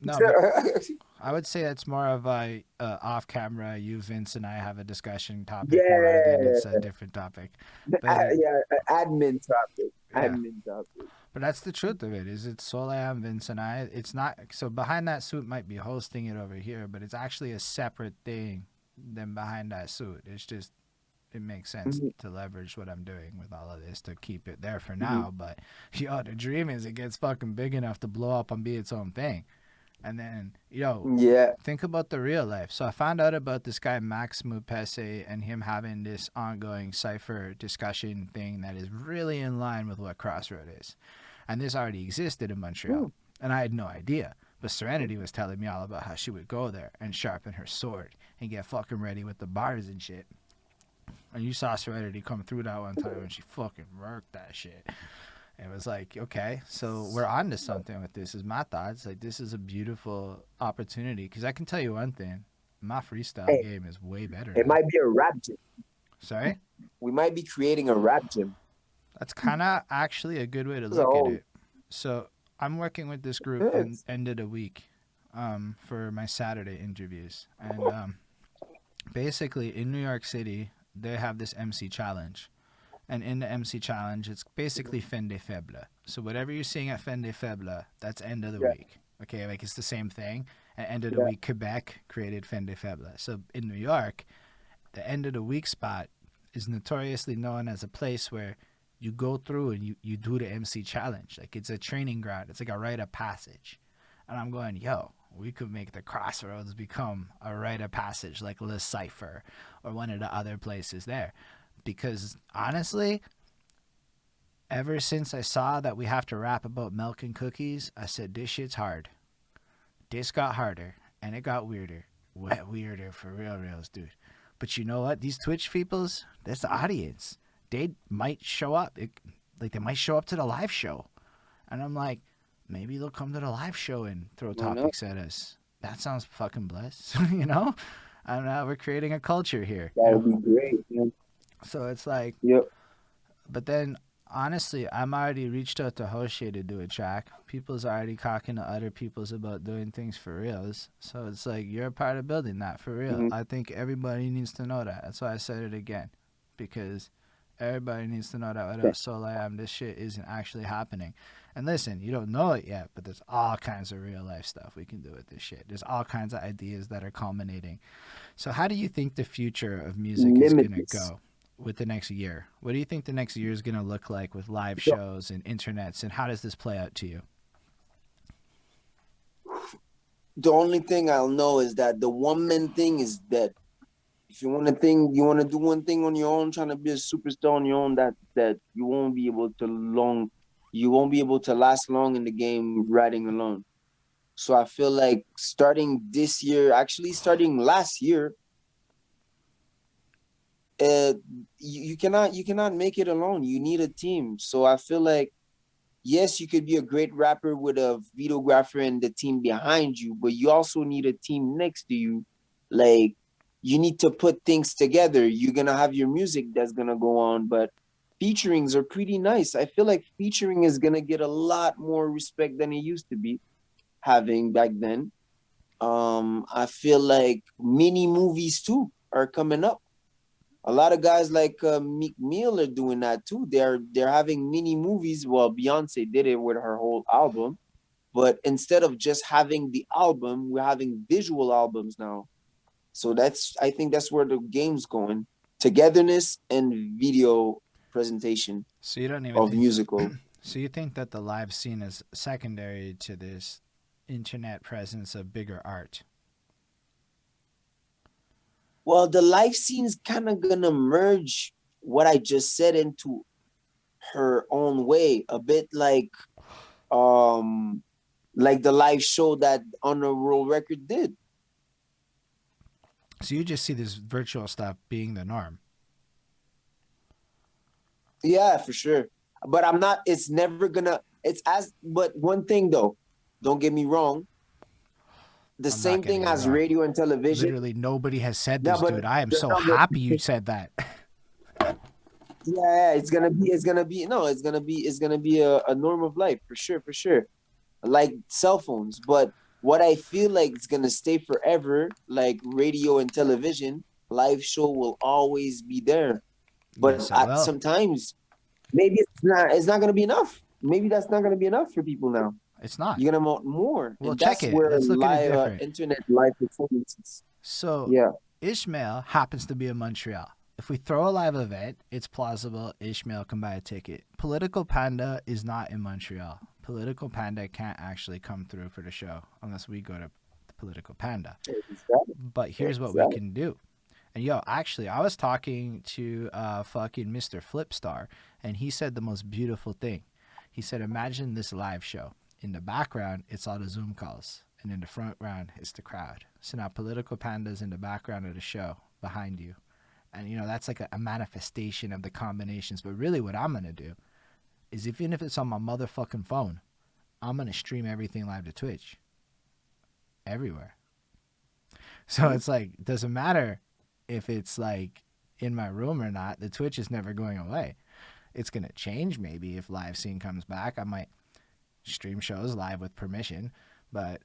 A: no, but I would say it's more of a off camera. You, Vince, and I have a discussion topic more than it's a
C: Yeah,
A: different topic. But
C: yeah, admin topic.
A: yeah,
C: Admin topic.
A: but that's the truth of it. Is it's Soul.I.Am, Vince, and I. It's not so behind that suit might be hosting it over here, but it's actually a separate thing than behind that suit. It's just it makes sense
C: Mm-hmm.
A: to leverage what I'm doing with all of this to keep it there for
C: Mm-hmm.
A: now. But yo, the dream is it gets fucking big enough to blow up and be its own thing. And then, yo,
C: Yeah.
A: think about the real life. So I found out about this guy Max Mupese and him having this ongoing cipher discussion thing that is really in line with what CrossRoad is. And this already existed in Montreal. And I had no idea. But Serenity was telling me all about how she would go there and sharpen her sword and get fucking ready with the bars and shit. And you saw Serenity come through that one time and she fucking worked that shit. It was like, okay, so we're on to something with this, is my thoughts. Like, this is a beautiful opportunity. Because I can tell you one thing, my freestyle
C: Hey,
A: game is way better
C: it
A: now.
C: might be a rap gym.
A: Sorry?
C: We might be creating a rap gym.
A: That's kind of actually a good way to look at
C: So,
A: it. So I'm working with this group and
C: yes.
A: end of the week for my Saturday interviews. And basically, in New York City, they have this MC challenge. And in the MC challenge, it's basically fin de faible. So whatever you're seeing at fin de faible, that's end of the
C: Yeah,
A: week. Okay, like it's the same thing. At end of the
C: yeah.
A: week, Quebec created fin de faible. So in New York, the end of the week spot is notoriously known as a place where you go through and you do the MC challenge. Like it's a training ground. It's like a rite of passage. And I'm going, yo, we could make the Crossroads become a rite of passage like Le Cypher or one of the other places there. Because honestly, ever since I saw that we have to rap about milk and cookies, I said, this shit's hard. This got harder and it got weirder. Way weirder for reals, dude. But you know what? These Twitch peoples, that's the audience. They might show up. Like they might show up to the live show. And I'm like, maybe they'll come to the live show and throw
C: Why not?
A: topics at us. That sounds fucking blessed, you know? I don't know. We're creating a culture here.
C: That would be great, man.
A: So it's like,
C: Yep.
A: but then honestly, I'm already reached out to Hoshie to do a track. People's already talking to other people's about doing things for reals. So it's like you're a part of building that for real.
C: Mm-hmm.
A: I think everybody needs to know that. That's why I said it again. Because everybody needs to know that without Soul.I.Am, this shit isn't actually happening. And listen, you don't know it yet, but there's all kinds of real life stuff we can do with this shit. There's all kinds of ideas that are culminating. So how do you think the future of music is gonna
C: Limitless.
A: go with the next year? What do you think the next year is gonna look like with live
C: So,
A: shows and internets, and how does this play out to you?
C: the only thing I'll know is that the one man thing is dead. If you want to think, you want to do one thing on your own, trying to be a superstar on your own, that you won't be able to you won't be able to last long in the game riding alone. So I feel like starting this year, actually starting last year, uh, you cannot make it alone. You need a team. So I feel like yes, you could be a great rapper with a videographer and the team behind you, but you also need a team next to you. Like you need to put things together. You're gonna have your music that's gonna go on, but featurings are pretty nice. I feel like featuring is gonna get a lot more respect than it used to be having back then. I feel like mini movies too are coming up. A lot of guys like Meek Mill are doing that too. They're having mini movies. Well, Beyonce did it with her whole album, but instead of just having the album, we're having visual albums now. So I think that's where the game's going. Togetherness and video presentation
A: So you don't even
C: of
A: think
C: musical.
A: so you think that the live scene is secondary to this internet presence of bigger art?
C: Well, the live scene's kind of gonna merge what I just said into her own way, a bit um like the live show that On the Road Record did.
A: So you just see this virtual stuff being the norm.
C: Yeah, for sure. But I'm not. It's never gonna. It's as. But one thing though, don't get me wrong. The
A: I'm not
C: same
A: getting
C: thing
A: you
C: as
A: wrong.
C: radio and television.
A: Literally nobody has said
C: No,
A: this,
C: but
A: dude. I am so
C: no, but
A: happy you said that.
C: yeah, it's gonna be no, it's gonna be a norm of life for sure, for sure. Like cell phones, but what I feel like it's gonna stay forever, like radio and television, live show will always be there. But
A: Yes, it will.
C: sometimes maybe it's not gonna be enough. Maybe that's not gonna be enough for people now.
A: It's not.
C: You're gonna want more,
A: Well,
C: and
A: check
C: that's
A: it.
C: where
A: Let's look at it
C: live
A: different.
C: internet live performances.
A: So
C: Yeah.
A: Ishmael happens to be in Montreal. If we throw a live event, it's plausible Ishmael can buy a ticket. Political Panda is not in Montreal. Political Panda can't actually come through for the show unless we go to the Political Panda.
C: Exactly.
A: But here's what we
C: Exactly.
A: can do. And yo, actually, I was talking to fucking Mr. Flipstar, and he said the most beautiful thing. He said, imagine this live show. In the background, it's all the Zoom calls, and in the front round, it's the crowd. So now Political Panda's in the background of the show behind you. And, you know, that's like a manifestation of the combinations. But really, what I'm going to do is, even if it's on my motherfucking phone, I'm going to stream everything live to Twitch. Everywhere. So it's like, it doesn't matter if it's like in my room or not. The Twitch is never going away. It's going to change maybe if live scene comes back. I might stream shows live with permission. But,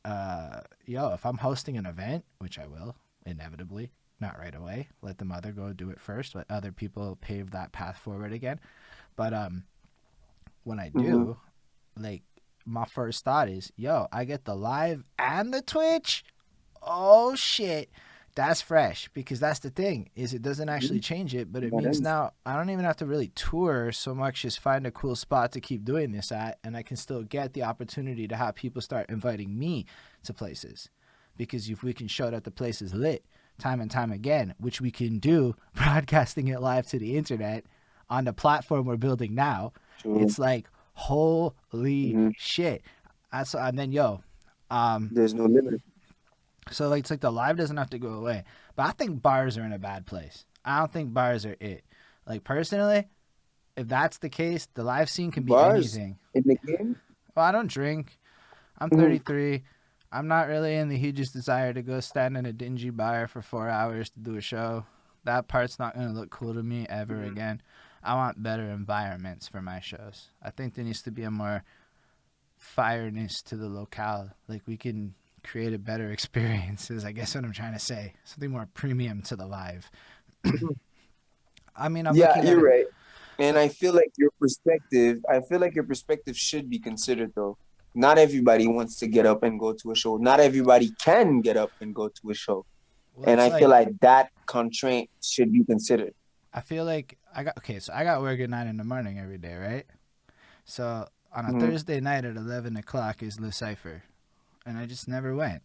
A: if I'm hosting an event, which I will, inevitably, not right away, let the mother go do it first, let other people pave that path forward again. But when I
C: Mm-hmm.
A: do, like, my first thought is, I get the live and the Twitch. Oh shit, that's fresh, because that's the thing, is it doesn't actually change it, but it
C: That
A: means
C: is.
A: now I don't even have to really tour so much as find a cool spot to keep doing this at, and I can still get the opportunity to have people start inviting me to places. Because if we can show that the place is lit time and time again, which we can do broadcasting it live to the internet on the platform we're building now,
C: True.
A: it's like holy
C: Mm-hmm.
A: shit. And then
C: There's no limit.
A: so like, it's like the live doesn't have to go away. But I think bars are in a bad place. I don't think bars are it. Like, personally, if that's the case, the live scene can be
C: Bars
A: anything.
C: in the game.
A: Well, I don't drink. I'm
C: Mhm.
A: 33. I'm not really in the hugest desire to go stand in a dingy bar for 4 hours to do a show. That part's not going to look cool to me ever again. I want better environments for my shows. I think there needs to be a more fireness to the locale. Like, we can create a better experiences, I guess what I'm trying to say. Something more premium to the live. I mean, I'm
C: Yeah,
A: looking at
C: you're
A: it.
C: right. And I feel like your perspective should be considered though. Not everybody wants to get up and go to a show. Not everybody can get up and go to a show.
A: Well,
C: And
A: it's
C: I feel
A: like,
C: like that constraint should be considered.
A: I feel like so I got work at 9 in the morning every day, right? So on a
C: Mhm.
A: Thursday night at 11 o'clock is Le Cypher. And I just never went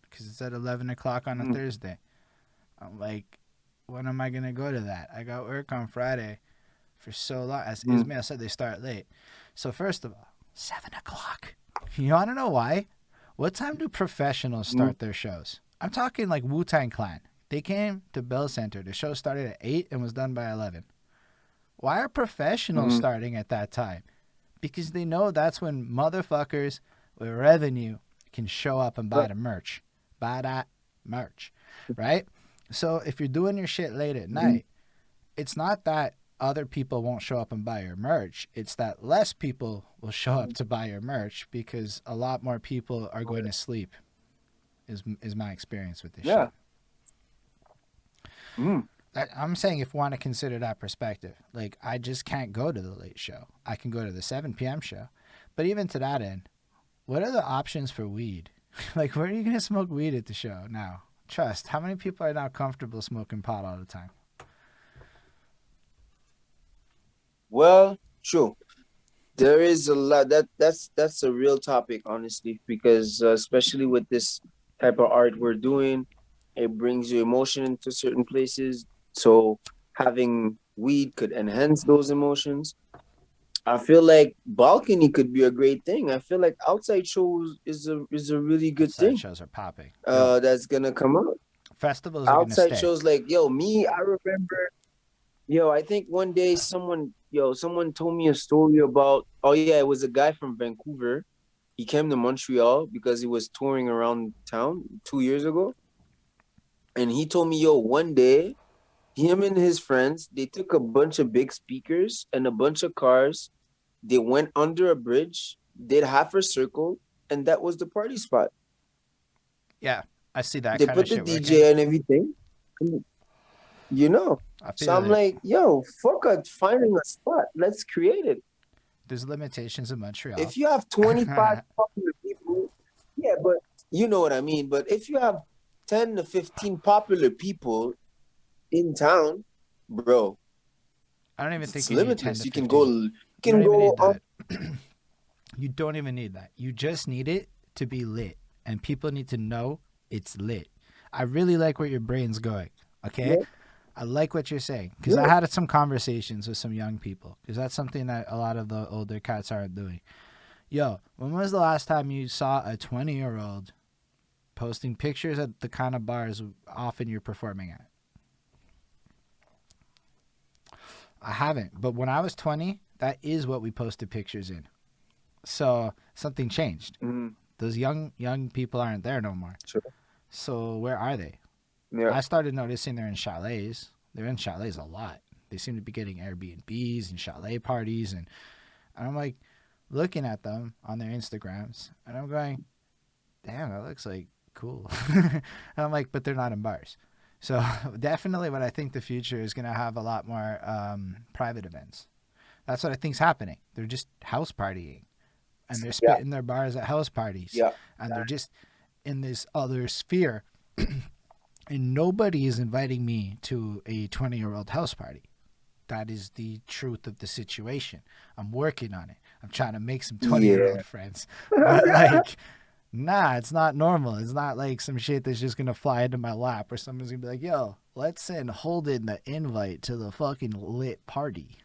A: because it's at 11 o'clock on a
C: Mhm.
A: Thursday. I'm like, when am I going to go to that? I got work on Friday for so long. As
C: Mhm.
A: Ismail said, they start late. So, first of all, 7 o'clock. You want to know why? What time do professionals
C: Mhm.
A: start their shows? I'm talking like Wu-Tang Clan. They came to Bell Center. The show started at 8 and was done by 11. Why are professionals
C: Mhm.
A: starting at that time? Because they know that's when motherfuckers with revenue can show up and buy
C: Right.
A: the merch. Buy that merch, right? So if you're doing your shit late at
C: Mhm.
A: night, it's not that other people won't show up and buy your merch. It's that less people will show up to buy your merch because a lot more people are going to sleep. Is my experience with this
C: Yeah.
A: shit.
C: Mm.
A: I'm saying if you want to consider that perspective, like I just can't go to the late show. I can go to the 7 p.m. show, but even to that end, what are the options for weed? Like, where are you gonna smoke weed at the show now? Trust. How many people are now comfortable smoking pot all the time?
C: Well, true. There is a lot that's a real topic, honestly, because especially with this type of art we're doing, it brings you emotion into certain places. So having weed could enhance those emotions. I feel like balcony could be a great thing. I feel like outside shows is a really good
A: Outside
C: thing.
A: shows are popping. Yo,
C: That's gonna come out.
A: festivals are gonna
C: Outside
A: stay.
C: shows like yo, me, I remember yo, I think one day someone told me a story about, oh yeah, it was a guy from Vancouver. He came to Montreal because he was touring around town 2 years ago. And he told me, yo, one day, him and his friends, they took a bunch of big speakers and a bunch of cars. They went under a bridge, did half a circle, and that was the party spot.
A: Yeah, I see that
C: They
A: kind of
C: put the
A: shit working.
C: DJ and everything. And, you know.
A: I
C: So
A: feel
C: I'm
A: like
C: like, yo, fuck it, finding a spot. Let's create it.
A: there's limitations in Montreal.
C: If you have 25 popular people, yeah, but you know what I mean. But if you have 10 to 15 popular people in town, bro,
A: I don't even think
C: it's
A: you need 10
C: limitless.
A: to
C: You can go,
A: 15.
C: you
A: You don't
C: can
A: even
C: go
A: need
C: on.
A: that. You don't even need that. You just need it to be lit. And people need to know it's lit. I really like where your brain's going. Okay?
C: Yeah,
A: I like what you're saying. Because I
C: yeah.
A: had some conversations with some young people. Because that's something that a lot of the older cats aren't doing. Yo, when was the last time you saw a 20-year-old posting pictures at the kind of bars often you're performing at? I haven't. But when I was 20, that is what we posted pictures in. So something changed.
C: Mm,
A: Those young people aren't there no more.
C: sure.
A: So where are they?
C: Yeah.
A: I started noticing they're in chalets. They're in chalets a lot. They seem to be getting Airbnbs and chalet parties, and I'm like looking at them on their Instagrams, and I'm going, damn, that looks like cool. And I'm like, but they're not in bars. So definitely, what I think the future is going to have a lot more private events. That's what I think's happening. They're just house partying, and they're
C: Yeah.
A: spitting their bars at house parties,
C: Yeah.
A: and they're just in this other sphere. And nobody is inviting me to a 20-year-old house party. That is the truth of the situation. I'm working on it. I'm trying to make some 20-year-old
C: Yeah.
A: friends. But like, nah, it's not normal. It's not like some shit that's just gonna fly into my lap or someone's gonna be like, yo, let's send Holden the invite to the fucking lit party.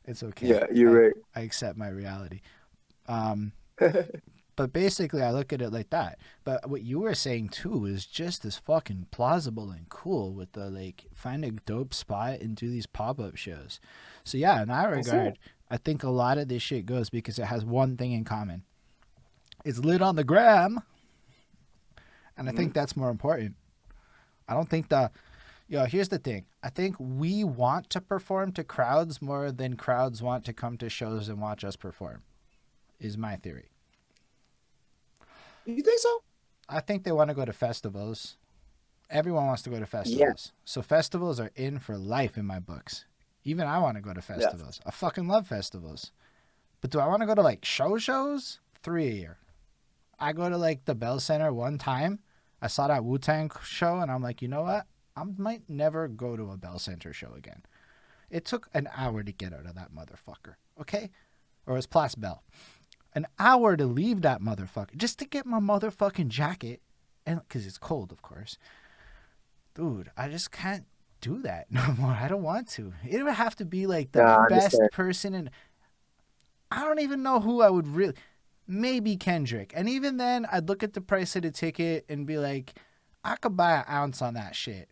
A: It's okay.
C: Yeah, you're
A: I accept my reality.
C: right.
A: But basically, I look at it like that. But what you were saying too is just as fucking plausible and cool with the like find a dope spot and do these pop up shows. So yeah, in that
C: That's
A: regard,
C: it.
A: I think a lot of this shit goes because it has one thing in common. It's lit on the gram, and I think that's more important. I don't think here's the thing. I think we want to perform to crowds more than crowds want to come to shows and watch us perform. Is my theory.
C: You think so?
A: I think they want to go to festivals. Everyone wants to go to
C: Yeah.
A: festivals. So festivals are in for life in my books. Even I want to go to
C: Yeah.
A: festivals. I fucking love festivals. But do I want to go to like shows? 3 a year. I go to like the Bell Center one time. I saw that Wu-Tang show and I'm like, you know what? I might never go to a Bell Center show again. It took an hour to get out of that motherfucker. Okay? Or it was Place Bell. An hour to leave that motherfucker just to get my motherfucking jacket, and because it's cold, of course. Dude, I just can't do that no more. I don't want to. It would have to be like the
C: Nah, I
A: best
C: understand.
A: person, and I don't even know who I would really. Maybe Kendrick, and even then, I'd look at the price of the ticket and be like, I could buy an ounce on that shit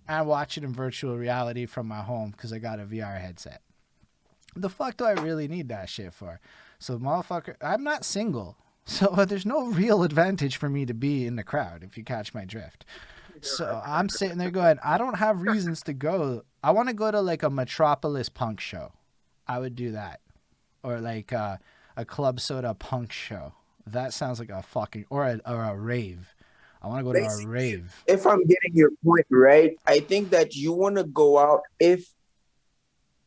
A: and watch it in virtual reality from my home because I got a VR headset. The fuck do I really need that shit for? So, motherfucker, I'm not single. So, there's no real advantage for me to be in the crowd, if you catch my drift. So, I'm sitting there going, I don't have reasons to go. I want to go to like a Metropolis punk show. I would do that. Or like a Club Soda punk show. That sounds like a fucking or a rave. I want to go to a
C: Basically,
A: rave.
C: if I'm getting your point right, I think that you want to go out if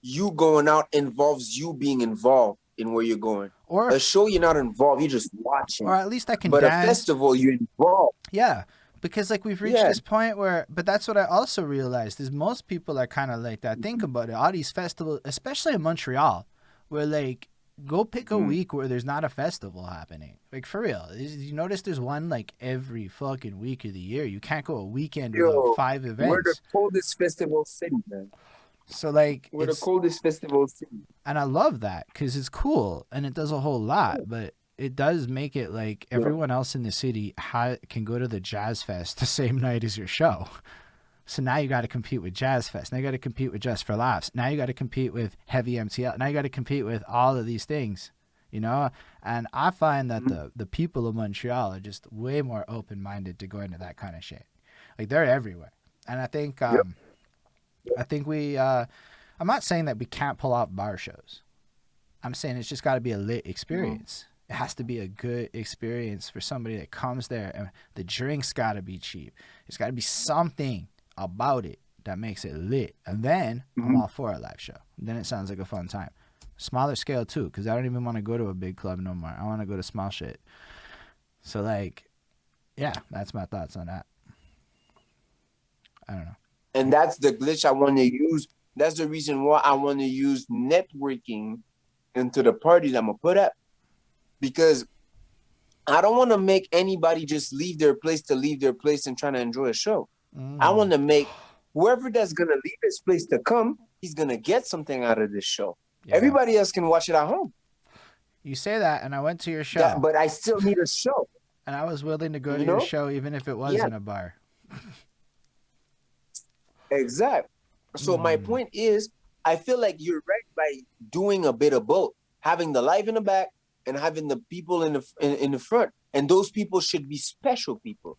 C: you going out involves you being involved in where you're going.
A: Or
C: A show you're not involved, you're just
A: or
C: watching.
A: at least I can
C: But a
A: dance.
C: festival you're involved.
A: Yeah, because like we've reached
C: Yeah.
A: this point where, but that's what I also realized is most people are kind of like that. Think about it. All these festivals, especially in Montreal, where like go pick a
C: Mhm.
A: week where there's not a festival happening. Like for real, you notice there's one like every fucking week of the year. You can't go a weekend without
C: Yo,
A: 5
C: we're the
A: events.
C: coldest festival city, man.
A: So like
C: We're the
A: it's,
C: coldest festival city.
A: and I love that because it's cool and it does a whole lot, but it does make it like
C: Yeah.
A: everyone else in the city can go to the Jazz Fest the same night as your show. So now you got to compete with Jazz Fest. Now you got to compete with Just for Laughs. Now you got to compete with Heavy MTL. Now you got to compete with all of these things, you know? And I find that
C: Mhm.
A: the people of Montreal are just way more open minded to go into that kind of shit. Like they're everywhere. And
C: Yep.
A: I think I'm not saying that we can't pull off bar shows. I'm saying it's just got to be a lit experience. It has to be a good experience for somebody that comes there, and the drinks got to be cheap. It's got to be something about it that makes it lit, and then I'm
C: Mhm.
A: all for a live show. Then it sounds like a fun time. Smaller scale too, because I don't even want to go to a big club no more. I want to go to small shit. So like, yeah, that's my thoughts on that. I don't know.
C: And that's the glitch I want to use. That's the reason why I want to use networking into the parties I'm gonna put up. Because I don't want to make anybody just leave their place to leave their place and trying to enjoy a show. I want to make whoever that's gonna leave his place to come, he's gonna get something out of this show.
A: Yeah.
C: Everybody else can watch it at home.
A: You say that, and I went to your show,
C: But I still need a show.
A: and I was willing to go to
C: You
A: your
C: know?
A: show even if it was
C: Yeah.
A: in a bar.
C: Exactly. So my point is, I feel like you're right by doing a bit of both, having the live in the back and having the people in the front, and those people should be special people.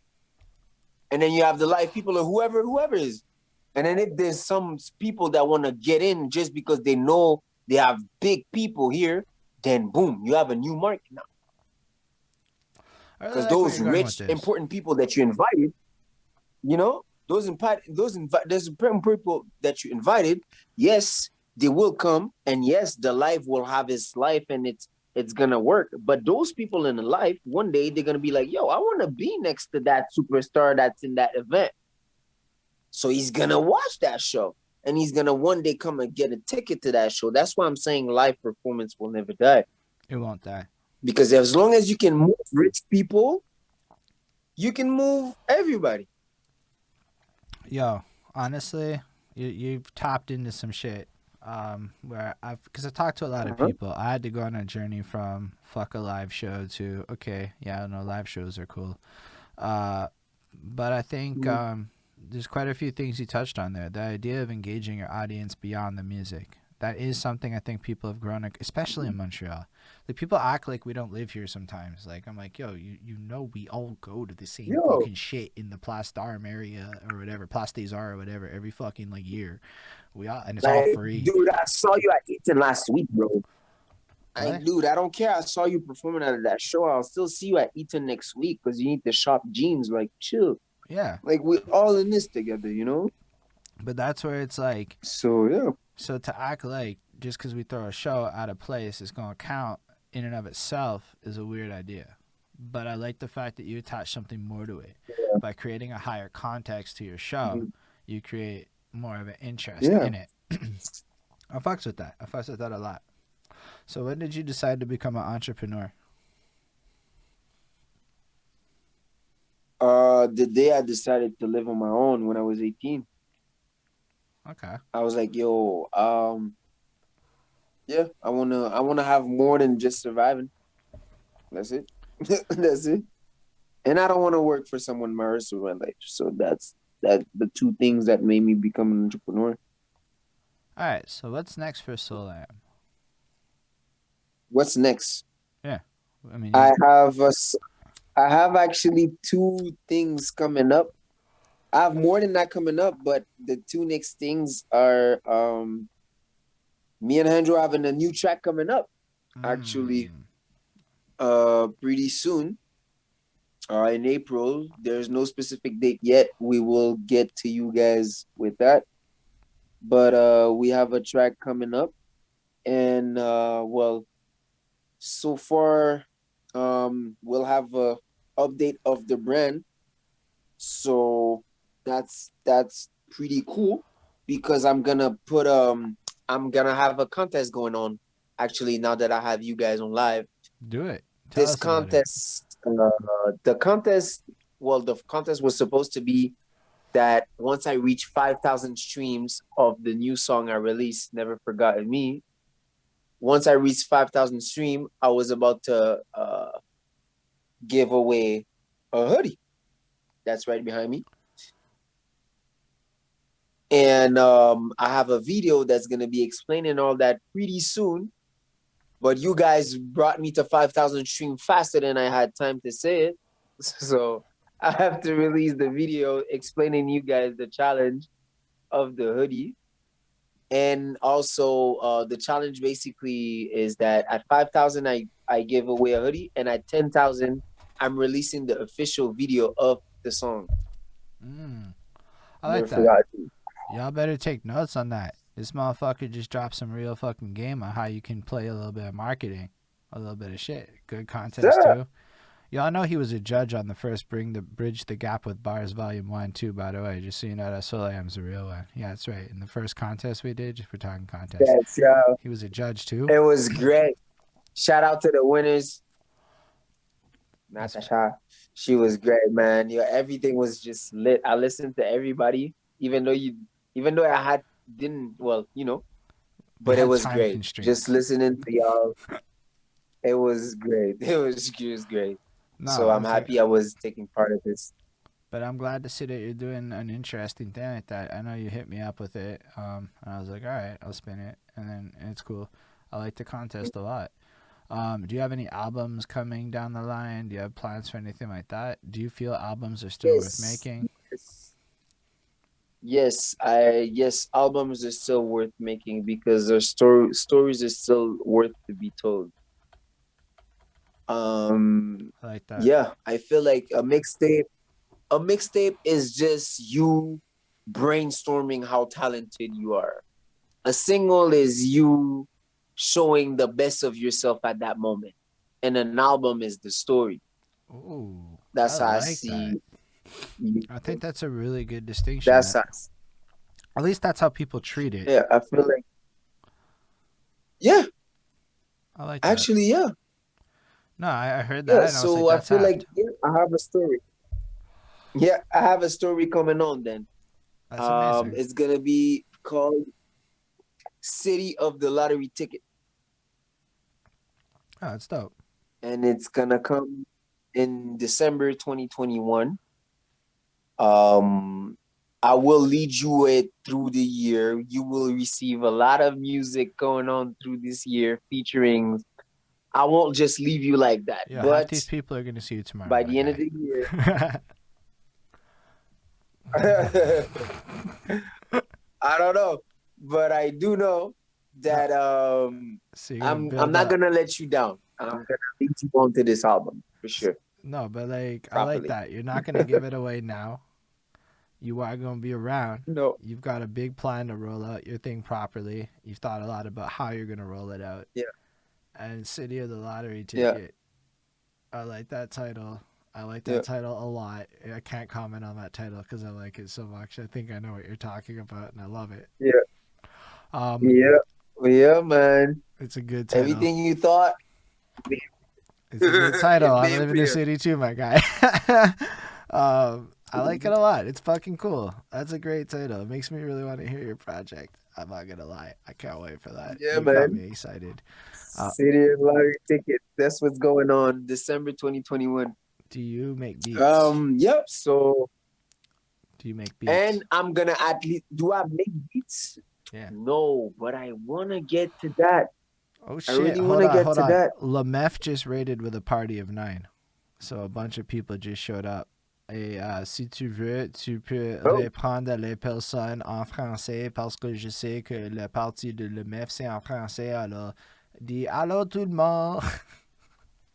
C: And then you have the live people or whoever is, and then if there's some people that want to get in just because they know they have big people here, then boom, you have a new market now.
A: I really
C: Because
A: like where
C: those
A: you're going with
C: rich,
A: this.
C: important people that you invited, you know, there's important people that you invited. Yes, they will come, and yes, the life will have its life, and it's gonna work. But those people in the life, one day they're gonna be like, "Yo, I want to be next to that superstar that's in that event." So he's gonna watch that show, and he's gonna one day come and get a ticket to that show. That's why I'm saying live performance will never die.
A: It won't die.
C: Because as long as you can move rich people, you can move everybody.
A: Yo, honestly, you've tapped into some shit. Where because I talked to a lot of people. I had to go on a journey from fuck a live show to okay, yeah, no, live shows are cool. But I think there's quite a few things you touched on there. The idea of engaging your audience beyond the music. That is something I think people have grown, especially in Montreal. Like people act like we don't live here sometimes. Like I'm like, yo, you know we all go to the same fucking shit in the Place d'Armes area or whatever, Place des Arts or whatever, every fucking like year. We all and it's all free.
C: Dude, I saw you at Eaton last week, bro.
A: What?
C: Dude, I don't care. I saw you performing at that show. I'll still see you at Eaton next week because you need to shop jeans. Like, chill.
A: Yeah.
C: Like, we're all in this together, you know?
A: But that's where it's like,
C: so yeah.
A: So to act like just because we throw a show at a place is going to count in and of itself is a weird idea. But I like the fact that you attach something more to it.
C: Yeah.
A: By creating a higher context to your show, you create more of an interest
C: Yeah.
A: in it. I fucks with that. I fucks with that a lot. So when did you decide to become an entrepreneur?
C: The day I decided to live on my own when I was 18.
A: Okay.
C: I was like, yo, yeah, I wanna have more than just surviving. That's it. That's it. And I don't want to work for someone my rest of my life. So that's the two things that made me become an entrepreneur.
A: All right. So what's next for Soul.I.Am?
C: What's next?
A: Yeah. I mean,
C: I have actually two things coming up. I have more than that coming up, but the two next things are me and Hendro having a new track coming up. Actually, pretty soon, in April. There's no specific date yet. We will get to you guys with that. But we have a track coming up, and well, so far, we'll have a update of the brand. So that's pretty cool because I'm gonna have a contest going on. Actually, now that I have you guys on live,
A: Do it. Tell
C: this
A: us about it.
C: contest, the contest, well, the contest was supposed to be that once I reach 5,000 streams of the new song I released, Never Forgotten Me, once I reached 5,000 stream, I was about to give away a hoodie that's right behind me. And I have a video that's going to be explaining all that pretty soon. But you guys brought me to 5,000 stream faster than I had time to say it. So I have to release the video explaining you guys the challenge of the hoodie. And also, the challenge basically is that at 5,000, I give away a hoodie, and at 10,000, I'm releasing the official video of the song.
A: I like that. Y'all better take notes on that. This motherfucker just dropped some real fucking game on how you can play a little bit of marketing, a little bit of shit. Good contest too. Y'all know he was a judge on the first Bridge the Gap with Bars Volume 1 too, by the way. Just so you know that Soul.I.Am's a real one. Yeah, that's right. In the first contest we did, if we're talking contest, he was a judge too.
C: It was great. Shout out to the winners. Natasha, she was great, man. Everything was just lit. I listened to everybody, even though I didn't, well, but it was great.
A: Constraints.
C: Just listening to y'all, it was great. It was great. No, so I'm happy I was taking part of this.
A: But I'm glad to see that you're doing an interesting thing like that. I know you hit me up with it, and I was like, all right, I'll spin it, and it's cool. I like the contest a lot. Do you have any albums coming down the line? Do you have plans for anything like that? Do you feel albums are still worth making?
C: Yes, albums are still worth making because their stories are still worth to be told.
A: I like that.
C: Yeah, I feel like a mixtape is just you brainstorming how talented you are. A single is you showing the best of yourself at that moment. And an album is the story.
A: Ooh,
C: that's how I see.
A: I think that's a really good distinction.
C: That's
A: at least that's how people treat it.
C: Yeah, I feel like. Yeah.
A: I like that.
C: Actually, yeah.
A: No, I heard that.
C: Yeah, so I feel like I have a story. Yeah, I have a story coming on then.
A: That's amazing.
C: It's gonna be called City of the Lottery Ticket.
A: Oh, that's dope.
C: And it's gonna come in December 2021. I will lead you through the year. You will receive a lot of music going on through this year, featuring. I won't just leave you like that.
A: Yeah,
C: but
A: half these people are gonna see you tomorrow.
C: By the end of the year. I don't know, but I do know that I'm not gonna let you down. I'm gonna lead you on to this album for sure.
A: No, but like properly. I like that. You're not gonna give it away now. You are gonna be around.
C: No,
A: you've got a big plan to roll out your thing properly. You've thought a lot about how you're gonna roll it out.
C: Yeah.
A: And City of the Lottery Ticket. Yeah. I like that title. I like that title a lot. I can't comment on that title because I like it so much. I think I know what you're talking about, and I love it.
C: Yeah. Yeah, man.
A: It's a good title.
C: Everything you thought.
A: It's a good title. I live in the city too, my guy. I like it a lot. It's fucking cool. That's a great title. It makes me really want to hear your project. I'm not gonna lie. I can't wait for that.
C: Yeah,
A: you
C: man.
A: got me excited.
C: City of the Lottery Ticket. That's what's going on. December 2021.
A: Do you make beats?
C: Yep. So.
A: Do you make beats?
C: And I'm gonna at least. Do I make beats?
A: Yeah.
C: No, but I wanna get to that.
A: Oh shit!
C: I really want to get to that.
A: Lamef just raided with a party of 9, so a bunch of people just showed up. Et si tu veux, tu peux reprendre les personnes en français parce que je sais que la partie de Lamef c'est en français. Alors, dis allô tout le monde.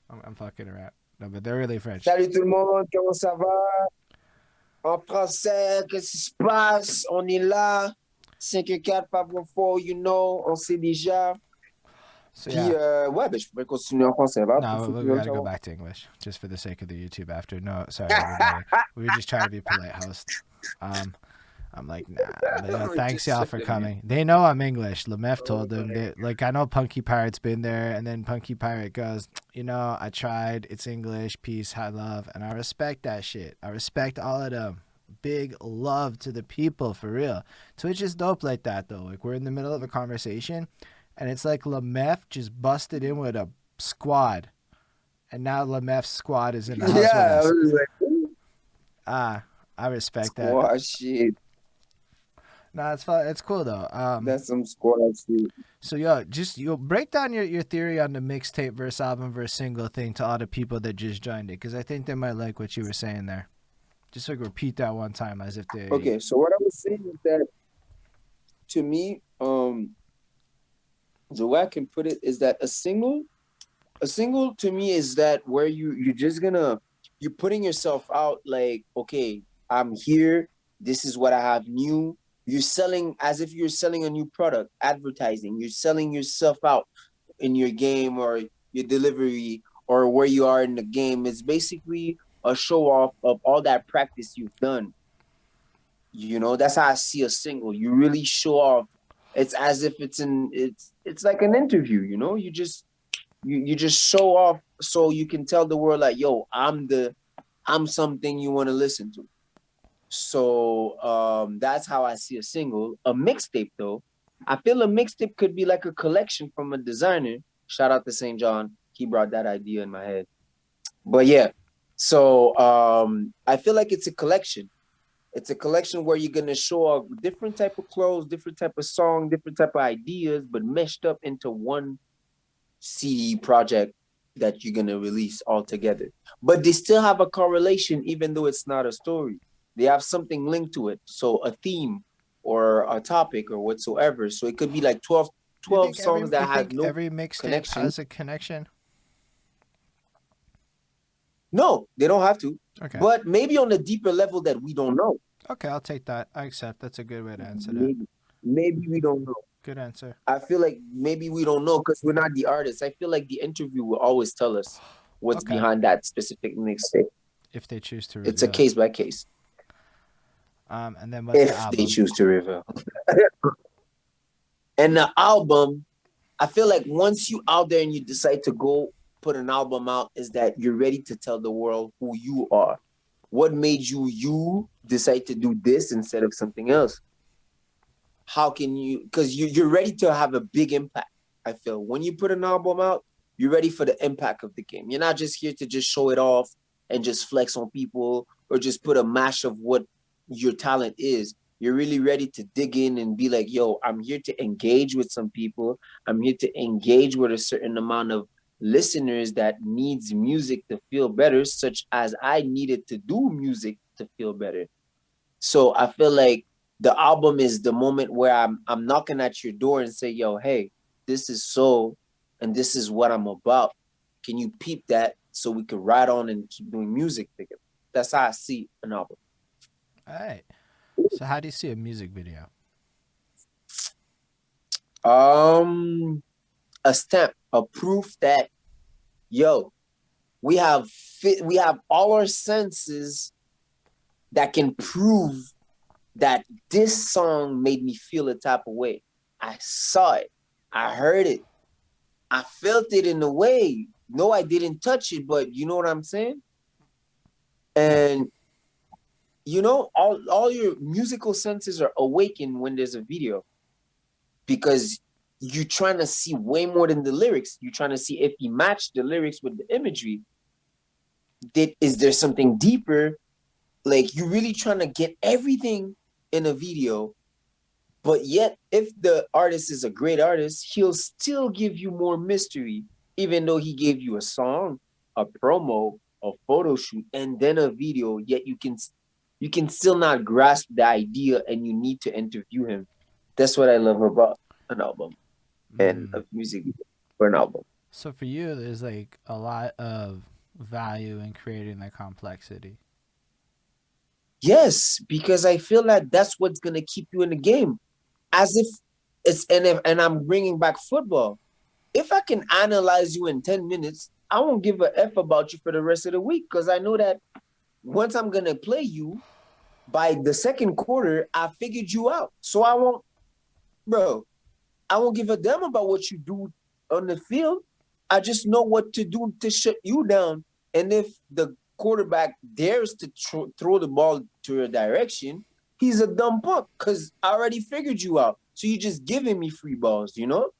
A: I'm fucking around. No, but they're really French.
C: Salut tout le monde, comment ça va? En français, qu'est-ce qui se passe? On est là. 5-4, pas fort, you know, on sait déjà.
A: So
C: Puis,
A: yeah,
C: ouais, ben, je pourrais continuer en français, va, pour
A: no,
C: ceux qui
A: we
C: veulent
A: got to go
C: savoir.
A: back to English just for the sake of the YouTube after. No, sorry everybody. We were just trying to be polite, host. I'm like, nah. But, thanks y'all for coming. They know I'm English. Lemef told them. Like, I know Punky Pirate's been there, and then Punky Pirate goes, I tried. It's English. Peace, high love, and I respect that shit. I respect all of them. Big love to the people, for real. Twitch is dope like that, though. Like, we're in the middle of a conversation, and it's like Lemef just busted in with a squad, and now Lemef's squad is in the house with
C: Yeah, I
A: us.
C: was like,
A: I respect that.
C: squad shit.
A: No, it's fun. It's cool though.
C: That's some squad shit.
A: So just break down your theory on the mixtape versus album versus single thing to all the people that just joined it, because I think they might like what you were saying there. Just like repeat that one time as if they.
C: Okay, so what I was saying is that to me, the way I can put it is that a single to me is that where you're just gonna you're putting yourself out like, okay, I'm here, this is what I have new. You're selling as if you're selling a new product, advertising. You're selling yourself out in your game or your delivery or where you are in the game. It's basically a show off of all that practice you've done. That's how I see a single. You really show off. It's as if it's like an interview, you just show off so you can tell the world like, yo, I'm something you want to listen to. So that's how I see a single. A mixtape though, I feel a mixtape could be like a collection from a designer. Shout out to St. John. He brought that idea in my head. But yeah, so I feel like it's a collection. It's a collection where you're gonna show off different type of clothes, different type of song, different type of ideas, but meshed up into one CD project that you're gonna release all together. But they still have a correlation, even though it's not a story. They have something linked to it, so a theme or a topic or whatsoever. So it could be like 12 songs that have no
A: every mixtape
C: connection.
A: has a connection?
C: No, they don't have to.
A: Okay.
C: But maybe on a deeper level that we don't know.
A: Okay, I'll take that. I accept. That's a good way to answer that.
C: Maybe we don't know.
A: Good answer.
C: I feel like maybe we don't know because we're not the artists. I feel like the interview will always tell us what's behind that specific mixtape.
A: If they choose to reveal.
C: It's a case by case.
A: And then what's
C: if
A: the album?
C: they choose to reveal. And the album, I feel like once you out there and you decide to go put an album out, is that you're ready to tell the world who you are. What made you decide to do this instead of something else? How can you, because you're ready to have a big impact. I feel when you put an album out, you're ready for the impact of the game. You're not just here to just show it off and just flex on people or just put a mash of what your talent is. You're really ready to dig in and be like, yo, I'm here to engage with some people. I'm here to engage with a certain amount of listeners that needs music to feel better, such as I needed to do music to feel better. So I feel like the album is the moment where I'm knocking at your door and say, yo, hey, this is Soul and this is what I'm about. Can you peep that so we can ride on and keep doing music together? That's how I see an album.
A: All right. So how do you see a music video?
C: A stamp, a proof that, yo, we have all our senses that can prove that this song made me feel a type of way. I saw it. I heard it. I felt it in a way. No, I didn't touch it, but you know what I'm saying? And all your musical senses are awakened when there's a video, because you're trying to see way more than the lyrics. You're trying to see if you match the lyrics with the imagery. Is there something deeper? Like, you're really trying to get everything in a video, but yet if the artist is a great artist, he'll still give you more mystery, even though he gave you a song, a promo, a photo shoot, and then a video, yet you can still not grasp the idea and you need to interview him. That's what I love about an album and a music video for an album.
A: So for you, there's like a lot of value in creating that complexity.
C: Yes, because I feel that that's what's gonna keep you in the game. As if and I'm bringing back football. If I can analyze you in 10 minutes, I won't give a F about you for the rest of the week because I know that once I'm gonna play you, by the second quarter, I figured you out. So bro, I won't give a damn about what you do on the field. I just know what to do to shut you down. And if the quarterback dares to throw the ball to your direction, he's a dumb punk because I already figured you out. So you're just giving me free balls, you know?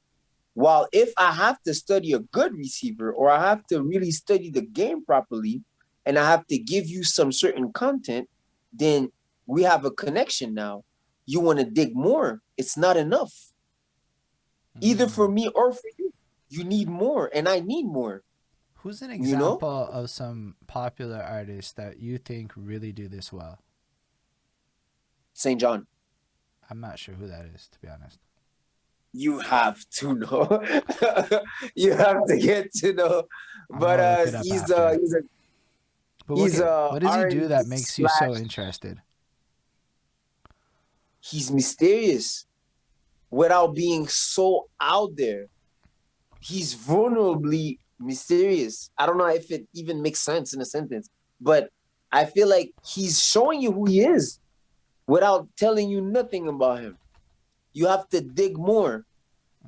C: While if I have to study a good receiver or I have to really study the game properly and I have to give you some certain content, then we have a connection now. You want to dig more. It's not enough. Either for
A: Mm.
C: me or for you. You need more and I need more,
A: Who's an
C: you know?
A: example of some popular artists that you think really do this well?
C: St. John,
A: I'm not sure who that is, to be honest.
C: you have to know. You have to get to know.
A: I'm gonna
C: But
A: look it up after. But
C: he's a
A: what does he do
C: R&B
A: that makes you so
C: slash
A: interested?
C: he's mysterious without being so out there. He's vulnerably mysterious. I don't know if it even makes sense in a sentence, but I feel like he's showing you who he is without telling you nothing about him. You have to dig more.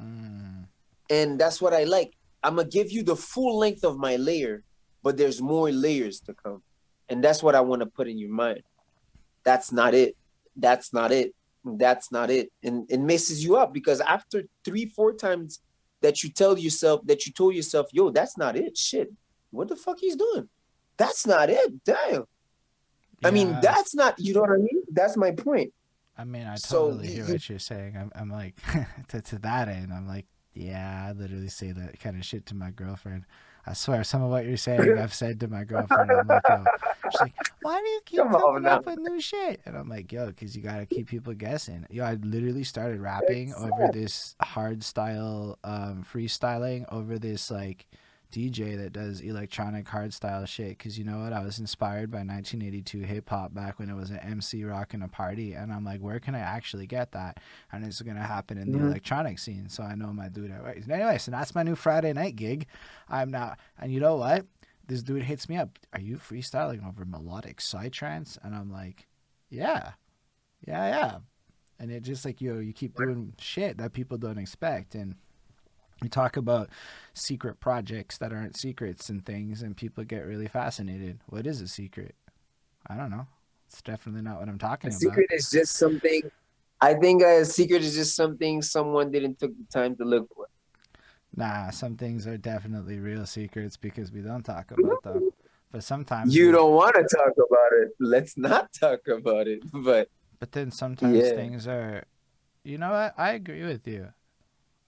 A: Mm.
C: And that's what I like. I'm going to give you the full length of my layer, but there's more layers to come. And that's what I want to put in your mind. That's not it. That's not it. That's not it. And it messes you up because after 3, 4 times that you told yourself, yo, that's not it. Shit. What the fuck he's doing? That's not it. Damn. I mean,
A: Yeah.
C: that's not, you know what I mean? That's my point.
A: I mean, I
C: So
A: totally hear
C: you
A: what you're saying. I'm like, to that end, I'm like, yeah, I literally say that kind of shit to my girlfriend. I swear, some of what you're saying, I've said to my girlfriend. I'm like, yo, she's like, why do you keep
C: come on
A: coming
C: now.
A: up with new shit? And I'm like, yo, because you gotta keep people guessing. Yo, I literally started rapping over this hard style, freestyling over this like DJ that does electronic hardstyle shit. Because you know what? I was inspired by 1982 hip hop back when it was an MC rocking a party. And I'm like, where can I actually get that? And it's going to happen in the electronic scene. So I know my dude. Anyway, so that's my new Friday night gig. I'm not. And you know what? This dude hits me up. Are you freestyling over melodic psytrance? And I'm like, yeah. Yeah. And it just like, you keep doing shit that people don't expect. And we talk about secret projects that aren't secrets and things, and people get really fascinated. What is a secret? I don't know. It's definitely not what I'm
C: A
A: talking about.
C: secret is just something. I think a secret is just something someone didn't took the time to look for.
A: Nah, some things are definitely real secrets because we don't talk about them. But sometimes
C: You
A: there's,
C: don't want to talk about it. Let's not talk about it. But
A: but then sometimes
C: yeah,
A: things are, you know what? I agree with you.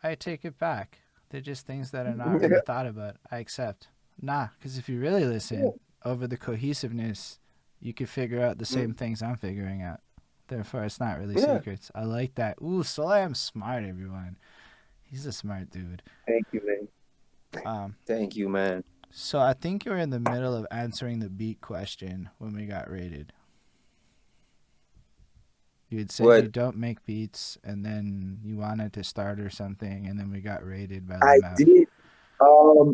A: I take it back. They're just things that are not really thought about. I accept. Nah, because if you really listen over the cohesiveness, you could figure out the same things I'm figuring out. Therefore, it's not really
C: yeah.
A: secrets. I like that. Ooh, Soul.I.Am smart, everyone. He's a smart dude.
C: Thank you, man.
A: Um,
C: Thank you, man.
A: so I think you were in the middle of answering the beat question when we got raided. You had said you
C: What
A: don't make beats, and then you wanted to start or something, and then we got raided by the
C: I
A: MEF.
C: did,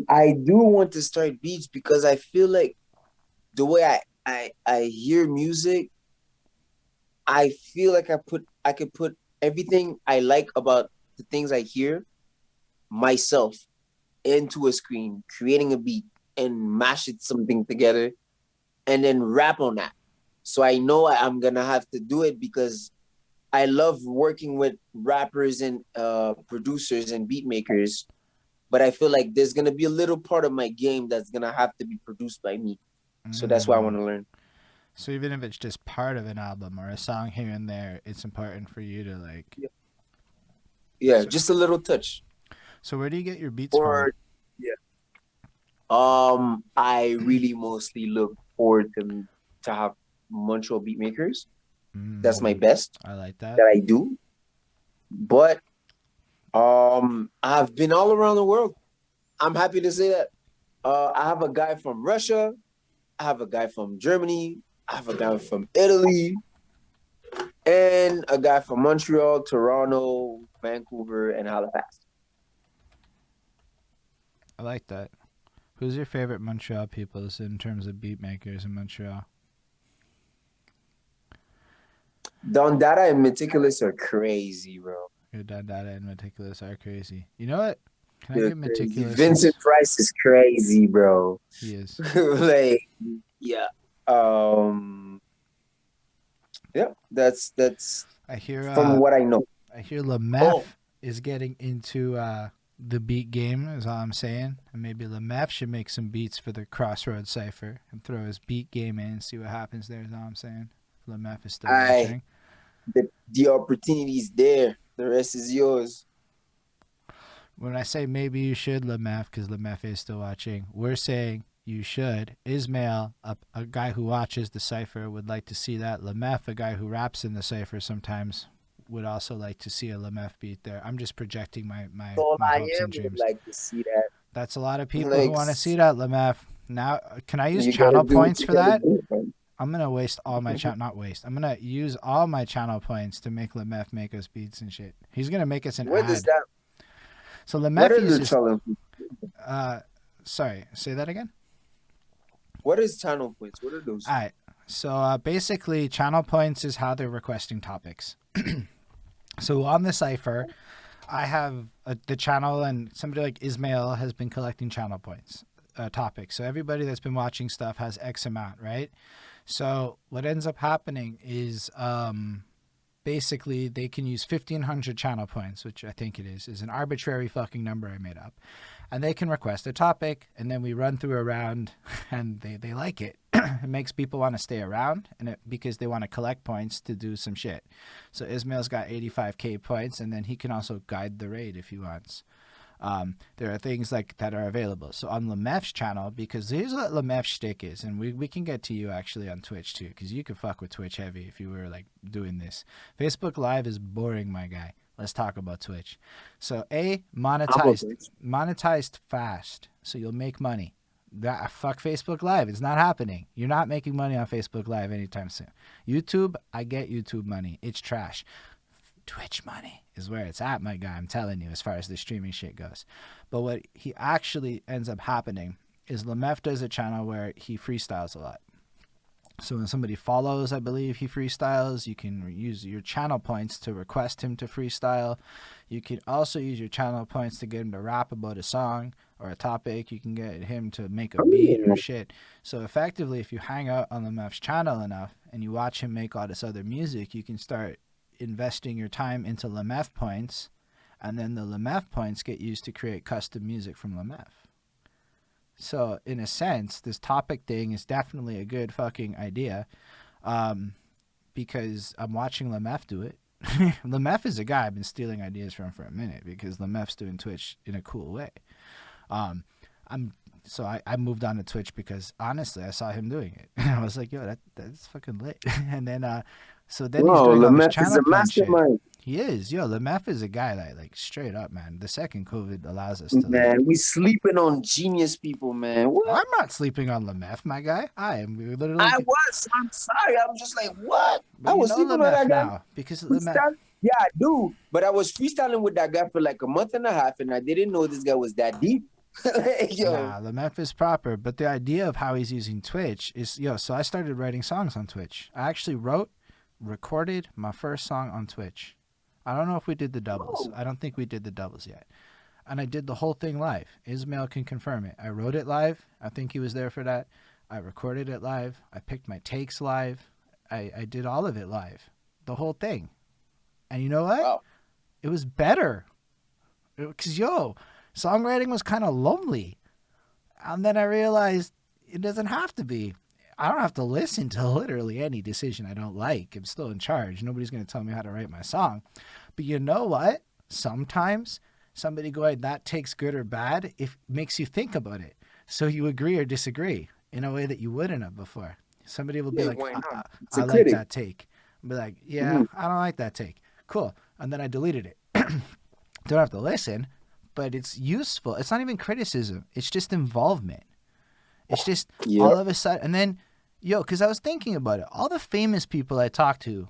C: I do want to start beats because I feel like the way I hear music, I feel like I could put everything I like about the things I hear myself into a screen, creating a beat and mash it something together and then rap on that. So I know I'm gonna have to do it because I love working with rappers and producers and beat makers. But I feel like there's gonna be a little part of my game that's gonna have to be produced by me. So that's what I want
A: Mm.
C: to learn.
A: So even if it's just part of an album or a song here and there, it's important for you to like.
C: Yeah,
A: So,
C: just a little touch.
A: so where do you get your beats from?
C: Or yeah. I really mostly look forward to have Montreal beat makers. That's my
A: Mm,
C: best
A: I like that.
C: that I do. But I've been all around the world. I'm happy to say that. I have a guy from Russia. I have a guy from Germany. I have a guy from Italy, and a guy from Montreal, Toronto, Vancouver, and Halifax.
A: I like that. Who's your favorite Montreal peoples in terms of beat makers in Montreal?
C: Don Dada and Meticulous are crazy, bro.
A: Your Dada and Meticulous are crazy. You know what? Can I
C: They're
A: get
C: crazy.
A: Meticulous?
C: Vincent Price is crazy, bro.
A: He is.
C: Like, yeah. Yeah, that's
A: I hear.
C: from what I know.
A: I hear Lemef is getting into the beat game. Is all I'm saying. And maybe Lemef should make some beats for the CrossRoad cipher and throw his beat game in and see what happens there. Is all I'm saying. If Lemef is still watching.
C: The opportunity is there. The rest is yours.
A: When I say maybe you should, Lemef, because Lemef is still watching, we're saying you should. Ismail, a guy who watches the cipher, would like to see that. Lemef, a guy who raps in the cipher sometimes, would also like to see a Lemef beat there. I'm just projecting my hopes and dreams.
C: Would like to see that.
A: That's a lot of people who want to see that, Lemef. Now, can I use
C: You
A: channel
C: gotta do what
A: points
C: you
A: for
C: gotta
A: that?
C: do, man.
A: I'm going to waste all my not waste. I'm going to use all my channel points to make Lemef make us beats and shit. He's going to make us an
C: What
A: ad.
C: is that?
A: So
C: What
A: Lemef
C: is the
A: uses...
C: channel?
A: Sorry, say that again?
C: What is channel points? What are those?
A: All right. So basically, channel points is how they're requesting topics. So on the cipher, I have the channel, and somebody like Ismail has been collecting channel points, topics. So everybody that's been watching stuff has X amount, right? So what ends up happening is basically they can use 1,500 channel points, which I think it is an arbitrary fucking number I made up. And they can request a topic, and then we run through a round, and they like it. It makes people want to stay around, and because they want to collect points to do some shit. So Ismail's got 85k points, and then he can also guide the raid if he wants. There are things like that are available. So on Lemef's channel, because here's what Lemef's shtick is, and we can get to you actually on Twitch too, because you could fuck with Twitch heavy if you were like doing this. Facebook Live is boring, my guy. Let's talk about Twitch. So monetized fast, so you'll make money. Fuck Facebook Live. It's not happening. You're not making money on Facebook Live anytime soon. YouTube, I get YouTube money. It's trash. Twitch money is where it's at, my guy. I'm telling you, as far as the streaming shit goes. But what he actually ends up happening is Lemef does a channel where he freestyles a lot. So when somebody follows, I believe he freestyles, you can use your channel points to request him to freestyle. You can also use your channel points to get him to rap about a song or a topic. You can get him to make a beat or shit. So effectively, if you hang out on Lemef's channel enough and you watch him make all this other music, you can start investing your time into Lemef points, and then the Lemef points get used to create custom music from Lemef. So in a sense, this topic thing is definitely a good fucking idea, because I'm watching Lemef do it. Lemef is a guy I've been stealing ideas from for a minute, because Lemef's doing Twitch in a cool way. I moved on to Twitch because honestly I saw him doing it. I was like, yo, that's fucking lit. And then so then he's doing all this channel point shit. He is. Yo, Lemef is a guy that, like, straight up, man. The second COVID allows us to...
C: Man, we sleeping on genius people, man. What?
A: I'm not sleeping on Lemef, my guy. I am literally...
C: I was. I'm sorry. I'm just like, what?
A: But
C: I was sleeping on that guy
A: now, because Lemef...
C: Yeah, I do. But I was freestyling with that guy for like a month and a half, and I didn't know this guy was that deep. Yo.
A: Nah, Lemef is proper. But the idea of how he's using Twitch is... so I started writing songs on Twitch. I actually recorded my first song on Twitch. I don't know if we did the doubles. I don't think we did the doubles yet. And I did the whole thing live. Ismail can confirm it. I wrote it live. I think he was there for that. I recorded it live. I picked my takes live. I did all of it live. The whole thing. And you know what?
C: Wow.
A: It was better. Because, songwriting was kind of lonely. And then I realized it doesn't have to be. I don't have to listen to literally any decision I don't like. I'm still in charge. Nobody's going to tell me how to write my song. But you know what? Sometimes somebody going, that takes good or bad, it makes you think about it. So you agree or disagree in a way that you wouldn't have before. Somebody will be like, I like that take. I'll be like, yeah, I don't like that take. Cool. And then I deleted it. Don't have to listen, but it's useful. It's not even criticism. It's just involvement. It's just
C: Yeah.
A: all of a sudden, and then, because I was thinking about it. All the famous people I talk to,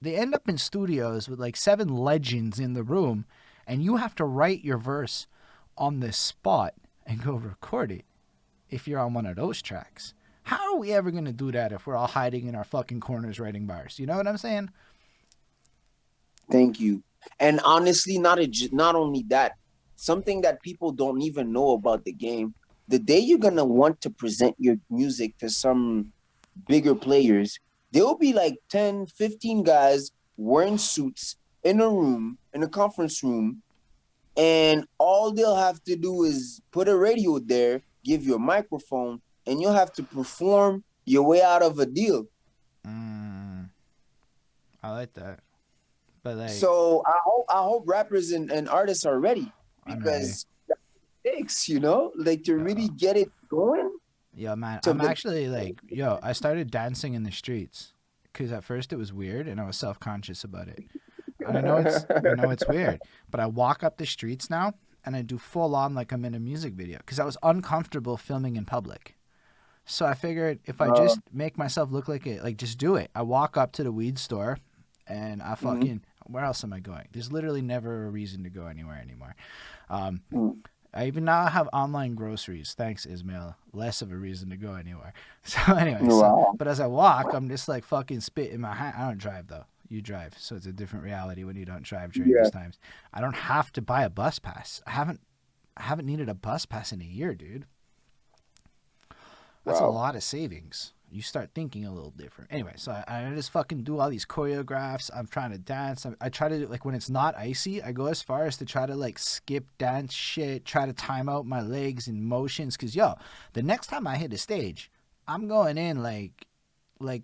A: they end up in studios with like 7 legends in the room, and you have to write your verse on the spot and go record it if you're on one of those tracks. How are we ever going to do that if we're all hiding in our fucking corners writing bars? You know what I'm saying?
C: Thank you. And honestly, not only that, something that people don't even know about the game. The day you're gonna want to present your music to some bigger players, there'll be like 10, 15 guys wearing suits in a conference room, and all they'll have to do is put a radio there, give you a microphone, and you'll have to perform your way out of a deal.
A: I like that. But like,
C: So I hope rappers and artists are ready,
A: I'm
C: because that takes, like, to really get it going.
A: yo, man,
C: to
A: I'm
C: the-
A: actually like, I started dancing in the streets because at first it was weird and I was self-conscious about it. And I know it's weird, but I walk up the streets now and I do full on like I'm in a music video because I was uncomfortable filming in public. So I figured if I just make myself look like it, like just do it. I walk up to the weed store and I fucking, where else am I going? There's literally never a reason to go anywhere anymore. I even now have online groceries. Thanks, Ismail. Less of a reason to go anywhere. So anyway,
C: Wow.
A: but as I walk, I'm just like fucking spit in my hand. I don't drive though. You drive, so it's a different reality when you don't drive during these times. I don't have to buy a bus pass. I haven't needed a bus pass in a year, dude. That's a lot of savings. You start thinking a little different. Anyway, so I just fucking do all these choreographs. I'm trying to dance. I try to, like, when it's not icy, I go as far as to try to, like, skip dance shit, try to time out my legs and motions. Because, the next time I hit a stage, I'm going in like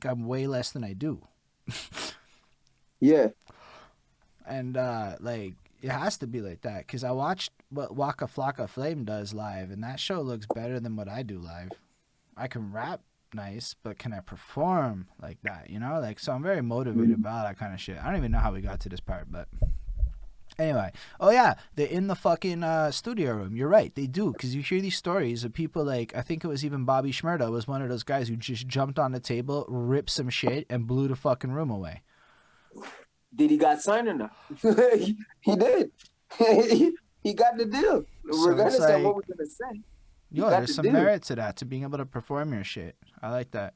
A: I'm way less than I do.
C: Yeah.
A: And, like, it has to be like that. Because I watched what Waka Flocka Flame does live, and that show looks better than what I do live. I can rap nice, but can I perform like that? Like, so I'm very motivated about that kind of shit. I don't even know how we got to this part, but anyway. Oh yeah, they're in the fucking studio room. You're right, they do, because you hear these stories of people like, I think it was even Bobby Shmurda was one of those guys who just jumped on the table, ripped some shit, and blew the fucking room away.
C: Did he got signed or not? he did. he got the deal.
A: So
C: Regardless
A: it's
C: of what
A: like,
C: we're gonna say.
A: there's some merit to that, to being able to perform your shit. I like that.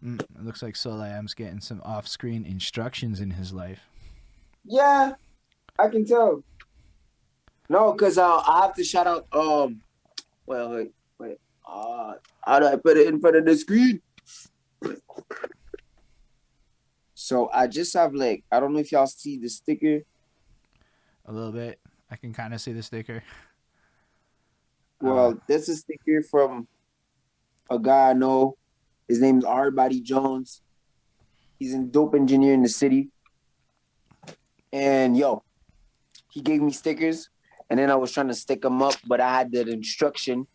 A: It looks like Soul.I.Am's getting some off-screen instructions in his life.
C: Yeah, I can tell. No, because I have to shout out. Wait. How do I put it in front of the screen? So I just have, like, I don't know if y'all see the sticker.
A: A little bit. I can kind of see the sticker.
C: Well, that's a sticker from a guy I know. His name's Body Jones. He's a dope engineer in the city. And he gave me stickers, and then I was trying to stick them up, but I had that instruction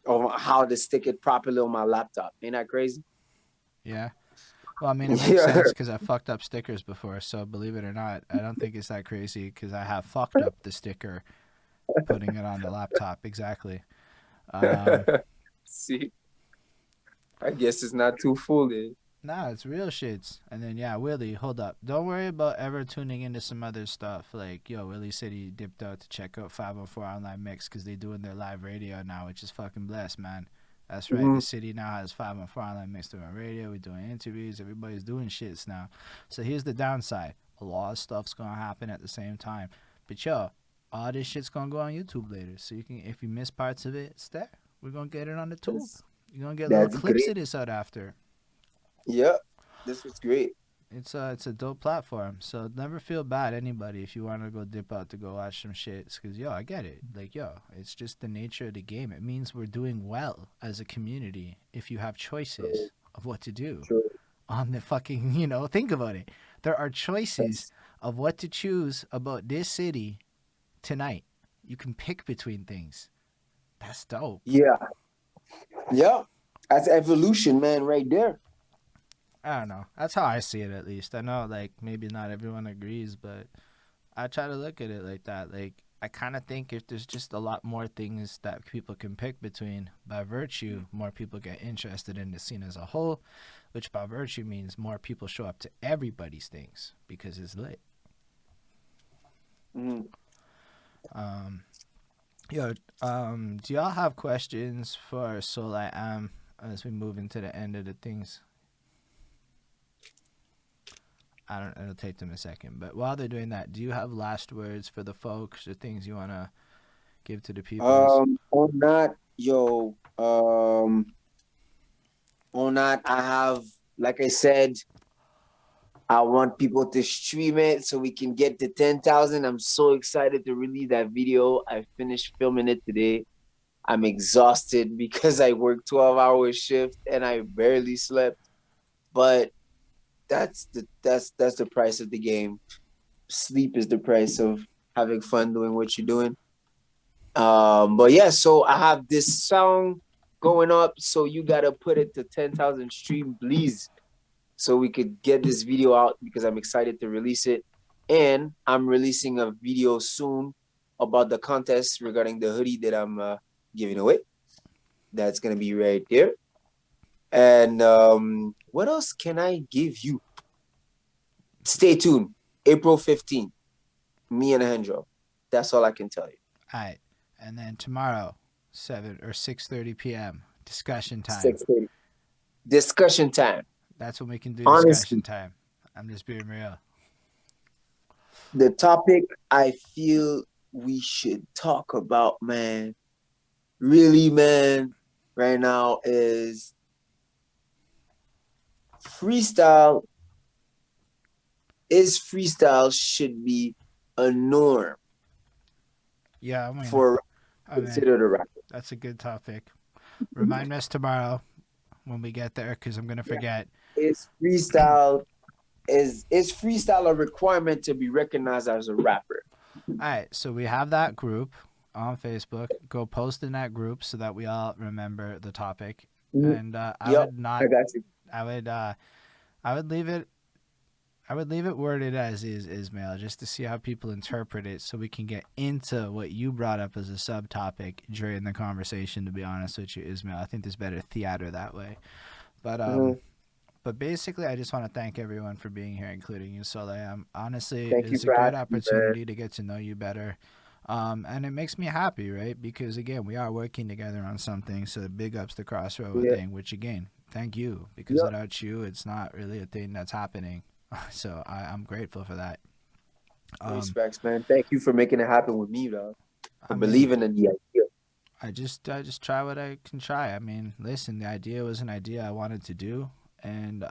C: of how to stick it properly on my laptop. Ain't that crazy?
A: Yeah. Well, I mean, it makes sense because I fucked up stickers before, so believe it or not, I don't think it's that crazy because I have fucked up the sticker putting it on the laptop. Exactly.
C: See, I guess it's not too full then.
A: Nah, it's real shits. And then, Willie, hold up. Don't worry about ever tuning into some other stuff. Like, Willie said he dipped out to check out 504 Online Mix because they're doing their live radio now, which is fucking blessed, man. That's right. The city now has 504 Online Mix doing radio. We're doing interviews. Everybody's doing shits now. So here's the downside. A lot of stuff's going to happen at the same time. But, all this shit's going to go on YouTube later. So you can, if you miss parts of it, it's there. We're going to get it on the tube. You're going to get little clips of this out after.
C: Yeah, this was great.
A: It's a dope platform, so never feel bad, anybody, if you want to go dip out to go watch some shit, because I get it, like, it's just the nature of the game. It means we're doing well as a community if you have choices of what to do on the fucking, think about it. There are choices of what to choose about this city tonight. You can pick between things. That's dope.
C: Yeah, that's evolution, man, right there.
A: I don't know. That's how I see it, at least. I know, like, maybe not everyone agrees, but I try to look at it like that. Like, I kind of think if there's just a lot more things that people can pick between, by virtue, more people get interested in the scene as a whole, which by virtue means more people show up to everybody's things because it's lit.
C: Mhm.
A: Um, Yo, do y'all have questions for Soul.I.Am as we move into the end of the things? I don't. It'll take them a second, but while they're doing that, do you have last words for the folks or things you wanna give to the peoples?
C: On that, yo, on that, I have, like I said, I want people to stream it so we can get to 10,000. I'm so excited to release that video. I finished filming it today. I'm exhausted because I worked 12-hour shift and I barely slept. But that's the price of the game. Sleep is the price of having fun doing what you're doing. But yeah, so I have this song going up, so you gotta put it to 10,000 stream, please, so we could get this video out because I'm excited to release it. And I'm releasing a video soon about the contest regarding the hoodie that I'm giving away. That's gonna be right there. And what else can I give you? Stay tuned. April 15th, me and Hendro. That's all I can tell you.
A: All right, and then tomorrow, 7 or 6:30 p.m. discussion time.
C: 6:30. Discussion time.
A: That's when we can do discussion
C: Honestly,
A: time. I'm just being real.
C: the topic I feel we should talk about, man, really, man, right now is freestyle. Is freestyle should be a norm
A: Yeah, I mean,
C: for
A: I mean,
C: considered a rapper.
A: that's a good topic. Remind us tomorrow when we get there, because I'm gonna
C: Yeah.
A: forget.
C: Is freestyle is freestyle a requirement to be recognized as a rapper?
A: All right, so we have that group on Facebook. Go post in that group so that we all remember the topic. And I
C: Yep,
A: would
C: I
A: not.
C: got you.
A: I would. I would leave it. I would leave it worded as is, Ismail, just to see how people interpret it, so we can get into what you brought up as a subtopic during the conversation. To be honest with you, Ismail, I think there's better theater that way. But
C: Mhm.
A: But basically, I just want to thank everyone for being here, including you, Soul.I.Am. Honestly,
C: Thank you
A: it's a
C: for
A: great
C: asking me, man.
A: opportunity to get to know you better. And it makes me happy, right? Because, again, we are working together on something. So big ups to CrossRoad
C: Yeah,
A: thing, which, again, thank you. Because
C: yep.
A: without you, it's not really a thing that's happening. So I'm grateful for that. Um,
C: Respects, man. Thank you for making it happen with me, though.
A: I
C: For
A: mean,
C: believing in the idea.
A: I just try what I can try. I mean, listen, the idea was an idea I wanted to do, and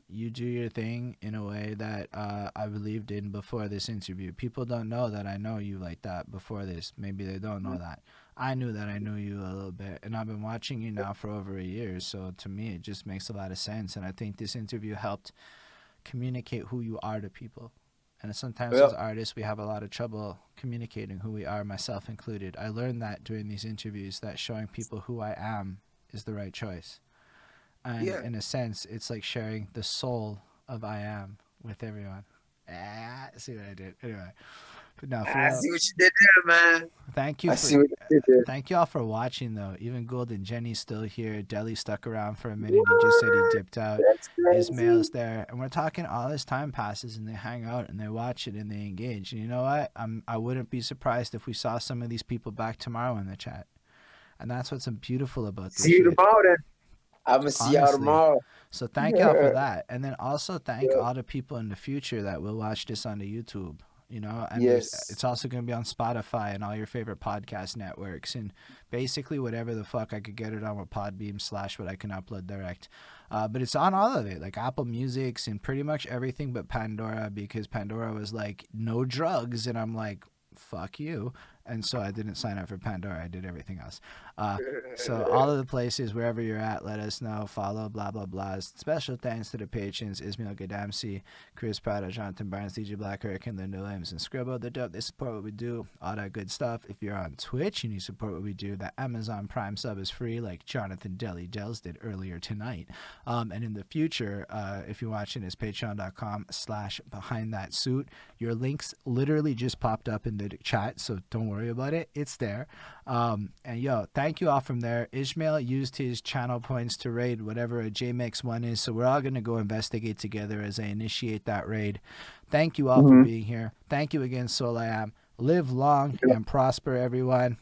A: you do your thing in a way that I believed in before this interview. People don't know that I know you like that before this. Maybe they don't know that. I knew that I knew you a little bit, and I've been watching you now for over a year. So to me, it just makes a lot of sense, and I think this interview helped communicate who you are to people. And sometimes as
C: Yep.
A: artists, we have a lot of trouble communicating who we are, myself included. I learned that during these interviews, that showing people who I am is the right choice. And
C: Yeah.
A: in a sense, it's like sharing the soul of I am with everyone. See what I did? Anyway, but no, for
C: I
A: real.
C: see what you did there, man.
A: Thank you
C: I
A: for
C: see what you did there.
A: thank you all for watching though. Even Golden Jenny's still here. Deli stuck around for a minute. He just said he
C: What?
A: dipped out.
C: That's
A: Ismail's
C: crazy.
A: there, and we're talking all this time passes, and they hang out and they watch it and they engage. And you know what? I wouldn't be surprised if we saw some of these people back tomorrow in the chat. And that's what's beautiful about this
C: See you
A: shit.
C: tomorrow, then. I'm gonna see y'all
A: Honestly.
C: tomorrow.
A: So thank y'all for that. And then also thank all the people in the future that will watch this on the YouTube. You know, and
C: Yes.
A: it's also going to be on Spotify and all your favorite podcast networks, and basically whatever the fuck I could get it on with Podbeam / what I can upload direct. But it's on all of it, like Apple Music's and pretty much everything but Pandora, because Pandora was like no drugs, and I'm like, fuck you. And so I didn't sign up for Pandora. I did everything else. So all of the places, wherever you're at, let us know. Follow, blah, blah, blah. Special thanks to the patrons, Ismail Gadamsi, Chris Prado, Jonathan Barnes, DJ Black, Hurricane, Linda Williams, and Scribble. They're dope. They support what we do. All that good stuff. If you're on Twitch and you support what we do, that Amazon Prime sub is free, like Jonathan Deli Dells did earlier tonight. And in the future, if you're watching this, patreon.com/behind that suit. Your links literally just popped up in the chat, so don't worry about it. It's there. And yo, thank you all from there. Ishmael used his channel points to raid whatever a JMix one is, so we're all going to go investigate together as I initiate that raid. Thank you all for being here. Thank you again, Soul.I.Am. Live long and prosper, everyone.